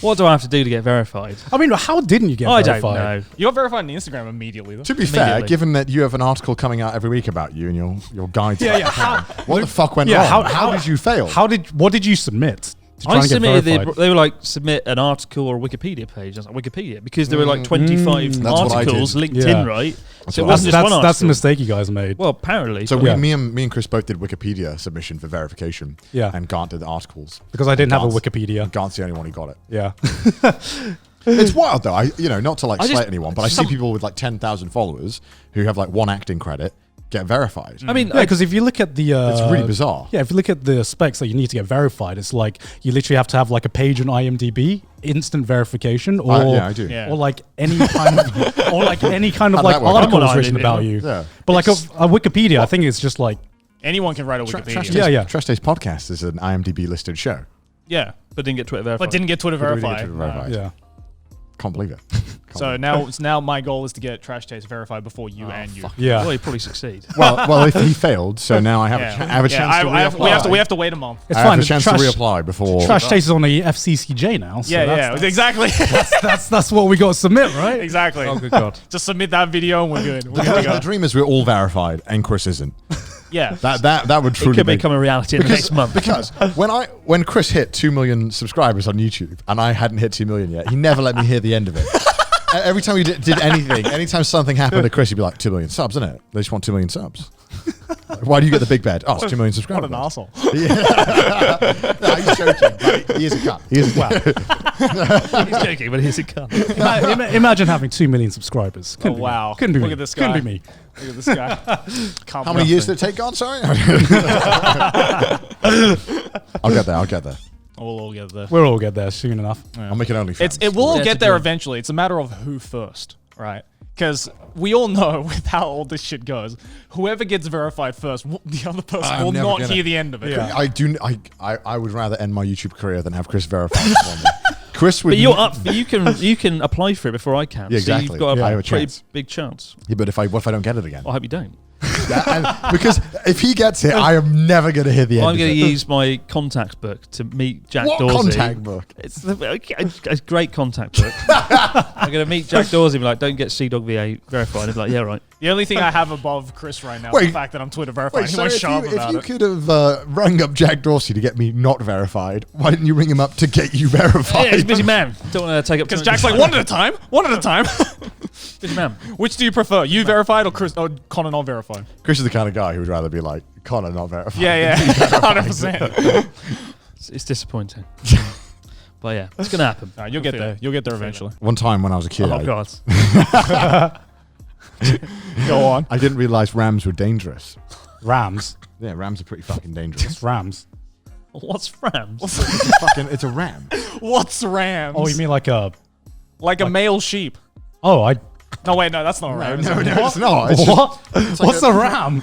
What do I have to do to get verified? I mean, how didn't you get verified? I don't know. You got verified on Instagram immediately, though. To be fair, given that you have an article coming out every week about you and your guide to what the fuck went wrong? How did you fail? What did you submit? I submitted they were like, submit an article or a Wikipedia page. I was like, Wikipedia? Because there were like 25 articles linked in, right? So it wasn't just one article. That's the mistake you guys made. Well, apparently. So me and Chris both did Wikipedia submission for verification. Yeah. And Garnt did the articles. Because I didn't have a Wikipedia. Garnt's the only one who got it. Yeah. It's wild though. Not to slate anyone, but I see people with like 10,000 followers who have like one acting credit get verified. I mean, because if you look at the... it's really bizarre. Yeah, if you look at the specs that you need to get verified, it's like you literally have to have like a page on IMDb, instant verification, or I do. Or like any kind of like articles written about you. Yeah. But like a Wikipedia, I think it's just like anyone can write a Wikipedia. Trash Taste Podcast is an IMDb listed show. Yeah, but didn't get Twitter verified. Verified. Yeah. Can't believe it. So now my goal is to get Trash Taste verified before you and you. Yeah. Well, you probably succeed. Well, if he failed, so now I have a chance to reapply. We have to wait a month. It's I fine. have a chance to reapply before. Trash Taste is on the FCCJ now. So Exactly. That's what we got to submit, right? Exactly. Oh, good God. Just submit that video and we're good. We're good to go. The dream is we're all verified and Chris isn't. Yeah. That would truly It could become a reality in the next month. Because when Chris hit 2 million subscribers on YouTube and I hadn't hit 2 million yet, he never let me hear the end of it. Every time we did anything, anytime something happened to Chris, he'd be like, 2 million subs, isn't it? They just want 2 million subs. Why do you get the big bed? Oh, it's 2 million subscribers. What an arsehole. No, he's joking. But he is a cunt. He is a cunt. He's joking, but he's a cunt. Imagine having 2 million subscribers. Couldn't be me. Wow. Couldn't be me. Look at this guy. Couldn't be me. Look at this guy. How many years did it take, Garnt? Sorry? I'll get there. We'll all get there. We'll all get there soon enough. I'll make it OnlyFans. It will all Yeah, get it's a there dream. eventually. It's a matter of who first, right? Because we all know with how all this shit goes, whoever gets verified first, the other person will not hear the end of it. Yeah. I would rather end my YouTube career than have Chris verified for me. Chris would. But you're up. You can apply for it before I can. Yeah, So exactly. you've got I a have a pretty chance. big chance. Yeah, but what if I don't get it again? I hope you don't. Because if he gets it, I am never going to hear the end. I'm of going to it. use my contact book to meet Jack What Dorsey. contact book? It's a great contact book. I'm going to meet Jack Dorsey and be like, don't get CDog VA verified. And be like, yeah, right. The only thing I have above Chris right now is Wait. the fact that I'm Twitter verified. Wait, He so won't shut up if about you it. could have rung up Jack Dorsey to get me not verified, why didn't you ring him up to get you verified? Yeah, he's a busy man. Don't want to take up Because too much Jack's like, one at a time. busy man. Which do you prefer? You verified or Chris? Or Connor not verified? Chris is the kind of guy who would rather be like, Connor not verified. Yeah. 100%. It's disappointing. But yeah, it's going to happen. You'll get there. You'll get there eventually. One time when I was a kid, Oh, God. Go on. I didn't realize rams were dangerous. Rams. Yeah, rams are pretty fucking dangerous. Rams. What's Rams? It's a ram. What's rams? Oh, you mean like a... like a male sheep? Oh, I... No, wait, no, that's not a ram. No, is it? it's not. It's just- What? What's a ram?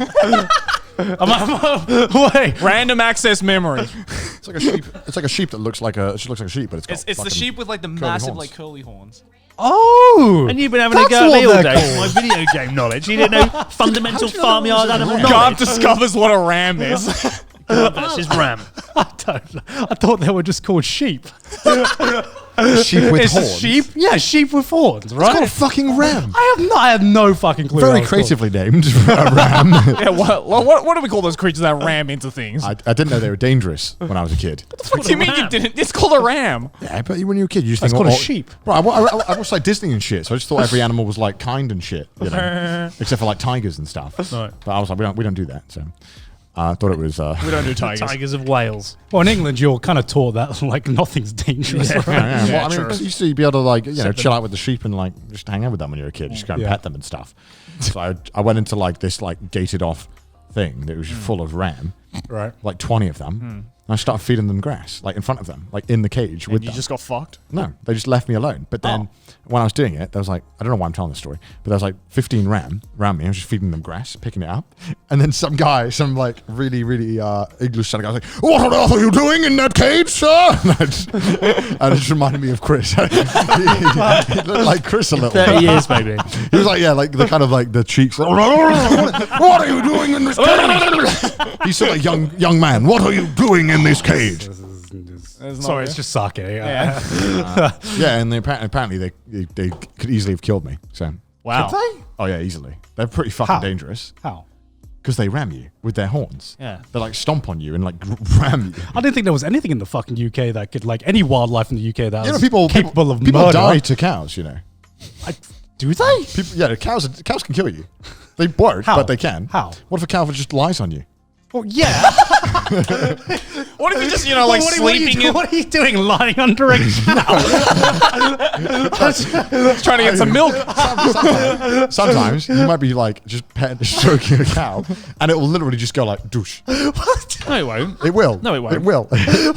Wait. Random access memory. It's like a sheep. It's like a sheep that looks like a sheep, but it's got It's the fucking sheep with like the curly massive horns. like curly horns. Oh! And you've been having a That's go at me what all they're day with my called. video game knowledge. You didn't know fundamental How do you know farmyard that was a animal ram? Garnt knowledge. discovers what a ram is. Versus Ram. I don't know. I thought they were just called sheep. Sheep with It's a horns. sheep? Yeah, sheep with horns, It's right? called a fucking ram. I have no fucking clue. Very what it's called. creatively named a ram. Yeah, what do we call those creatures that ram into things? I didn't know they were dangerous when I was a kid. What do you mean you didn't? It's called a ram. Yeah, but when you were a kid, you just It's think called a sheep. Right, I watched like Disney and shit, so I just thought every animal was like kind and shit, you know, except for like tigers and stuff. Right. But I was like, we don't do that. So I thought it was. We don't do tigers. Tigers of Wales. Well, in England, you're kind of taught that like nothing's dangerous. Right? Yeah. Yeah, Well, I mean, true. you used to be able to like chill out with the sheep and like just hang out with them when you're a kid, just go and Yeah. pet them and stuff. So I went into like this like gated off thing that was just full of ram, Right. like 20 of them. And I started feeding them grass, like in front of them, like in the cage with And you them. just got fucked. No, they just left me alone. But then when I was doing it, there was like, I don't know why I'm telling this story, but there was like 15 ram around me. I was just feeding them grass, picking it up. And then some like really, really English sounding guy was like, "What on earth are you doing in that cage, sir?" And it just reminded me of Chris. he looked like Chris a little 30 years, maybe. He was like, yeah, like the kind of like the cheeks. Like, what are you doing in this cage? He said, like, young man, what are you doing in this cage? Sorry, it's just sake. Yeah. Yeah, and apparently they could easily have killed me. So Wow. Could they? oh yeah, easily. They're pretty fucking How? dangerous How? because they ram you with their horns. Yeah. They like stomp on you and like ram you. I didn't think there was anything in the fucking UK that could, like, any wildlife in the UK that You know, was people capable of people murder. die to cows. You know, Do they? people. Yeah, cows can kill you. They won't, How? but they can. How? What if a cow just lies on you? Well, yeah. What if you just, like sleeping in, What are you doing, lying under a cow? trying to get some milk? Sometimes you might be like just petting, stroking a cow, and it will literally just go like douche. What? No, it won't. It will. No, it won't. It will.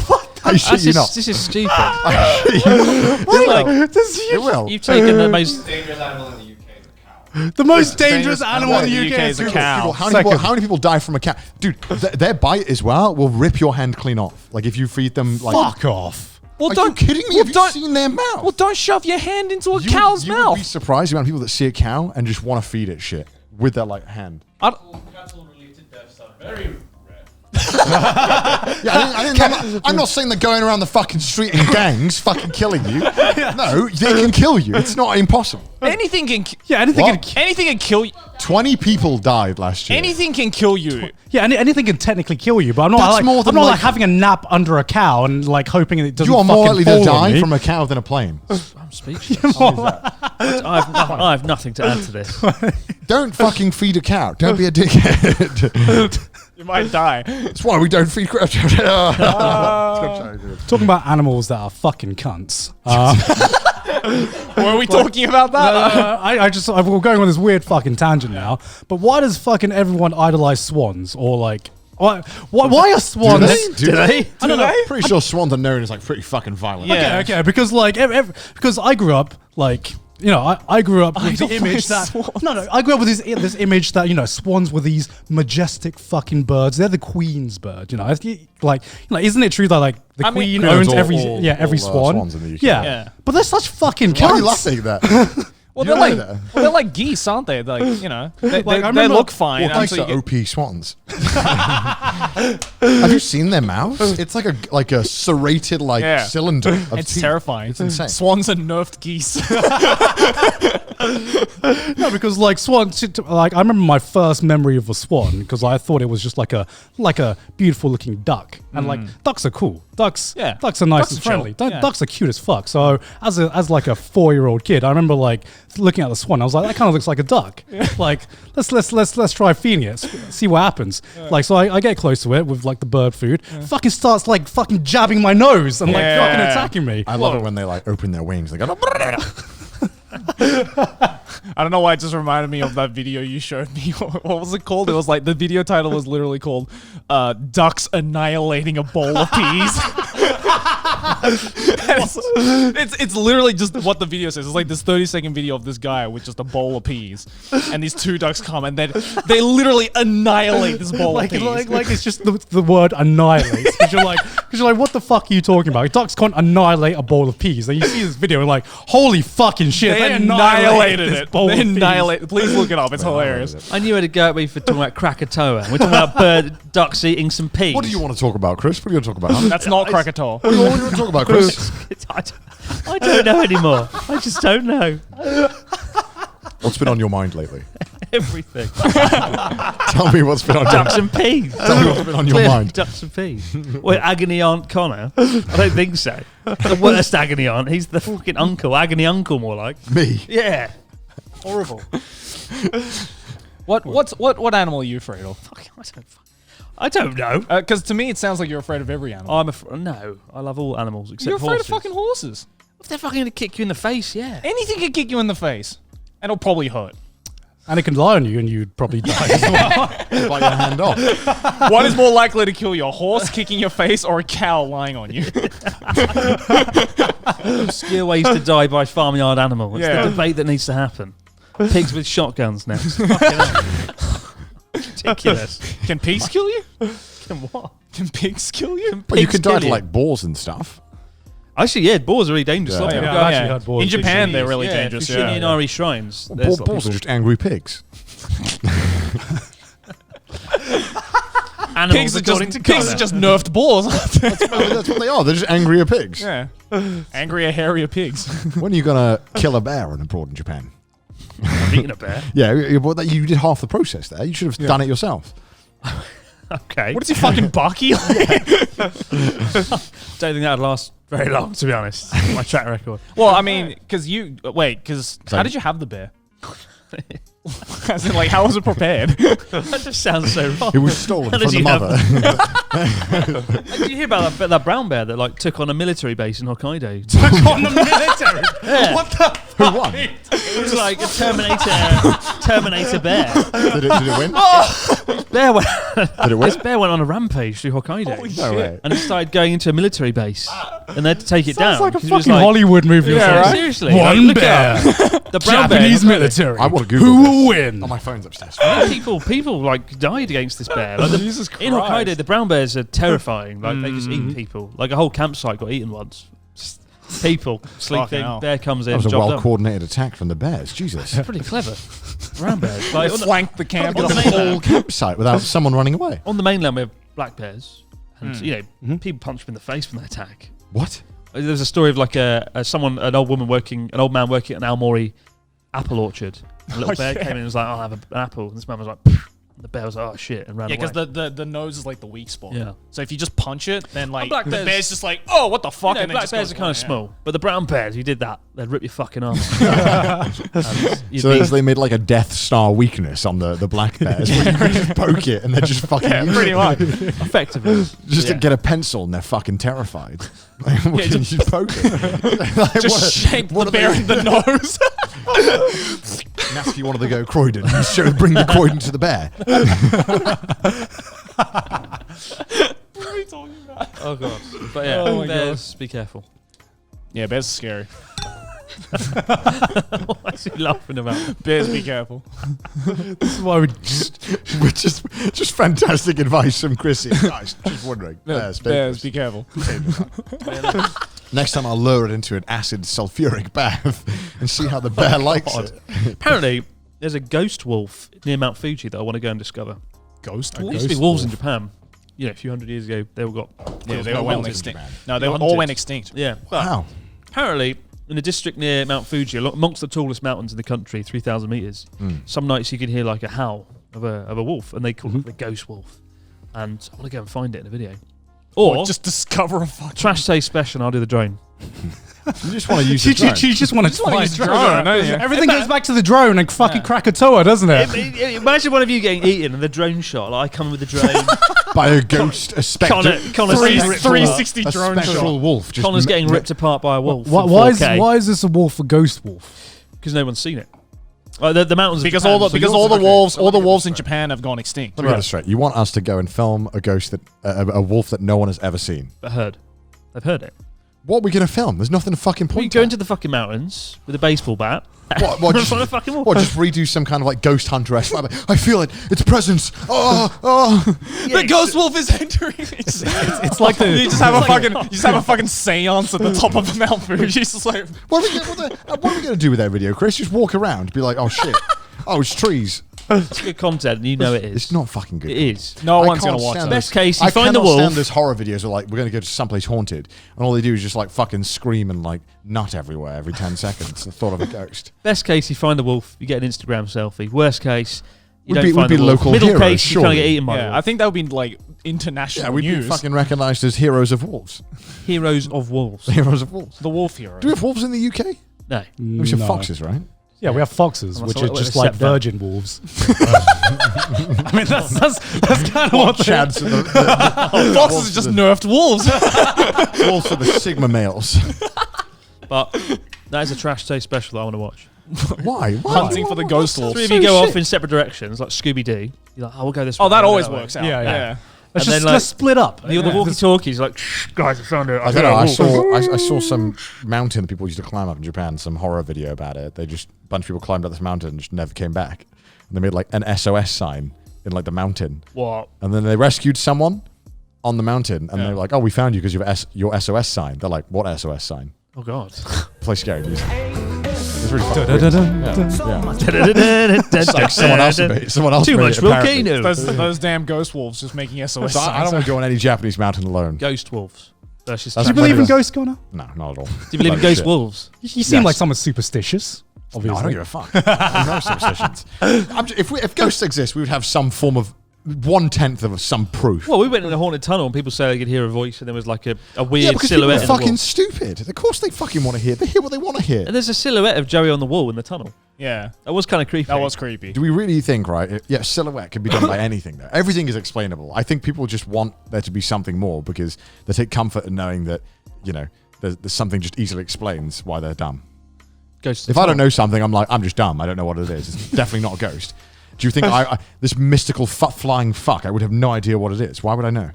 What? I shit you not. This is stupid. It will. This- It will. You've taken the most... Dangerous animal in the UK is a cow. the most dangerous animal in the UK is a cow. How many people die from a cat? Dude, their bite as well will rip your hand clean off. Like if you feed them like Fuck off. Well, Are you kidding me? Have you seen their mouth? Well, don't shove your hand into a cow's You mouth. would be surprised the amount of people that see a cow and just want to feed it shit with their like hand. Cattle-related deaths are very rare. I'm not saying they're going around the fucking street in gangs fucking killing you. No, they can kill you. It's not impossible. Anything can. anything Anything can kill you. 20 people died last year. Anything can kill you. anything can technically kill you, but I'm not That's like more than I'm not like like- having a nap under a cow and like hoping it doesn't. You are more fucking likely to fall on die me. from a cow than a plane. I'm speechless. I have nothing to add to this. Don't fucking feed a cow. Don't be a dickhead. You might die. That's why we don't feed crabs. Talking about animals that are fucking cunts. Were we talking about that? We're going on this weird fucking tangent now. But why does fucking everyone idolize swans or like? Why are swans? Do they? I don't know. Pretty sure swans are known as like pretty fucking violent. Yeah. Okay, because like because I grew up like. You know, I grew up with the image that I grew up with this image that swans were these majestic fucking birds. They're the queen's bird. Isn't it true that like the queen owns every swan? Swans in the UK. Yeah, but they're such fucking Why are you cunts. laughing at that? Well, You they're know like that. they're like geese, aren't they? Like they I they remember- look fine. Well, thanks until to you get- OP swans. Have you seen their mouths? It's like a serrated cylinder. Of It's teeth. terrifying. It's insane. Swans are nerfed geese. No, because like swans, like I remember my first memory of a swan because I thought it was just like a beautiful looking duck, and like ducks are cool. Ducks are nice Ducks and are chill. friendly. Yeah. Ducks are cute as fuck. So as like a 4-year-old kid, I remember like looking at the swan. I was like, that kind of looks like a duck. Like let's try feeding it, see what happens. Like so I get close to it with like the bird food. Fucking starts like fucking jabbing my nose and like fucking attacking me. I love it when they like open their wings. They go. I don't know why it just reminded me of that video you showed me. What was it called? It was like the video title was literally called "Ducks Annihilating a Bowl of Peas." it's literally just what the video says. It's like this 30-second video of this guy with just a bowl of peas, and these two ducks come and they literally annihilate this bowl of peas. Like it's just the word annihilate. Because you're like, what the fuck are you talking about? Ducks can't annihilate a bowl of peas. And you see this video and like, holy fucking shit! They annihilated it. They annihilated. Please look it up. It's hilarious. I knew I had to go at me for talking about Krakatoa. We're talking about ducks eating some peas. What do you want to talk about, Chris? What do you want to talk about? Huh? That's not Krakatoa. What do you want to talk about, Chris? I don't know anymore. I just don't know. What's been on your mind lately? Everything. Tell me what's been on your Ducks and peas. Tell me what's been on your mind. Ducks and peas. Well, Agony Aunt Connor? I don't think so. The worst Agony Aunt. He's the fucking uncle. Agony Uncle, more like. Me. Yeah. Horrible. What animal are you afraid of? I don't know. Because to me, it sounds like you're afraid of every animal. No. I love all animals except You're afraid horses. of fucking horses. If they're fucking going to kick you in the face, yeah. Anything can kick you in the face, and it'll probably hurt. And it can lie on you and you'd probably die as well. Bite your hand off. What is more likely to kill you, a horse kicking your face or a cow lying on you? Obscure ways to die by farmyard animal. It's Yeah. the debate that needs to happen. Pigs with shotguns next. Fucking hell. Ridiculous. Can pigs kill you? Can what? Can pigs kill you? Well, you Pigs can die kill to you. like boars and stuff. Actually, yeah, boars are really dangerous. Yeah. Like, Yeah, people I've go- actually heard boars In big Japan, shit. they're really dangerous. If you've seen Yeah. the Inari shrines, Well, there's boars are just angry pigs. animals Pigs are according just to pigs Connor. are just nerfed boars. That's what they are. They're just angrier pigs. Yeah, angrier, hairier pigs. When are you gonna kill a bear and abroad in Japan? I've eaten a bear. Yeah, you did half the process there. You should have done it yourself. Okay. What is he fucking Bucky? Don't think that'd last very long, to be honest. My track record. Well, I mean, because how did you have the bear? As in, like, how was it prepared? That just sounds so wrong. It was stolen How from did the you have mother. Did you hear about that brown bear that like took on a military base in Hokkaido? Took on the military. Yeah. What the? Who won? It was like a Terminator bear. Did it win? Bear went, Did it win? this bear went on a rampage through Hokkaido. No way. And it started going into a military base. And they had to take it down. Sounds like a 'cause it was fucking Hollywood movie. or Yeah, something. right? Seriously. One look it bear. up. The brown Japanese bear. military. I want to Google Who this. will win? Oh, my phone's upstairs. People like died against this bear. Like Jesus in Hokkaido, Christ. the brown bears are terrifying. Like they just eat people. Like a whole campsite got eaten once. People sleeping. Bear comes in. That was a well-coordinated attack from the bears. Jesus. Pretty clever. Brown bears. Like, flanked the camp. On the whole campsite without someone running away. On the mainland, we have black bears. And, people punch them in the face when they attack. What? There's a story of like an old man working at an Aomori apple orchard. A little bear came in and was like, I'll have an apple. And this man was like, Pfft. The bear was like, oh shit, and ran away. Yeah, because the nose is like the weak spot. Yeah. So if you just punch it, then like black the bears, bear's just like, oh, what the fuck? And black bears are kind of small, but the brown bears, you did that, they'd rip your fucking arm. So they made like a Death Star weakness on the black bears. Where you can just poke it and they're just fucking pretty much. Effectively. Just to get a pencil and they're fucking terrified. Like, just poke it. Like, just shank the bear in the nose. Nasty one of the go Croydon. Bring the Croydon to the bear. What are you talking about? Oh god. But yeah, bears, be careful. Yeah, bears are scary. What is he laughing about? Bears, be careful. This is why we're just fantastic advice from Chrissy. Guys, just wondering. Bears, be careful. Next time I'll lure it into an acid sulfuric bath and see how the bear likes it. Apparently, there's a ghost wolf near Mount Fuji that I want to go and discover. Ghost There wolf? used to be wolves in Japan. You know, a few hundred years ago, they all got... they all went extinct. No, they all went extinct. Yeah. But Wow. apparently, in a district near Mount Fuji, amongst the tallest mountains in the country, 3,000 meters, some nights you could hear like a howl of a wolf, and they call it the ghost wolf. And I want to go and find it in a video. Or just discover a fucking... Trash Say Special and I'll do the drone. You just want to use the drone. You just want to fly use drone, don't you? Everything goes back to the drone and fucking Krakatoa, doesn't it? Imagine one of you getting eaten and the drone shot. Like I come with the drone. By a ghost, a spectre. Connor's 360 drone spectral shot. wolf. Connor's getting ripped apart by a wolf. Why is this a wolf, a ghost wolf? Because no one's seen it. The mountains. Because of Japan, all the wolves in Japan have gone extinct. Let me get this straight. You want us to go and film a ghost that a wolf that no one has ever seen? They've heard it. What are we going to film? There's nothing to fucking point. We go into the fucking mountains with a baseball bat. What just, a fucking wolf. what, just redo some kind of like ghost hunter-esque? I feel it. Its presence. The ghost wolf is entering. It's like you just have a fucking seance at the top of the Mount Fuji. It's just like, what are we going to do with that video, Chris? Just walk around, be like, oh shit, oh it's trees. It's good content, and you know it is. It's not fucking good. It is. No one's going to watch it. Best case, you I find the cannot wolf. stand those horror videos where like we're going to go to someplace haunted, and all they do is just like fucking scream and like nut everywhere every 10 seconds. The thought of a ghost. Best case, you find the wolf, you get an Instagram selfie. Worst case, you don't Would find be the wolf. local Middle heroes, case, you can't get surely. eaten by the wolf. I think that would be like international Yeah, we'd be news. fucking recognised as heroes of wolves. Heroes of wolves. Heroes of wolves. The wolf hero. Do we have wolves in the UK? No. We have foxes, right? Yeah, we have foxes, I'm which sorry, are just what like is that? virgin wolves. I mean, that's kind of what they are. Chads are the Foxes are just nerfed wolves. wolves are the Sigma males. But that is a Trash Day special that I want to watch. Why? Hunting for the ghost wolf. Three of you go off in separate directions, like Scooby-Doo. You're like, oh, we'll go this way. Oh, that we'll go always way. works out. Yeah. And then, like, Let's split up. The walkie-talkies, like, guys, I found it. I don't know. I saw some mountain that people used to climb up in Japan. Some horror video about it. A bunch of people climbed up this mountain and just never came back. And they made like an SOS sign in like the mountain. What? And then they rescued someone on the mountain, and they were like, "Oh, we found you because you have your SOS sign." They're like, "What SOS sign?" Oh God. Play scary music. It's really It's like someone else made Too made much it, apparently. volcano. Those damn ghost wolves just making SOS So I don't want to go on any Japanese mountain alone. Ghost wolves. Versus That's Do you Trash believe in Day. ghosts, Connor? No, not at all. Do you believe in Like ghost shit. wolves? You seem Yes. like someone superstitious. No, Obviously. I don't give a fuck. I'm no superstitions. If ghosts exist, we would have some form of 1/10 of some proof. Well, we went in a haunted tunnel and people say they could hear a voice and there was like a weird Yeah, because people silhouette are in the wall. fucking stupid. Of course they fucking want to hear. They hear what they want to hear. And there's a silhouette of Joey on the wall in the tunnel. Yeah, That was kind of creepy. that was creepy. Do we really think, right? Yeah, silhouette can be done by anything, though. Everything is explainable. I think people just want there to be something more because they take comfort in knowing that, you know, there's something just easily explains why they're dumb. Ghost. If I don't know something, I'm like, I'm just dumb. I don't know what it is. It's definitely not a ghost. Do you think this mystical flying fuck, I would have no idea what it is? Why would I know?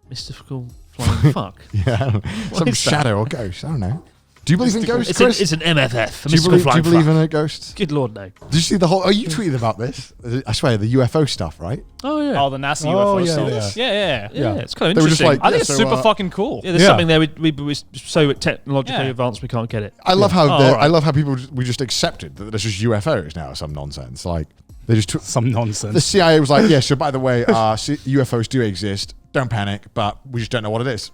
Mystical flying fuck. Yeah, I don't know. Some is that? shadow or ghost. I don't know. Do you believe in ghosts, It's, Chris? it's an MFF. Do you believe in a ghost? Good Lord, no. Did you see the whole? Oh, you tweeted about this. I swear, the UFO stuff, right? Oh, yeah. Oh, the NASA UFO yeah, stuff. yeah. Yeah. It's kind of They were just interesting. like, I think it's so, super fucking cool. yeah, there's something there. We're so technologically Yeah. advanced, we can't get it. I love how Oh, all right. I love how we just accepted that there's just UFOs now. Some nonsense. Like they just took Some the nonsense. CIA was like, yeah. So by the way, UFOs do exist. Don't panic, but we just don't know what it is.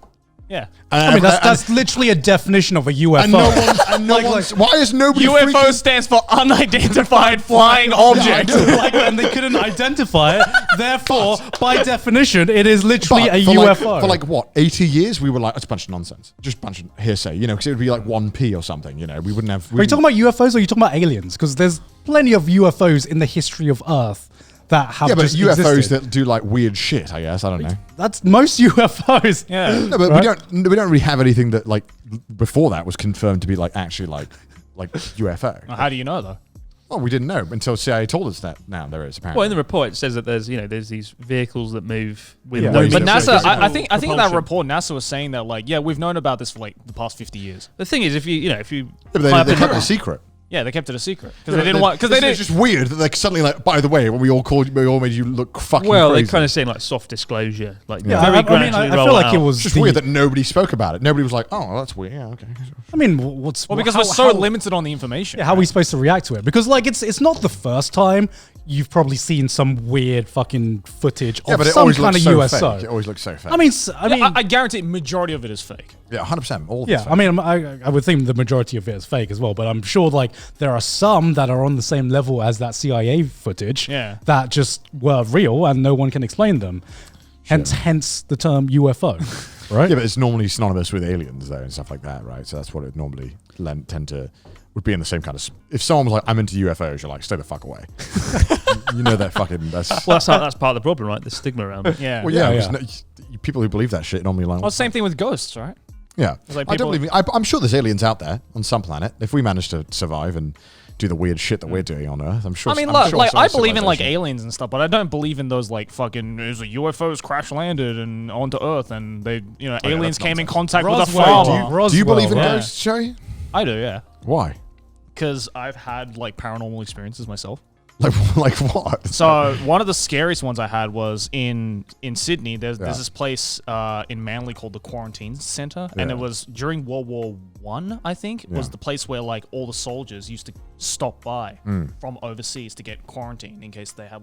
Yeah. I mean, that's literally a definition of a UFO. And no one's. Why is nobody? UFO freaking- stands for unidentified flying object. like, and they couldn't identify it. Therefore, by definition, it is literally But a for UFO. for like what, 80 years, we were like, it's a bunch of nonsense, just a bunch of hearsay, because it would be like 1p or something, we wouldn't have. Are you talking about UFOs or are you talking about aliens? Because there's plenty of UFOs in the history of Earth that have Yeah, but just UFOs existed. that do like weird shit. I guess I don't know. That's most UFOs. Yeah. No, but Right? we don't really have anything that like before that was confirmed to be like actually like UFO. How do you know though? Well, we didn't know until CIA told us that. Now there is apparently. Well, in the report it says that there's these vehicles that move with Yeah. no But Yeah. NASA, I physical think in that propulsion. report, NASA was saying that we've known about this for the past 50 years. The thing is, if you Yeah, but high up they in kept the- it a secret. Yeah, they kept it a secret because they didn't want. Because they It's didn't. just weird that like suddenly like. By the way, when we all made you look fucking well, crazy. they're kind of saying like soft disclosure, like Yeah, very I gradually I roll feel like out. it was It's just the- weird that nobody spoke about it. Nobody was like, "Oh, well, that's weird." Yeah, okay. I mean, what's Because how- we're so how- limited on the information. Yeah, how are we supposed to react to it? Because it's not the first time you've probably seen some weird fucking footage Yeah, of but it some always kind looks of so USO. fake. It always looks so fake. I mean, I guarantee majority of it is fake. yeah, 100%. All of yeah, it's I mean, I would think the majority of it is fake as well, but I'm sure there are some that are on the same level as that CIA footage that just were real and no one can explain them. Hence the term UFO, right? Yeah, but it's normally synonymous with aliens though and stuff like that, right? So that's what it normally would be in the same kind of. If someone was like, "I'm into UFOs," you're like, "Stay the fuck away." You know that fucking. That's Well, that's part of the problem, right? The stigma around it. Yeah. well, yeah. Yeah, there's people who believe that shit normally like. Well, same thing with ghosts, right? Yeah, like I don't people- believe. I'm sure there's aliens out there on some planet. If we manage to survive and do the weird shit that we're doing on Earth, I'm sure. I mean, I'm sure I some believe in civilization- aliens and stuff, but I don't believe in those fucking UFOs crash landed and onto Earth and they aliens that's came in nonsense. contact with a Roswell, farmer. Do you believe in yeah. ghosts, Sherry? I do, yeah, Why? because I've had paranormal experiences myself. Like what? So one of the scariest ones I had was in Sydney. There's this place in Manly called the Quarantine Centre, and it was during World War I. I think was the place where all the soldiers used to stop by from overseas to get quarantined in case they had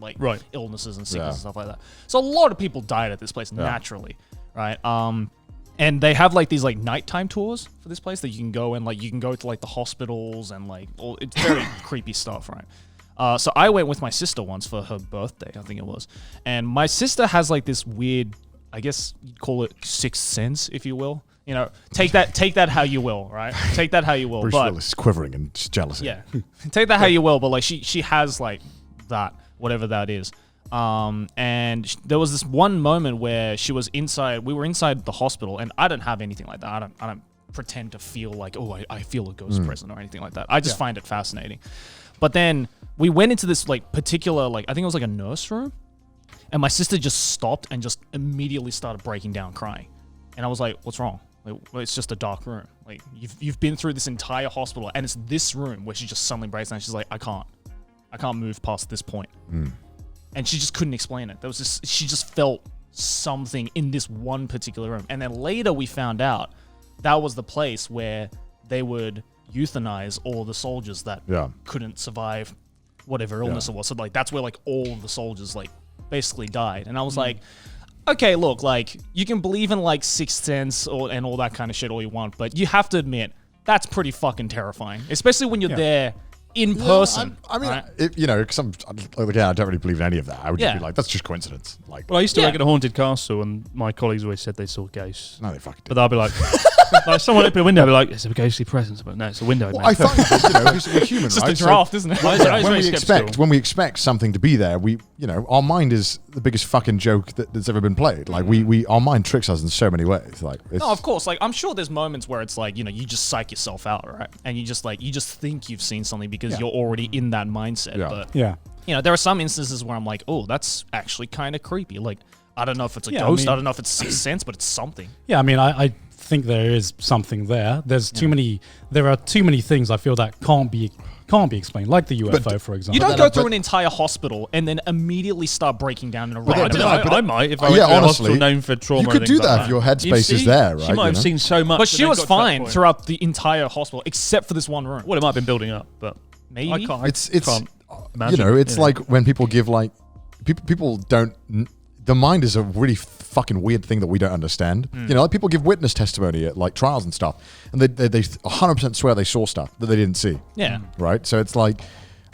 illnesses and sickness and stuff like that. So a lot of people died at this place naturally, right? And they have these nighttime tours for this place that you can go and you can go to the hospitals and it's very creepy stuff, right? So I went with my sister once for her birthday, I think it was. And my sister has this weird, I guess you'd call it sixth sense, if you will. Take that how you will, right? Take that how you will. Bruce but Willis is quivering and jealousy. yeah, take that how you will. But she has that, whatever that is. And there was this one moment where she was inside. We were inside the hospital, and I don't have anything like that. I don't pretend to feel I feel a ghost present or anything like that. I just find it fascinating. But then we went into this particular I think it was a nurse room, and my sister just stopped and just immediately started breaking down crying, and I was like, "What's wrong?" Well, it's just a dark room. You've been through this entire hospital, and it's this room where she just suddenly breaks down. She's like, I can't move past this point. And she just couldn't explain it. She just felt something in this one particular room. And then later we found out that was the place where they would euthanize all the soldiers that couldn't survive whatever illness it was. So that's where all of the soldiers basically died. And I was like, okay, look, you can believe in sixth sense and all that kind of shit all you want, but you have to admit that's pretty fucking terrifying, especially when you're there in person. I mean, right? because I don't really believe in any of that. I would just be like, that's just coincidence. Well, I used to work at a haunted castle, and my colleagues always said they saw ghosts. No, they fucking did. But I'll be like, someone open a window, I'll be like, it's a ghostly presence, but no, it's a window. Well, mate. I find that, because we're human, It's just right? a draft, isn't it? When we expect something to be there, our mind is the biggest fucking joke that's ever been played. Our mind tricks us in so many ways. No, of course. I'm sure there's moments where it's you just psych yourself out, right? And you just think you've seen something because you're already in that mindset. Yeah. But there are some instances where I'm like, oh, that's actually kind of creepy. I don't know if it's a ghost. I don't know if it's sixth sense, but it's something. Yeah, I mean, I think there is something there. There are too many things I feel that can't be explained, like the UFO, for example. You don't go through an entire hospital and then immediately start breaking down in a riot. I might if I went to a hospital known for trauma. You could do that if your headspace is there, right? She might have seen so much. But she was fine throughout the entire hospital, except for this one room. Well, it might have been building up, but maybe. I can't imagine, you know, it's like when people give like, people don't, the mind is a really fucking weird thing that we don't understand. You know, like people give witness testimony at like trials and stuff, and they 100% swear they saw stuff that they didn't see. Yeah. Right? So it's like,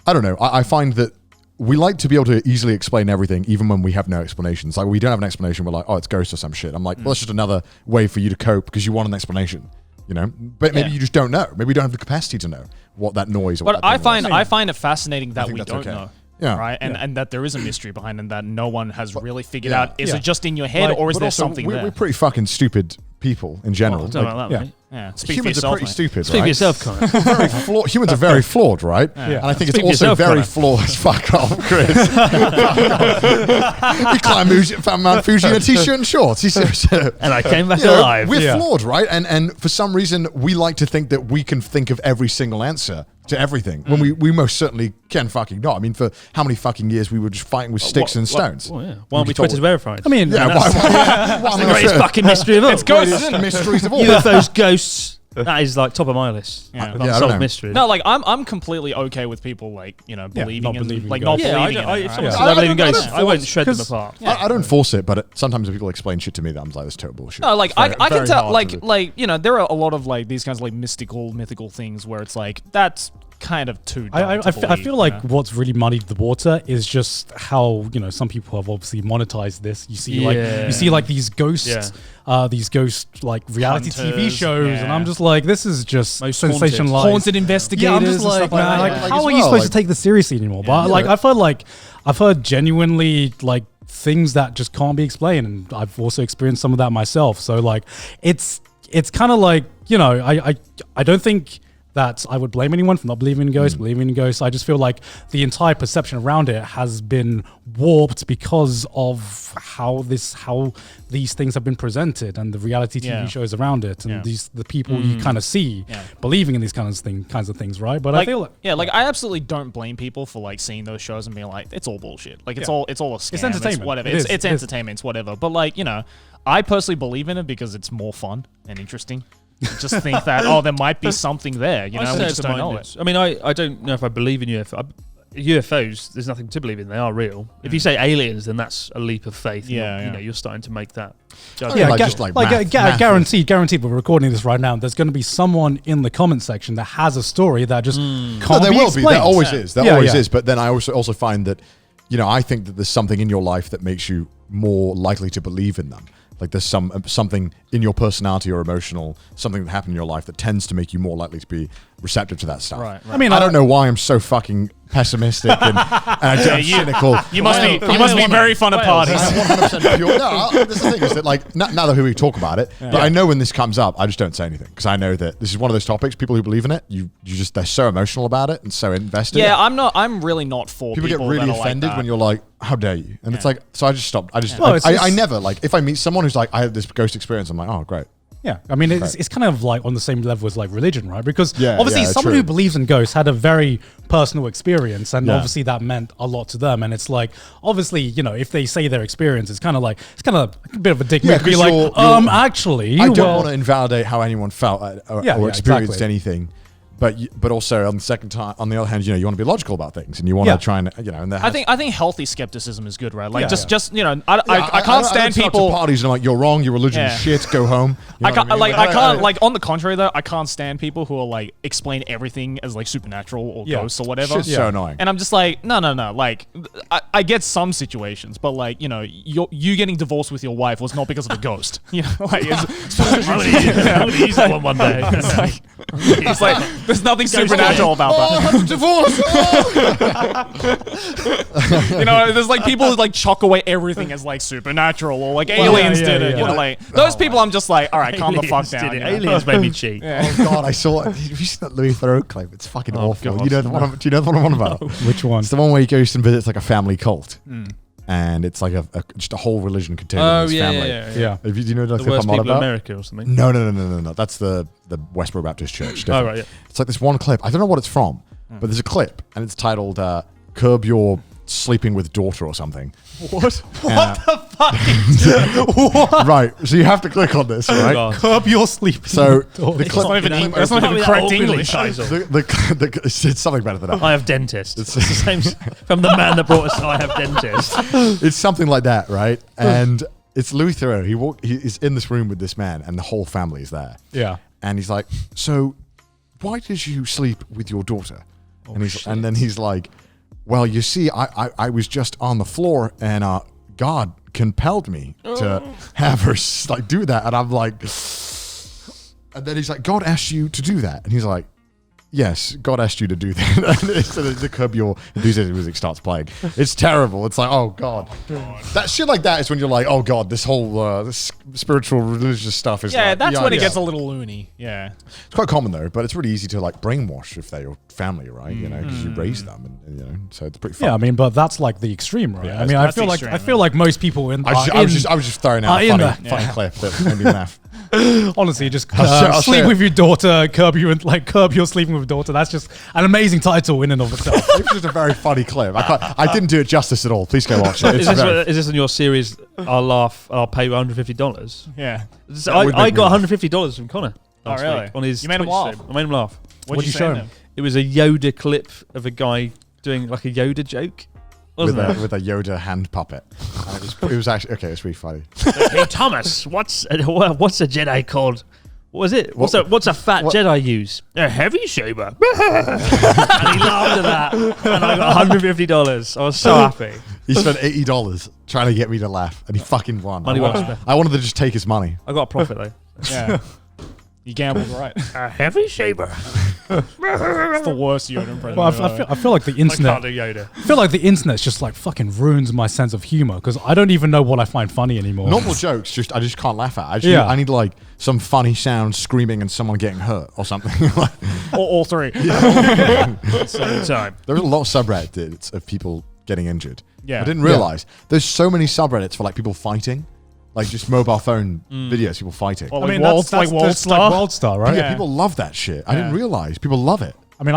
I don't know. I find that we like to be able to easily explain everything, even when we have no explanations. Like we don't have an explanation, we're like, oh, it's ghosts or some shit. I'm like, well, that's just another way for you to cope because you want an explanation. You know, but maybe you just don't know. Maybe you don't have the capacity to know what that noise. Or but I find it fascinating that we don't know. Yeah. Right, and that there is a mystery behind it, and that no one has really figured out. Is it just in your head, or is there something there? We're pretty fucking stupid people in general. Don't about that, mate. Yeah, speak humans for yourself, are pretty stupid. Speak right? for yourself, Connor. Humans are very flawed, right? Yeah. And I think it's also very flawed. Fuck off, Chris. He climbed Mount Fuji in a t-shirt and shorts. And I came back alive. We're flawed, right? And for some reason, we like to think that we can think of every single answer to everything when we most certainly can fucking not. I mean, for how many fucking years we were just fighting with sticks and stones? Why aren't we Twitter verified? I mean, that's the greatest fucking mystery of all. It's ghosts and mysteries of all. UFOs, ghosts. That is like top of my list. Unsolved mysteries. No, like I'm completely okay with people like believing in like not believing. If someone says I believe in ghosts, I won't shred them apart. I don't force it, but sometimes when people explain shit to me, that I'm like, that's total bullshit. No, like I can tell, like there are a lot of like these kinds of like mythical things where it's like that's kind of too dumb I feel like what's really muddied the water is just how some people have obviously monetized this. You see like these ghosts like reality TV shows, and I'm just like, this is just sensationalized. Haunted investigators. Yeah, I'm just like, man, like how are you supposed to take this seriously anymore? But like I've heard genuinely like things that just can't be explained, and I've also experienced some of that myself. So like it's kind of like I don't think that I would blame anyone for not believing in ghosts, believing in ghosts. I just feel like the entire perception around it has been warped because of how these things have been presented and the reality TV shows around it, and the people you kind of see believing in these kinds of things, right? But I feel like I absolutely don't blame people for like seeing those shows and being like, it's all bullshit. Like it's all a scam. It's entertainment. It's whatever. It's entertainment. It's whatever. But like I personally believe in it because it's more fun and interesting. Just think that there might be something there. We just don't know it. I mean, I don't know if I believe in UFOs. There's nothing to believe in. They are real. If you say aliens, then that's a leap of faith. You're starting to make that judgment. Guaranteed. We're recording this right now. There's going to be someone in the comment section that has a story that just can't be explained. There always is. There always is. But then I also find that I think that there's something in your life that makes you more likely to believe in them. Like there's something in your personality or emotional, something that happened in your life that tends to make you more likely to be receptive to that stuff. Right. I mean, I don't know why I'm so fucking pessimistic and cynical. You must be very fun at parties. I'm 100% pure. No, this is the thing is that like now that we talk about it, but I know when this comes up, I just don't say anything because I know that this is one of those topics. People who believe in it, they're so emotional about it and so invested. Yeah, I'm really not for people get really offended when you're like, how dare you? And it's like, so I just stopped. I never like if I meet someone who's like, I had this ghost experience, I'm like, oh great. Yeah, I mean, it's kind of like on the same level as like religion, right? Because obviously someone who believes in ghosts had a very personal experience, and obviously that meant a lot to them. And it's like, obviously, if they say their experience, it's kind of a bit of a dick move to be like, actually, I don't want to invalidate how anyone felt or experienced anything. But also on the other hand, you want to be logical about things and you want to try and and I think healthy skepticism is good, right? Like I can't stand people to parties and I'm like, you're wrong, your religion is shit, go home. I can't on the contrary though, I can't stand people who are like explain everything as like supernatural or ghosts or whatever. Shit's so annoying. And I'm just like, no. Like I get some situations, but like you getting divorced with your wife was not because of a ghost. Like I'm gonna use that one day. It's like there's nothing supernatural about that. Divorce. There's like people who like chalk away everything as like supernatural or like aliens did it. Like those people, I'm just like, all right, calm the fuck down. Aliens made me cheat. Oh god, I saw it. Have you seen that Louis Theroux clip? It's fucking awful. God. Do you know the one I'm on about? Which one? It's the one where he goes and visits like a family cult. and it's like just a whole religion contained in his family. Yeah. Do you know the like worst I'm on people in about? America or something. No. That's the Westboro Baptist Church. Oh, right, yeah. It's like this one clip. I don't know what it's from, but there's a clip, and it's titled "Curb Your Sleeping with Daughter" or something. What? What the fuck? What? Right. So you have to click on this, right? God. Curb your sleep. So That's not even correct English. it's something better than that. I have dentist. It's the same from the man that brought us. I have dentist. It's something like that, right? And it's Louis Theroux. He's in this room with this man, and the whole family is there. Yeah. And he's like, "So, why did you sleep with your daughter?" And then he's like, "Well, you see, I was just on the floor, and God compelled me to have her do that." And I'm like, and then he's like, "God asked you to do that," and he's like, "Yes, God asked you to do that." And so the Curb Your Enthusiasm music starts playing. It's terrible. It's like, oh God. That shit like that is when you're like, oh God, this whole this spiritual religious stuff is. Yeah, that's when it gets a little loony. Yeah, it's quite common though, but it's really easy to like brainwash if they're your family, right? You know, because you raise them, and you know, so it's pretty fun. Yeah, I mean, but that's like the extreme, right? Yeah, I mean, I feel like most people in. I was just throwing out a funny clip that made me laugh. Honestly, just I'll sleep with your daughter, curb your sleeping with your daughter. That's just an amazing title in and of itself. It's just a very funny clip. I didn't do it justice at all. Please go watch it. Is this in your series? I'll laugh. I'll pay you $150. Yeah. So I got $150 from Connor. Oh really? On his you made him laugh. I made him laugh. What'd you show him? It was a Yoda clip of a guy doing like a Yoda joke. With a Yoda hand puppet. It was actually okay. It's really funny. Hey Thomas, what's a Jedi called? What was it? What's a fat Jedi use? A heavy saber. And he laughed at that, and I got $150. I was so happy. He spent $80 trying to get me to laugh, and he fucking won. Money well spent. I wanted to just take his money. I got a profit though. Yeah. You gambled right. A heavy saber. It's the worst Yoda impression. Well, I feel like the internet. I can't do Yoda. I feel like the internet's just like fucking ruins my sense of humor because I don't even know what I find funny anymore. Normal jokes, I just can't laugh at. I need like some funny sound, screaming, and someone getting hurt or something. or all three. Same time. There's a lot of subreddits of people getting injured. Yeah. I didn't realize there's so many subreddits for like people fighting. Like just mobile phone videos, people fighting. Well, I mean, that's like WorldStar, right? Yeah, people love that shit. I didn't realize people love it. I mean,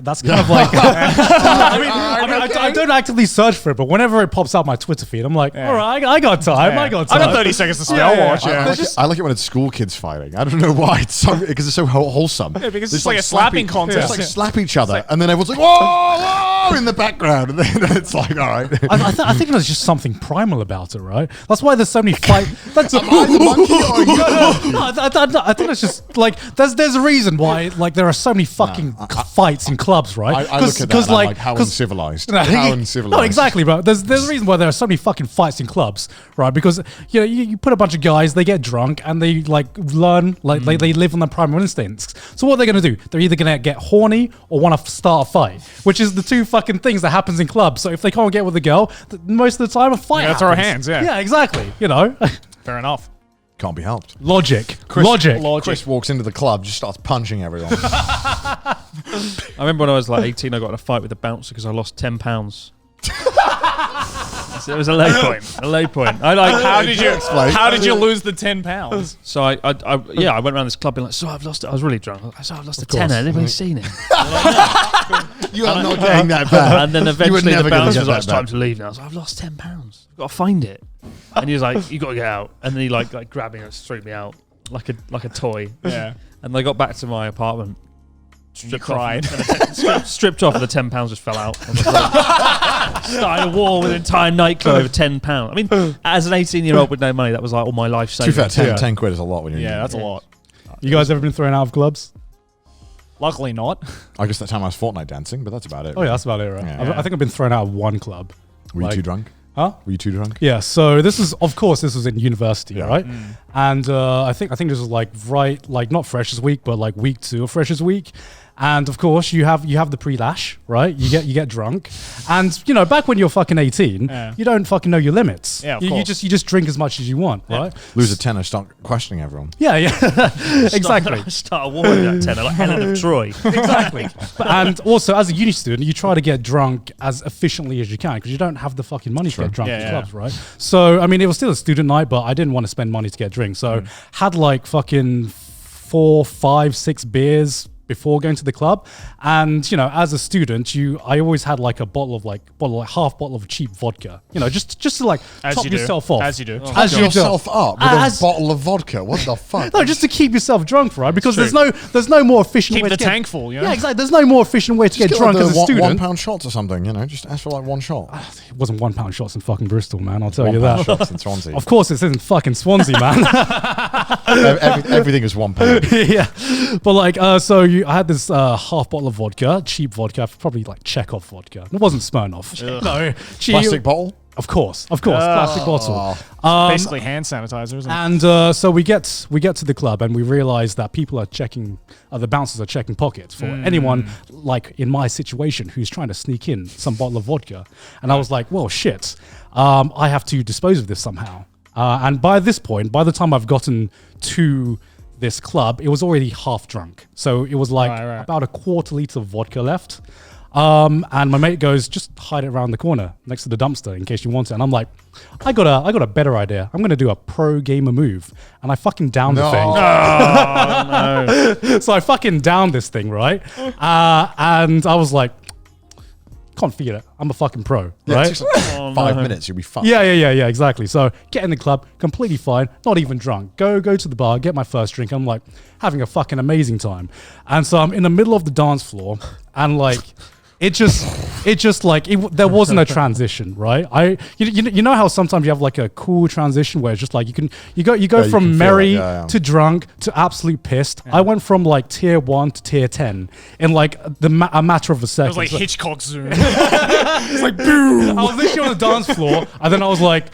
that's kind of like. I don't actively search for it, but whenever it pops up my Twitter feed, I'm like, all right, I got time. I got 30 seconds to spell watch. I like it when it's school kids fighting. I don't know why. It's because it's so wholesome. Yeah, because it's like a slapping contest. It's like slap each other, and then everyone's like, whoa, in the background, and then it's like, all right. I think there's just something primal about it, right? That's why there's so many fights. Am I the monkey or you the monkey? I think it's just like there's a reason why like there are so many fucking fights in clubs, right? I look at that and I'm like, how uncivilized. How uncivilized. No, exactly, bro. There's a reason why there are so many fucking fights in clubs, right? Because you put a bunch of guys, they get drunk and they like learn, like they live on their primal instincts. So what are they gonna do? They're either gonna get horny or want to start a fight, which is the two fucking things that happens in clubs. So if they can't get with a girl, most of the time a fight happens. Throw hands, yeah. Yeah, exactly. You know. Fair enough. Can't be helped. Logic. Chris walks into the club, just starts punching everyone. I remember when I was like 18, I got in a fight with a bouncer because I lost 10 pounds. It was a low point. A low point. How did you lose the 10 pounds? So I went around this club being like, so I've lost it. I was really drunk. So I've lost a tenner. Anybody's seen it? You are not getting that back. And then eventually the bouncer was like, it's time to leave now. I was like, I've lost 10 pounds. I've got to find it. And he was like, you got to get out. And then he like grabbed me and threw me out like a toy. Yeah. And I got back to my apartment. Stripped off and the £10 just fell out. Started a war with an entire nightclub over £10. I mean, as an 18-year-old with no money, that was like all my life savings. To be fair, 10 quid is a lot when you're that's a lot. You guys ever been thrown out of clubs? Luckily not. I guess that time I was Fortnite dancing, but that's about it. Oh yeah, that's about it, right? Yeah. I think I've been thrown out of one club. Were you too drunk? Huh? Were you too drunk? Yeah. So this was in university, right? And I think this was like not Freshers Week, but like week 2 of Freshers Week. And of course, you have the pre-lash, right? You get drunk, and you know, back when you're fucking 18, you don't fucking know your limits. Yeah, of you course. you just drink as much as you want, right? Lose a tenner, start questioning everyone. Yeah, exactly. Start a war with that tenor, like Helen of Troy. Exactly. And also, as a uni student, you try to get drunk as efficiently as you can because you don't have the fucking money to get drunk in clubs, right? So, I mean, it was still a student night, but I didn't want to spend money to get drinks. So, had like fucking 4, 5, 6 beers before going to the club. And you know, as a student, I always had like a half bottle of cheap vodka, you know, just to like top yourself off. As you do. Top yourself up with a bottle of vodka. What the fuck? No, just to keep yourself drunk, right? Because there's no more efficient Keep way the to tank full, you know? Yeah, exactly. There's no more efficient way to get drunk as a student. £1 shots or something, you know, just ask for like 1 shot. It wasn't £1 shots in fucking Bristol, man. I'll tell you that. Shots in Swansea. Of course, this isn't fucking Swansea, man. Everything is £1. Yeah, but like, I had this half bottle of vodka, cheap vodka, probably like Chekhov vodka. It wasn't Smirnoff. No, Plastic bottle. Of course, plastic bottle. Basically hand sanitizer, isn't it? And so we get to the club and we realize that people are checking, the bouncers are checking pockets for anyone like in my situation who's trying to sneak in some bottle of vodka. And I was like, well, shit, I have to dispose of this somehow. And by this point, by the time I've gotten to this club, it was already half drunk. So it was like about a quarter liter of vodka left. And my mate goes, just hide it around the corner next to the dumpster in case you want it. And I'm like, I got a better idea. I'm going to do a pro gamer move. And I fucking downed the thing. Oh, no. So I fucking downed this thing, right? And I was like, can't feel it. I'm a fucking pro, right? It takes like 5 minutes, you'll be fucked. Yeah, exactly. So get in the club, completely fine, not even drunk. Go to the bar, get my first drink. I'm like having a fucking amazing time. And so I'm in the middle of the dance floor and like, there wasn't a transition, right? You know how sometimes you have like a cool transition where it's just like you go from merry to drunk to absolute pissed. I went from like tier 1 to tier 10 in like a matter of a second. It was like Hitchcock zoom. It's like boom. I was literally on the dance floor and then I was like,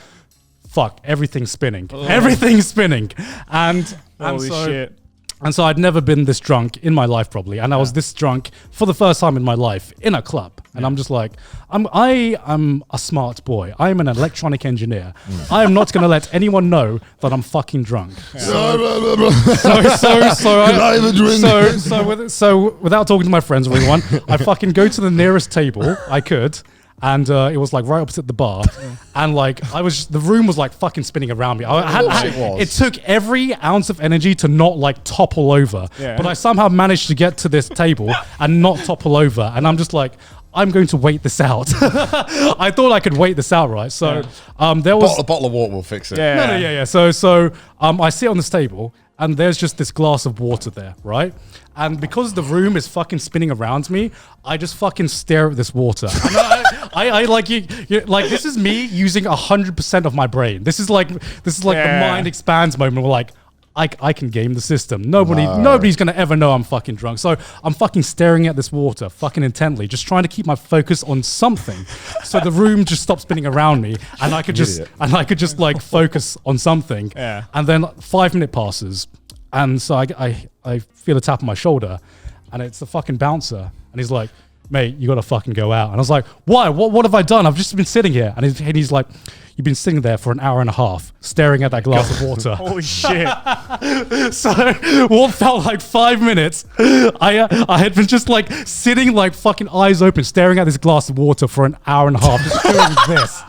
fuck, everything's spinning. Everything's spinning. And Holy shit. And so I'd never been this drunk in my life probably. And I was this drunk for the first time in my life in a club. And I'm just like, I am a smart boy. I am an electronic engineer. I am not going to let anyone know that I'm fucking drunk. So without talking to my friends or anyone, I fucking go to the nearest table I could. And it was like right opposite the bar, and like the room was like fucking spinning around me. It took every ounce of energy to not like topple over, but I somehow managed to get to this table and not topple over. And I'm just like, I'm going to wait this out. I thought I could wait this out, right? So there was a bottle of water will fix it. No. So I sit on this table. And there's just this glass of water there, right? And because the room is fucking spinning around me, I just fucking stare at this water. And I like you like this is me using 100% of my brain. This is like the mind expands moment where like I can game the system. Nobody's gonna ever know I'm fucking drunk. So I'm fucking staring at this water fucking intently, just trying to keep my focus on something. So the room just stopped spinning around me and I could just like focus on something. Yeah. And then 5 minutes passes. And so I feel a tap on my shoulder and it's the fucking bouncer. And he's like, mate, you gotta fucking go out. And I was like, why? What have I done? I've just been sitting here. And he's like, you've been sitting there for an hour and a half, staring at that glass of water. Holy shit. So what felt like 5 minutes, I had been just like sitting like fucking eyes open, staring at this glass of water for an hour and a half, just doing this.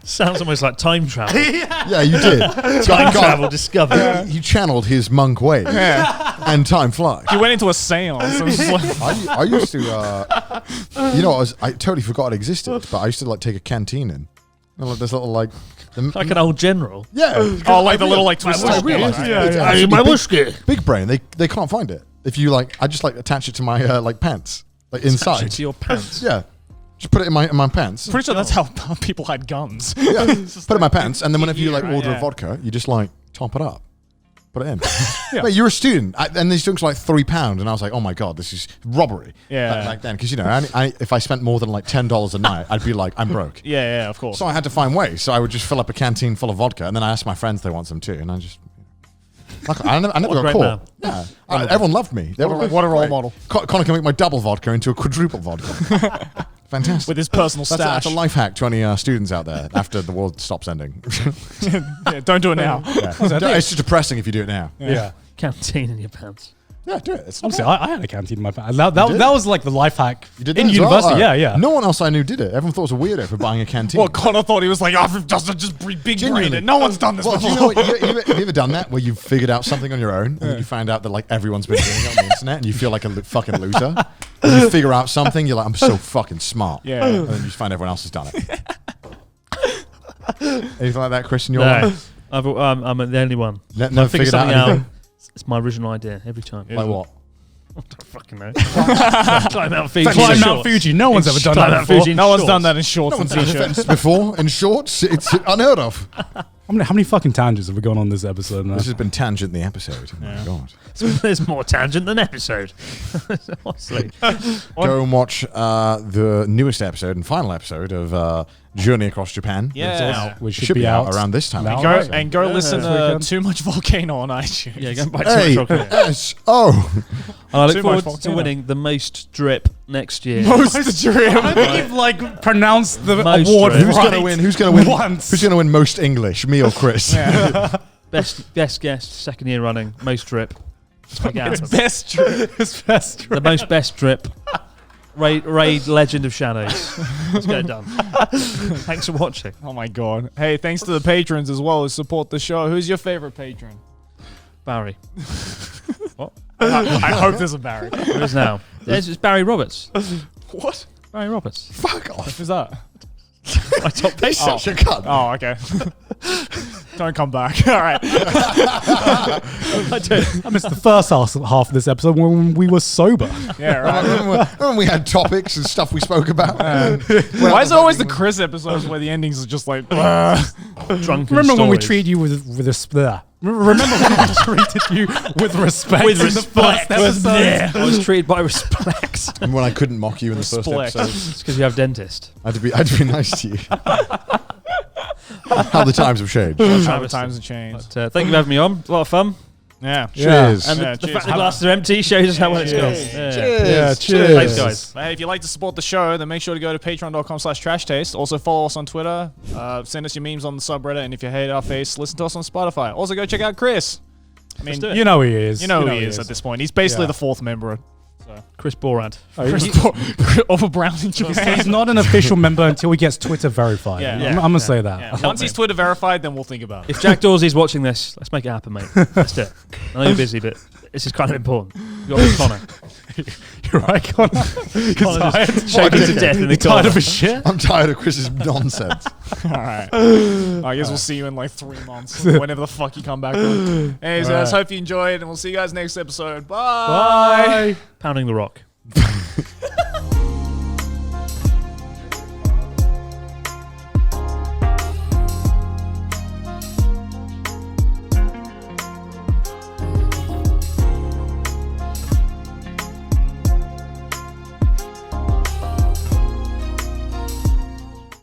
Sounds almost like time travel. Yeah, you did. Time travel discovered. You channeled his monk ways. And time flies. You went into a seance. I used to, I totally forgot it existed, but I used to like take a canteen in. And like this little like an old general. Yeah. Oh, like the little like twist. I realized My whiskey. Big brain. They can't find it. If you like, I just like attach it to my like pants, like inside. Attach it to your pants. Yeah. Just put it in my pants. Pretty sure that's how people had guns. Yeah. Put it in my pants, and then whenever you like order a vodka, you just like top it up. Put it in. Mate, you're a student, and these drinks were like £3, and I was like, "Oh my god, this is robbery." Yeah. Back then, because if I spent more than like $10 a night, I'd be like, "I'm broke." Yeah, of course. So I had to find ways. So I would just fill up a canteen full of vodka, and then I asked my friends they want some too, and I just Like, I never got great caught. Yeah. Everyone loved me. What a role model. Connor can make my double vodka into a quadruple vodka. Fantastic. With his personal stash. That's a life hack to any students out there after the world stops ending. Yeah, don't do it now. It's just depressing if you do it now. Yeah. Canteen in your pants. Yeah, do it. It's Honestly, I had a canteen in my pants. That was like the life hack You did in that as well? university. Oh. Yeah. No one else I knew did it. Everyone thought it was a weirdo for buying a canteen. Well, Connor thought he was like, oh, just big Genuinely. brain. No one's done this Well, do before. you know what, have you ever done that where you've figured out something on your own and then you find out that like everyone's been doing it on the internet and you feel like a fucking loser? And you figure out something, you're like, I'm so fucking smart. Yeah. And then you find everyone else has done it. Anything like that, Chris, in your No, life? I'm the only one. Never I figure figured out something anything? It's my original idea every time. Like what? I don't fucking know. Climb Mount Fuji. Climb in Mount shorts. Fuji. No one's ever done Climb that Mount before. Fuji in No one's shorts. done that in shorts and Done t-shirts. fence before in shorts. It's unheard of. How many fucking tangents have we gone on this episode now? This has been tangent the episode. Oh my god. There's more tangent than episode. Honestly. Go and watch the newest episode and final episode of Journey Across Japan. Yeah. We Should be out around this time. now. Go listen this to weekend. Too Much Volcano on iTunes. Yeah, go and buy Hey, too much chocolate. S-O. And I look Too forward much to volcano. winning the most drip next year. Most the dream. I think you've like pronounced the Most award right. Who's right. gonna win? Who's gonna win? Once. Who's gonna win most English? Me or Chris? Best guest, second year running, most drip. Let's make it happen. Best dream. It's best. The most best drip. Raid Legend of Shadows. Let's get it done. Thanks for watching. Oh my god. Hey, thanks to the patrons as well who support the show. Who's your favorite patron? Barry. What? I hope there's a Barry. Who is now? It's Barry Roberts. What? Barry Roberts. Fuck off. Who's that? My top patron. Such a cunt. Oh, okay. Don't come back. All right. I missed the first half of this episode when we were sober. Yeah, right. Remember when we had topics and stuff we spoke about? Why is it always the Chris episodes where the endings are just like Drunken Remember when we stories. treated you with a Remember when we treated you with respect With in respect. the first episode? I was treated by respect. And when I couldn't mock you in the first Respect. episode, It's because you have dentist. I had to be nice to you. How the times have changed. how the times have changed. But, thank you for having me on. A lot of fun. Yeah. Cheers. And Yeah, the cheers. fact the glasses are empty shows us how well it's gone. Cheers. Yeah. Yeah, cheers. Thanks, guys. Hey, if you'd like to support the show, then make sure to go to patreon.com/trashtaste. Also follow us on Twitter. Send us your memes on the subreddit. And if you hate our face, listen to us on Spotify. Also go check out Chris. I mean, Let's do it. You know who he is. you know who he is at this point. He's basically Yeah. the fourth member. Chris Borad. Of a brown in Japan. He's not an official member until he gets Twitter verified. Yeah. I'm going to say that. Yeah. Once he's Twitter verified, then we'll think about it. If Jack Dorsey's watching this, let's make it happen, mate. Let's do it. I know you're busy, but this is kind of important. You got Connor. You're right, Connor. Connor just shaking to death in the Tired corner. of his shit? I'm tired of Chris's nonsense. All right. I guess we'll see you in like 3 months, whenever the fuck you come back. Anyways, guys, hope you enjoyed, and we'll see you guys next episode. Bye. Bye. Pounding the rock.